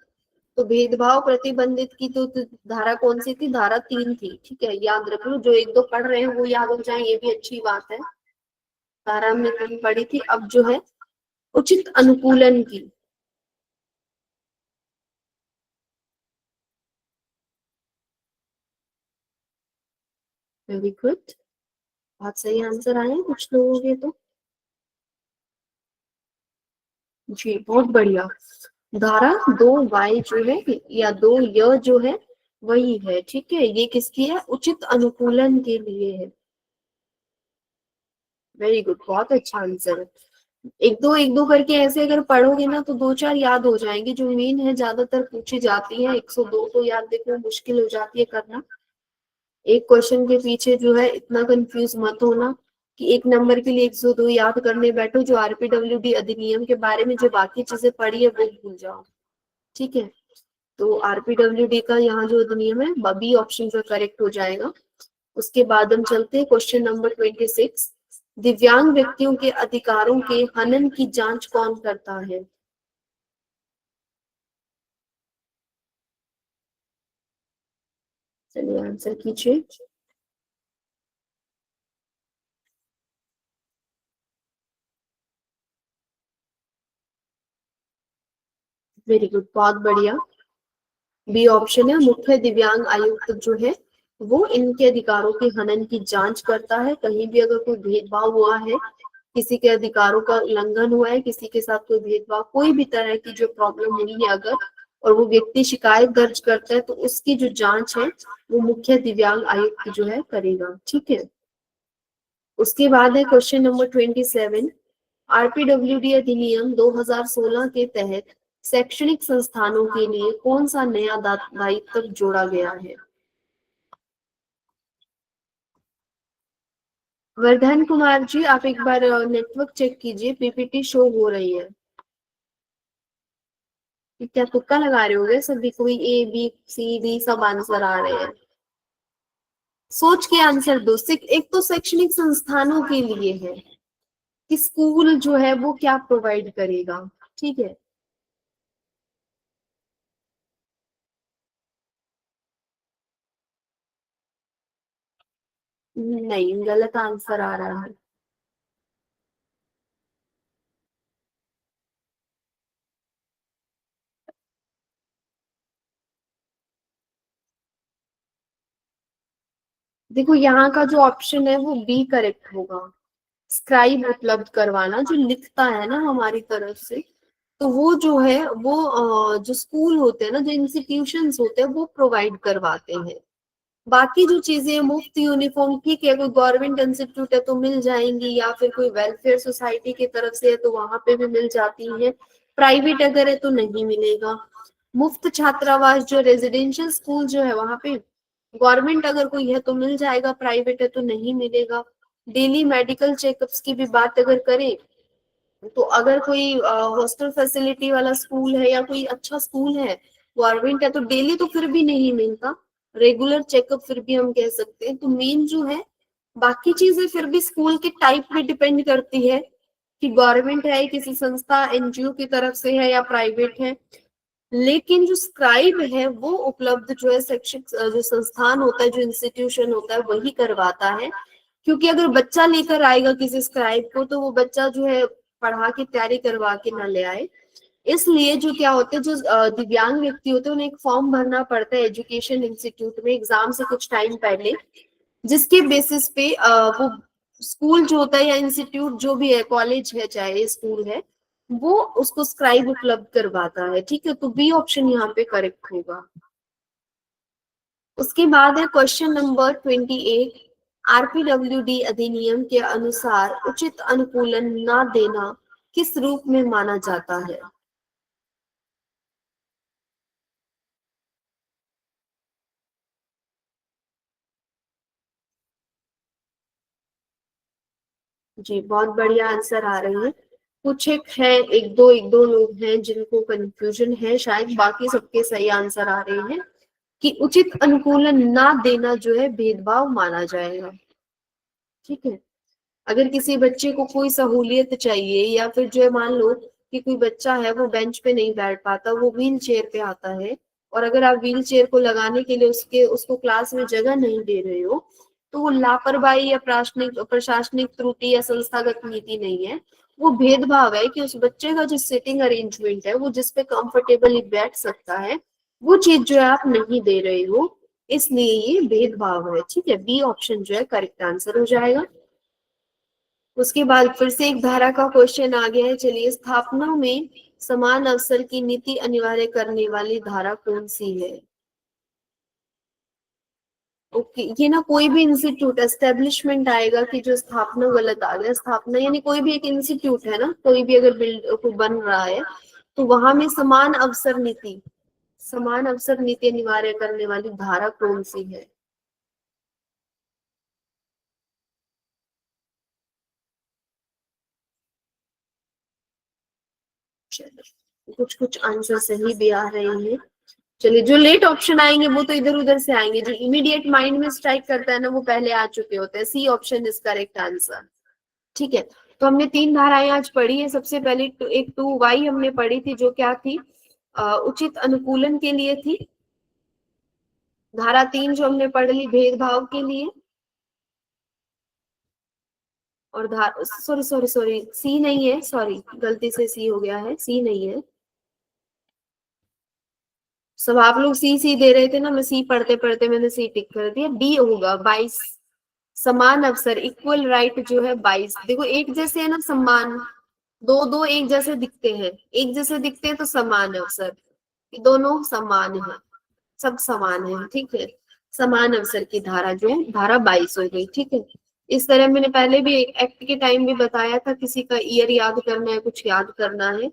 तो भेदभाव प्रतिबंधित की तो धारा कौन सी थी? धारा 3 थी। ठीक है, याद रख लो, जो 1-2 पढ़ रहे हैं वो याद हो जाए, ये भी अच्छी बात है। धारा हमने 3 पढ़ी थी। अब जो है उचित अनुकूलन की, वेरी गुड, बहुत सही आंसर आए हैं कुछ लोगों के तो। जी बहुत बढ़िया। धारा 2 वाई जो है या 2 य जो है वही है, ठीक है। ये किसकी है? उचित अनुकूलन के लिए है। वेरी गुड, बहुत अच्छा आंसर है। एक दो करके ऐसे अगर पढ़ोगे ना तो दो चार याद हो जाएंगे। जो मेन है ज्यादातर पूछी जाती है, 102 तो याद देखो मुश्किल हो जाती है करना। एक क्वेश्चन के पीछे जो है इतना कंफ्यूज मत होना कि एक नंबर के लिए 102 याद करने बैठो। जो आरपीडब्ल्यूडी अधिनियम के बारे में जो बाकी चीजें पढ़ी है वो भूल जाओ, ठीक है। तो आरपीडब्ल्यूडी का यहाँ जो अधिनियम है, बी ऑप्शन जो करेक्ट हो जाएगा। उसके बाद हम चलते हैं क्वेश्चन नंबर 26। दिव्यांग व्यक्तियों के अधिकारों के हनन की जांच कौन करता है? चलिए आंसर कीजिए। वेरी गुड, बहुत बढ़िया। बी ऑप्शन है, मुख्य दिव्यांग आयुक्त जो है वो इनके अधिकारों के हनन की जांच करता है। कहीं भी अगर कोई भेदभाव हुआ है, किसी के अधिकारों का उल्लंघन हुआ है, किसी के साथ कोई भेदभाव, कोई भी तरह की जो प्रॉब्लम हुई है अगर, और वो व्यक्ति शिकायत दर्ज करता है तो उसकी जो जांच है वो मुख्य दिव्यांग आयुक्त जो है करेगा, ठीक है। उसके बाद है क्वेश्चन नंबर 27। आरपीडब्ल्यूडी अधिनियम 2016 के तहत शैक्षणिक संस्थानों के लिए कौन सा नया दायित्व जोड़ा गया है? वर्धन कुमार जी, आप एक बार नेटवर्क चेक कीजिए, पीपीटी शो हो रही है। क्या तुक्का लगा रहे होगे सभी? कोई ए बी सी डी सब आंसर आ रहे हैं। सोच के आंसर दो। एक तो शैक्षणिक संस्थानों के लिए है कि स्कूल जो है वो क्या प्रोवाइड करेगा, ठीक है। नहीं, गलत आंसर आ रहा है। देखो यहाँ का जो ऑप्शन है वो बी करेक्ट होगा। स्क्राइब उपलब्ध करवाना, जो लिखता है ना हमारी तरफ से, तो वो जो है वो जो स्कूल होते हैं ना, जो इंस्टीट्यूशंस होते हैं वो प्रोवाइड करवाते हैं। बाकी जो चीजें मुफ्त यूनिफॉर्म, ठीक है, कोई गवर्नमेंट इंस्टीट्यूट है तो मिल जाएंगी, या फिर कोई वेलफेयर सोसाइटी की तरफ से है तो वहां पे भी मिल जाती है। प्राइवेट अगर है तो नहीं मिलेगा। मुफ्त छात्रावास जो रेजिडेंशियल स्कूल जो है वहां पे गवर्नमेंट अगर कोई है तो मिल जाएगा, प्राइवेट है तो नहीं मिलेगा। डेली मेडिकल चेकअप्स की भी बात अगर करें तो अगर कोई हॉस्टल फैसिलिटी वाला स्कूल है या कोई अच्छा स्कूल है, गवर्नमेंट है, तो डेली तो फिर भी नहीं मिलता, रेगुलर चेकअप फिर भी हम कह सकते हैं। तो मेन जो है, बाकी चीजें फिर भी स्कूल के टाइप पे डिपेंड करती है कि गवर्नमेंट है, किसी संस्था एनजीओ की तरफ से है या प्राइवेट है। लेकिन जो स्क्राइब है वो उपलब्ध जो है शैक्षिक जो संस्थान होता है, जो इंस्टीट्यूशन होता है वही करवाता है। क्योंकि अगर बच्चा लेकर आएगा किसी स्क्राइब को तो वो बच्चा जो है पढ़ा के तैयारी करवा के ना ले आए। इसलिए जो क्या होते हैं, जो दिव्यांग व्यक्ति होते हैं उन्हें एक फॉर्म भरना पड़ता है एजुकेशन इंस्टीट्यूट में एग्जाम से कुछ टाइम पहले, जिसके बेसिस पे वो स्कूल जो होता है या इंस्टीट्यूट जो भी है, कॉलेज है चाहे स्कूल है, वो उसको स्क्राइब उपलब्ध करवाता है, ठीक है। तो बी ऑप्शन यहाँ पे करेक्ट होगा। उसके बाद है क्वेश्चन नंबर 28। आरपीडब्ल्यूडी अधिनियम के अनुसार उचित अनुकूलन न देना किस रूप में माना जाता है? जी, बहुत बढ़िया आंसर आ रहे हैं। कुछ एक दो लोग हैं जिनको कंफ्यूजन है शायद, बाकी सबके सही आंसर आ रहे हैं कि उचित अनुकूलन ना देना जो है भेदभाव माना जाएगा, ठीक है। अगर किसी बच्चे को कोई सहूलियत चाहिए, या फिर जो है मान लो कि कोई बच्चा है वो बेंच पे नहीं बैठ पाता, वो व्हील चेयर पे आता है, और अगर आप व्हील चेयर को लगाने के लिए उसको क्लास में जगह नहीं दे रहे हो, तो वो लापरवाही या प्रशासनिक त्रुटि या संस्थागत नीति नहीं है, वो भेदभाव है कि उस बच्चे का जो सिटिंग अरेंजमेंट है, वो जिसपे कंफर्टेबली बैठ सकता है, वो चीज जो है आप नहीं दे रहे हो, इसलिए ये भेदभाव है, ठीक है। बी ऑप्शन जो है करेक्ट आंसर हो जाएगा। उसके बाद फिर से एक धारा का क्वेश्चन आ गया है। चलिए, स्थापना में समान अवसर की नीति अनिवार्य करने वाली धारा कौन सी है? ओके, ये ना कोई भी इंस्टीट्यूट एस्टेब्लिशमेंट आएगा कि जो स्थापना गलत आ गया, स्थापना यानी कोई भी एक इंस्टीट्यूट है ना, कोई भी अगर बिल्ड कोई बन रहा है तो वहां में समान अवसर नीति अनिवार्य करने वाली धारा कौन सी है? चलो, कुछ कुछ आंसर सही भी आ रहे हैं। चलिए, जो लेट ऑप्शन आएंगे वो तो इधर उधर से आएंगे, जो इमीडिएट माइंड में स्ट्राइक करता है ना वो पहले आ चुके होते हैं। C option is correct answer. ठीक है, तो हमने 3 धाराएं आज पढ़ी है। सबसे पहले एक 2Y हमने पढ़ी थी, जो क्या थी, उचित अनुकूलन के लिए थी। धारा 3 जो हमने पढ़ ली, भेदभाव के लिए। और धारा, सॉरी सॉरी सॉरी, सी नहीं है, सॉरी गलती से सी हो गया है, सी नहीं है। सब आप लोग सी सी दे रहे थे ना, मैं सी पढ़ते पढ़ते मैंने सी टिक कर दिया। डी होगा 22, समान अवसर, इक्वल राइट जो है 22। देखो एक जैसे है ना, समान, दो दो एक जैसे दिखते हैं, एक जैसे दिखते हैं तो समान अवसर, दोनों समान है, सब समान है। ठीक है, समान अवसर की धारा जो है धारा 22 हो गई। ठीक है, इस तरह मैंने पहले भी एक्ट के टाइम भी बताया था, किसी का ईयर याद करना है, कुछ याद करना है,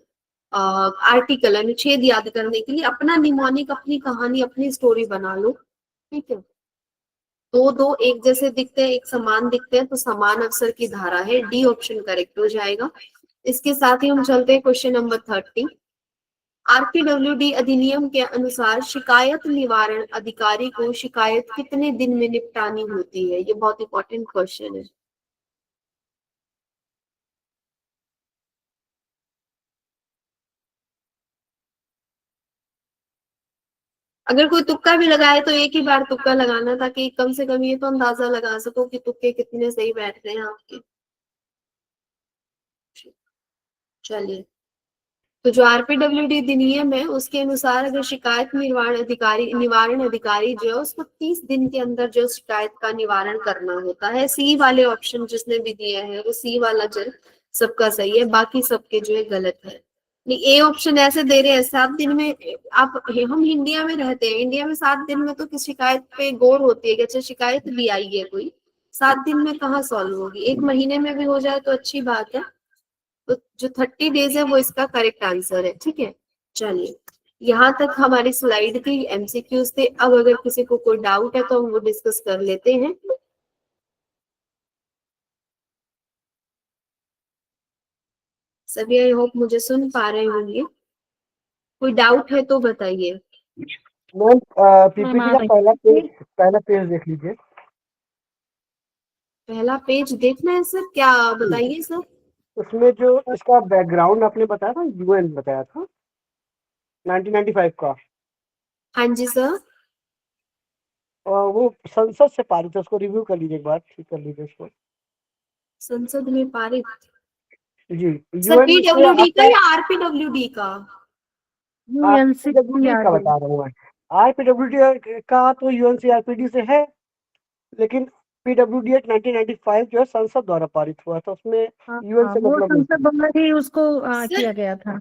आर्टिकल अनुच्छेद याद करने के लिए अपना निमोनिक, अपनी कहानी, अपनी स्टोरी बना लो। ठीक है, दो दो एक जैसे दिखते हैं, एक समान दिखते हैं तो समान अवसर की धारा है। डी ऑप्शन करेक्ट हो जाएगा। इसके साथ ही हम चलते हैं क्वेश्चन नंबर 30। आरपीडब्ल्यूडी अधिनियम के अनुसार शिकायत निवारण अधिकारी को शिकायत कितने दिन में निपटानी होती है? ये बहुत इंपॉर्टेंट क्वेश्चन है। अगर कोई तुक्का भी लगाए तो एक ही बार तुक्का लगाना, ताकि कम से कम ये तो अंदाजा लगा सको कि तुक्के कितने सही बैठ रहे हैं आपके। चलिए, तो जो आरपीडब्ल्यूडी अधिनियम है उसके अनुसार अगर शिकायत निवारण अधिकारी जो है उसको 30 दिन के अंदर जो शिकायत का निवारण करना होता है। सी वाले ऑप्शन जिसने भी दिए हैं वो सी वाला जो है सबका सही है, बाकी सबके जो है गलत है। ए ऑप्शन ऐसे दे रहे हैं 7 दिन में। आप, हम इंडिया में रहते हैं, इंडिया में 7 दिन में तो किस शिकायत पे गौर होती है कि अच्छा शिकायत भी आई है कोई, 7 दिन में कहाँ सॉल्व होगी? 1 महीने में भी हो जाए तो अच्छी बात है। तो जो 30 डेज है वो इसका करेक्ट आंसर है। ठीक है, चलिए, यहाँ तक हमारी स्लाइड थी, एमसीक्यूज थे। अब अगर किसी को कोई डाउट है तो हम वो डिस्कस कर लेते हैं। सभी आई होप मुझे सुन पा रहे होंगे। कोई डाउट है तो बताइए। मैम पीपीटी आ का रही पहला पेज देख लीजिए। पहला पेज देखना है सर? क्या बताइए सर। उसमें जो इसका बैकग्राउंड आपने बताया था, यूएन बताया था 1995 का, हाँ जी सर। और वो संसद से पारित है, उसको रिव्यू कर लीजिए एक बार, ठीक कर लीजिए उसको। संसद में पारित? जी, सर यूएन से पीडब्ल्यूडी का आपने या आरपीडब्ल्यूडी का? आरपीडब्ल्यूडी का यूएनसीआरडी। बता रहा हूँ मैं। आरपीडब्ल्यूडी का तो यूएनसीआरपीडी से है, लेकिन पीडब्ल्यूडी एक्ट 1995 जो है संसद द्वारा पारित हुआ था, उसमें यूएन से वो मतलब नहीं संसद था। द्वारा ही उसको सर किया गया था।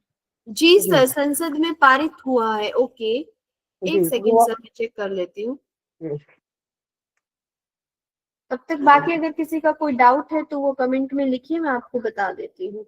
जी जी सर, संसद में पारित हुआ है। ओके, जी, एक सेकेंड वो सर, मैं चेक कर लेती हूँ। जी। तब तक बाकी अगर किसी का कोई डाउट है तो वो कमेंट में लिखिए, मैं आपको बता देती हूँ।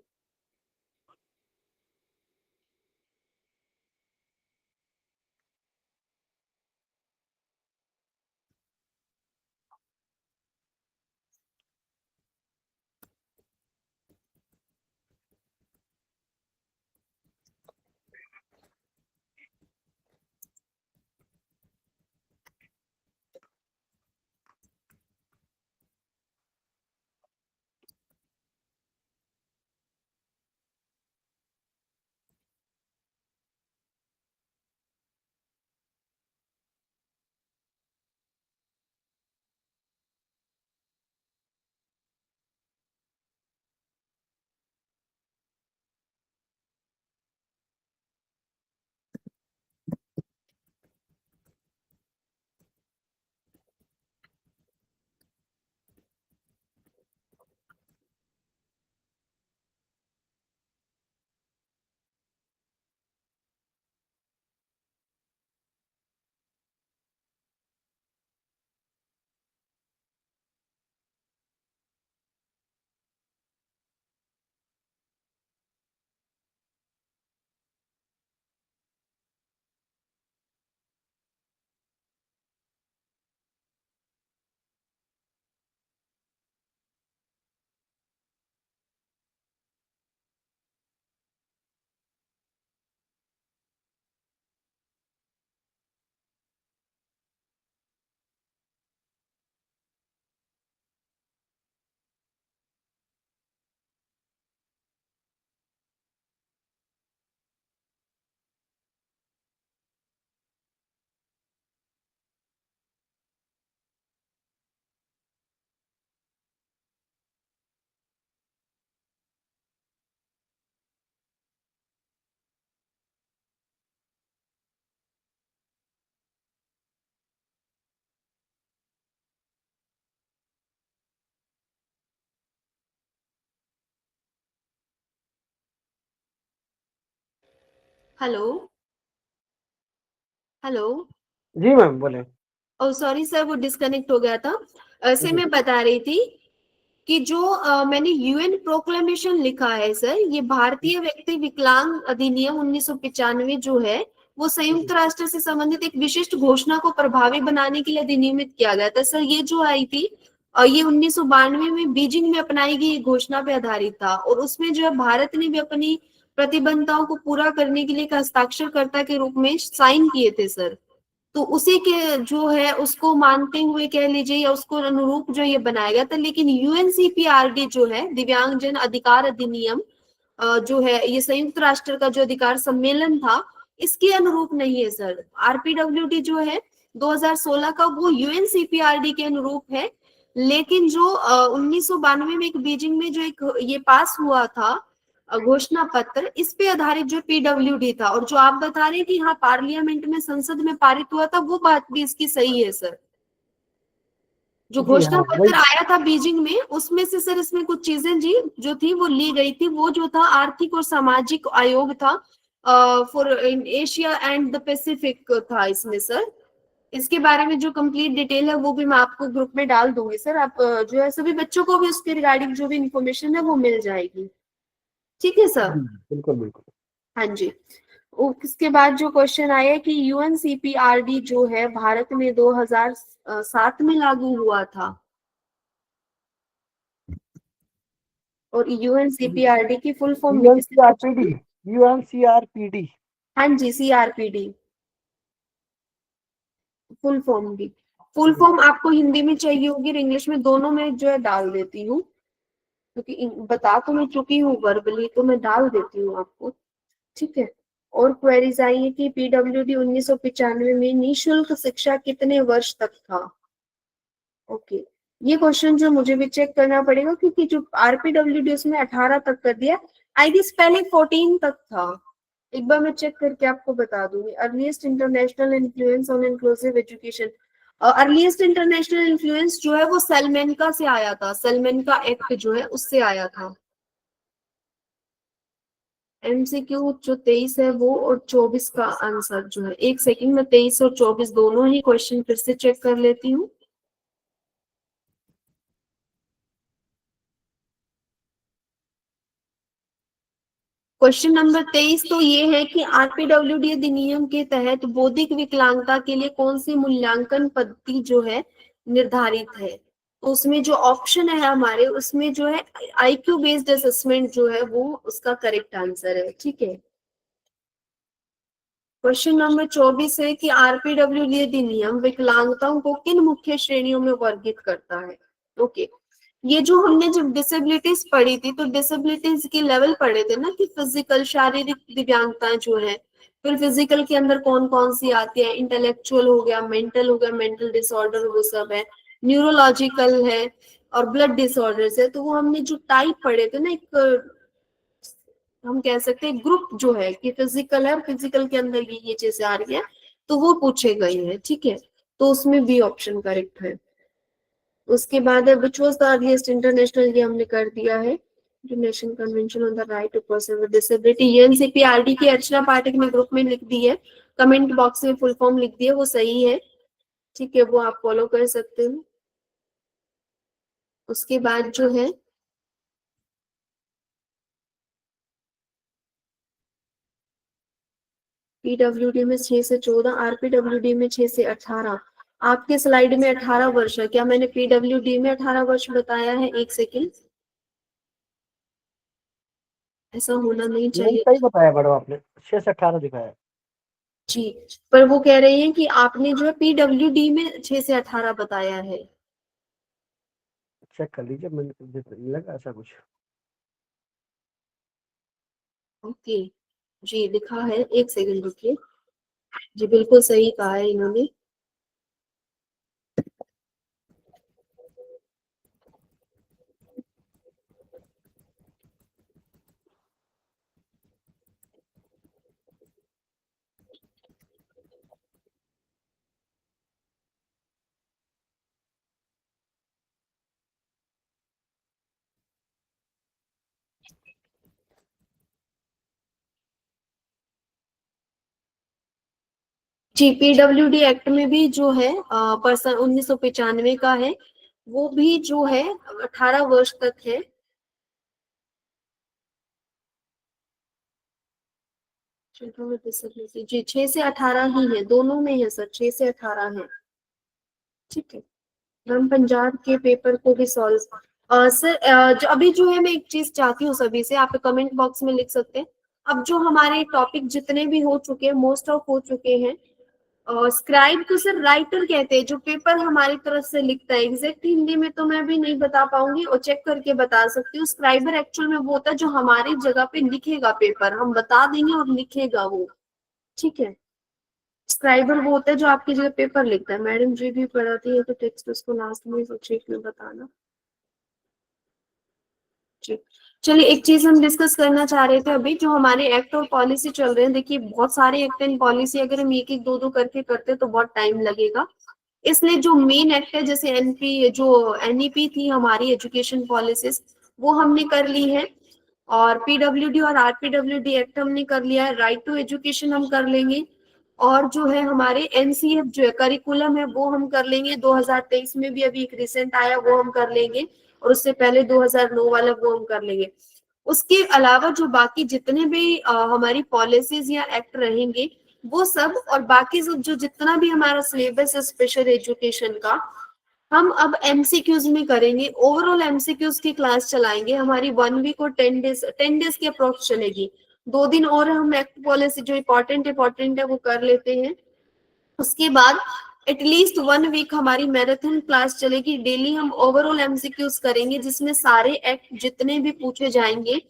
Hello hello. जी मैम बोले। ओ सॉरी सर, वो डिस्कनेक्ट हो गया था। ऐसे जी मैं बता रही थी कि जो मैंने यूएन प्रोक्लेमेशन लिखा है सर, ये भारतीय व्यक्ति विकलांग अधिनियम 1995 जो है, वो संयुक्त राष्ट्र से संबंधित एक विशिष्ट घोषणा को प्रभावी बनाने के लिए अधिनियमित किया गया था सर। ये जो आई थी ये 1992 में बीजिंग में अपनाई गई घोषणा पे आधारित था, और उसमें जो है भारत ने भी अपनी प्रतिबद्धताओं को पूरा करने के लिए एक हस्ताक्षरकर्ता के रूप में साइन किए थे सर। तो उसी के जो है उसको मानते हुए कह लीजिए, या उसको अनुरूप जो ये बनाया गया था। लेकिन यूएनसीपीआरडी जो है, दिव्यांगजन अधिकार अधिनियम जो है, ये संयुक्त राष्ट्र का जो अधिकार सम्मेलन था, इसके अनुरूप नहीं है सर। आरपीडब्ल्यूडी जो है 2016 का, वो यूएनसीपीआरडी के अनुरूप है। लेकिन जो 1992 में एक बीजिंग में जो एक ये पास हुआ था घोषणा पत्र, इस पे आधारित जो पीडब्ल्यूडी था। और जो आप बता रहे हैं कि हाँ पार्लियामेंट में, संसद में पारित हुआ था, वो बात भी इसकी सही है सर। जो जी घोषणा हाँ वही। पत्र आया था बीजिंग में, उसमें से सर इसमें कुछ चीजें जी जो थी वो ली गई थी। वो जो था आर्थिक और सामाजिक आयोग था for Asia and the Pacific था इसमें सर। इसके बारे में जो कंप्लीट डिटेल है वो भी मैं आपको ग्रुप में डाल दूंगी सर। आप जो है सभी बच्चों को भी उसके रिगार्डिंग जो भी इंफॉर्मेशन है वो मिल जाएगी। ठीक है सर। बिल्कुल बिल्कुल। हाँ जी। उसके बाद जो क्वेश्चन आया कि यूएनसीपीआरडी जो है भारत में 2007 में लागू हुआ था, और यूएनसीपीआरडी की फुल फॉर्म भी किसी को यूएनसीआरपीडी। यूएनसीआरपीडी। हाँ जी, सीआरपीडी फुल फॉर्म भी। फुल फॉर्म आपको हिंदी में चाहिए होगी और इंग्लिश में, दोनों में जो है डाल देती हूँ, क्योंकि बता तो मैं चुकी हूँ वर्बली, तो मैं डाल देती हूँ आपको। ठीक है। और क्वेरीज आई है कि पीडब्ल्यूडी 1995 में निःशुल्क शिक्षा कितने वर्ष तक था। ओके। ये क्वेश्चन जो मुझे भी चेक करना पड़ेगा, क्योंकि जो आरपीडब्ल्यूडी उसमें 18 तक कर दिया। आई गेस पहले 14 तक था। एक बार मैं चेक करके आपको बता दूंगी। Earliest international influence on inclusive education, earliest international influence जो है वो सेलमेनका से आया था। सेलमेनका एक्ट जो है उससे आया था। एमसीक्यू जो 23 है वो, और 24 का आंसर जो है, एक सेकंड में 23 और 24 दोनों ही क्वेश्चन फिर से चेक कर लेती हूँ। क्वेश्चन नंबर 23 तो ये है कि आरपीडब्ल्यूडी अधिनियम के तहत बौद्धिक विकलांगता के लिए कौन सी मूल्यांकन पद्धति जो है निर्धारित है। तो उसमें जो ऑप्शन है हमारे, उसमें जो है आईक्यू बेस्ड असेसमेंट जो है वो उसका करेक्ट आंसर है। ठीक है। क्वेश्चन नंबर 24 है कि आरपीडब्ल्यूडी अधिनियम विकलांगताओं को किन मुख्य श्रेणियों में वर्गीकृत करता है। ओके। ये जो हमने जब डिसेबिलिटीज पढ़ी थी, तो डिसेबिलिटीज के लेवल पढ़े थे ना, कि फिजिकल शारीरिक दिव्यांगताएं जो है, फिर फिजिकल के अंदर कौन कौन सी आती है, इंटेलेक्चुअल हो गया, मेंटल डिसऑर्डर वो सब है, न्यूरोलॉजिकल है, और ब्लड डिसऑर्डर्स है। तो वो हमने जो टाइप पढ़े थे ना, एक हम कह सकते हैं ग्रुप जो है कि फिजिकल है, फिजिकल के अंदर ये चीजें आ रही है, तो वो पूछे गए हैं। ठीक है। तो उसमें बी ऑप्शन करेक्ट है। उसके बाद है which was the earliest international, ये हमने कर दिया है, international convention on the right to person with disability. UNCPRD की अर्चना पाठक ने ग्रुप में लिख दी है, कमेंट बॉक्स में फुल फॉर्म लिख दिया, वो सही है। ठीक है, वो आप फॉलो कर सकते हो। उसके बाद जो है पीडब्ल्यूडी में 6 से 14, आरपीडब्ल्यूडी में 6 से 18। आपके स्लाइड में 18 वर्ष है, क्या मैंने पीडब्ल्यूडी में 18 वर्ष बताया है? एक सेकेंड, ऐसा होना नहीं नहीं चाहिए। सही बताया मैडम आपने, 6 से 18 दिखाया। जी। पर वो कह रहे हैं कि आपने जो है पीडब्ल्यूडी में 6 से 18 बताया है। चेक कर लीजिए, मैंने लगा ऐसा कुछ। ओके। जी लिखा है, एक सेकंड रुकिए। जी बिल्कुल सही कहा है इन्होंने। जी, पीडब्ल्यूडी एक्ट में भी जो है पर्सन 1995 का है, वो भी जो है 18 वर्ष तक है। जी 6 से 18 ही है, दोनों में है सर, 6 से 18 है। ठीक है, हम पंजाब के पेपर को भी सॉल्व सर अभी जो है मैं एक चीज चाहती हूँ सभी से, आप कमेंट बॉक्स में लिख सकते हैं। अब जो हमारे टॉपिक जितने भी हो चुके हैं, मोस्ट ऑफ हो चुके हैं। स्क्राइब को सर राइटर कहते हैं, जो पेपर हमारी तरफ से लिखता है। एग्जैक्ट हिंदी में तो मैं भी नहीं बता पाऊंगी और चेक करके बता सकती हूँ। स्क्राइबर एक्चुअल में वो होता है जो हमारी जगह पे लिखेगा पेपर, हम बता देंगे और लिखेगा वो। ठीक है, स्क्राइबर वो होता है जो आपकी जगह पेपर लिखता है। मैडम जी भी पढ़ाती है तो टेक्स्ट उसको लास्ट में संक्षेप में बताना। ठीक, चलिए एक चीज हम डिस्कस करना चाह रहे थे अभी, जो हमारे एक्ट और पॉलिसी चल रहे हैं। देखिए बहुत सारे एक्ट एंड पॉलिसी अगर हम एक एक दो दो करके करते तो बहुत टाइम लगेगा। इसलिए जो मेन एक्ट है, जैसे एनपी जो एनईपी थी हमारी एजुकेशन पॉलिसीज, वो हमने कर ली है। और पीडब्ल्यूडी और आरपीडब्ल्यूडी एक्ट हमने कर लिया है। राइट टू एजुकेशन हम कर लेंगे। और जो है हमारे एनसीएफ जो है करिकुलम है, वो हम कर लेंगे। 2023 में भी अभी एक रिसेंट आया, वो हम कर लेंगे। और उससे पहले 2009 वाला वो हम कर लेंगे। उसके अलावा जो बाकी जितने भी हमारी पॉलिसीज या एक्ट रहेंगे, वो सब और बाकी सब जो जितना भी हमारा सिलेबस है स्पेशल एजुकेशन का, हम अब एमसीक्यूज में करेंगे। ओवरऑल एमसीक्यूज की क्लास चलाएंगे। हमारी 1 वीक और 10 डेज की अप्रोच चलेगी। 2 दिन और हम एक्ट पॉलिसी जो इम्पोर्टेंट है वो कर लेते हैं। उसके बाद एटलीस्ट 1 वीक हमारी मैराथन क्लास चलेगी। डेली हम ओवरऑल एमसीक्यूज करेंगे, जिसमें सारे एक्ट जितने भी पूछे जाएंगे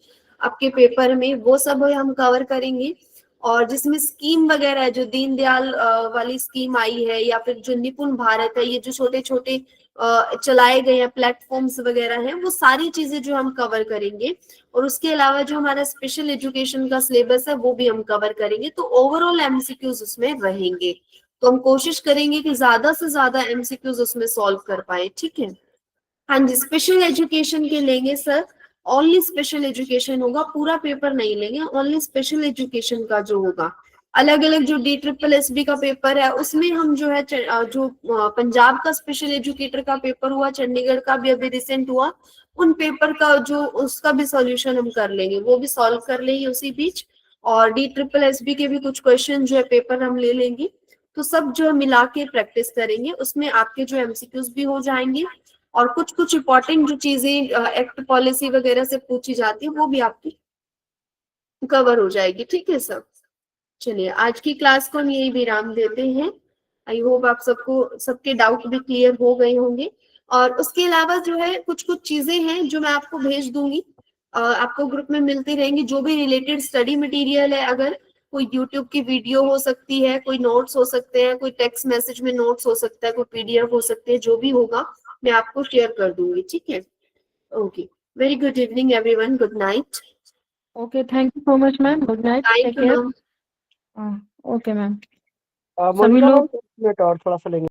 आपके पेपर में, वो सब हम कवर करेंगे। और जिसमें स्कीम वगैरह है, जो दीनदयाल वाली स्कीम आई है, या फिर जो निपुण भारत है, ये जो छोटे छोटे चलाए गए हैं प्लेटफॉर्म्स वगैरह हैं, वो सारी चीजें जो हम कवर करेंगे। और उसके अलावा जो हमारा स्पेशल एजुकेशन का सिलेबस है, वो भी हम कवर करेंगे। तो ओवरऑल एमसीक्यूज उसमें रहेंगे। तो हम कोशिश करेंगे कि ज्यादा से ज्यादा एमसीक्यूज उसमें सॉल्व कर पाए। ठीक है, हाँ जी। स्पेशल एजुकेशन के लेंगे सर, ओनली स्पेशल एजुकेशन होगा, पूरा पेपर नहीं लेंगे। ओनली स्पेशल एजुकेशन का जो होगा, अलग अलग जो DSSB का पेपर है, उसमें हम जो है जो पंजाब का स्पेशल एजुकेटर का पेपर हुआ, चंडीगढ़ का भी अभी रिसेंट हुआ, उन पेपर का जो उसका भी सॉल्यूशन हम कर लेंगे, वो भी सॉल्व कर लेंगे उसी बीच। और DSSB के भी कुछ क्वेश्चन जो है पेपर हम ले लेंगे। तो सब जो मिला के प्रैक्टिस करेंगे, उसमें आपके जो एमसीक्यूज भी हो जाएंगे। और कुछ कुछ इंपॉर्टेंट जो चीजें एक्ट पॉलिसी वगैरह से पूछी जाती है, वो भी आपकी कवर हो जाएगी। ठीक है सर, चलिए आज की क्लास को हम यही विराम देते हैं। आई होप आप सबको सबके डाउट भी क्लियर हो गए होंगे। और उसके अलावा जो है कुछ कुछ चीजें हैं जो मैं आपको भेज दूंगी, आपको ग्रुप में मिलती रहेंगी। जो भी रिलेटेड स्टडी मटेरियल है, अगर कोई यूट्यूब की वीडियो हो सकती है, कोई नोट्स हो सकते हैं, कोई टेक्स्ट मैसेज में नोट्स हो सकता है, कोई PDF हो सकते हैं, जो भी होगा मैं आपको शेयर कर दूंगी। ठीक है, okay, very good evening everyone, good night. Okay, thank you so much ma'am, good night, take thank you care. Ma'am. Okay ma'am, Monika लोग मैम, 1 मिनट और थोड़ा सा लेंगे।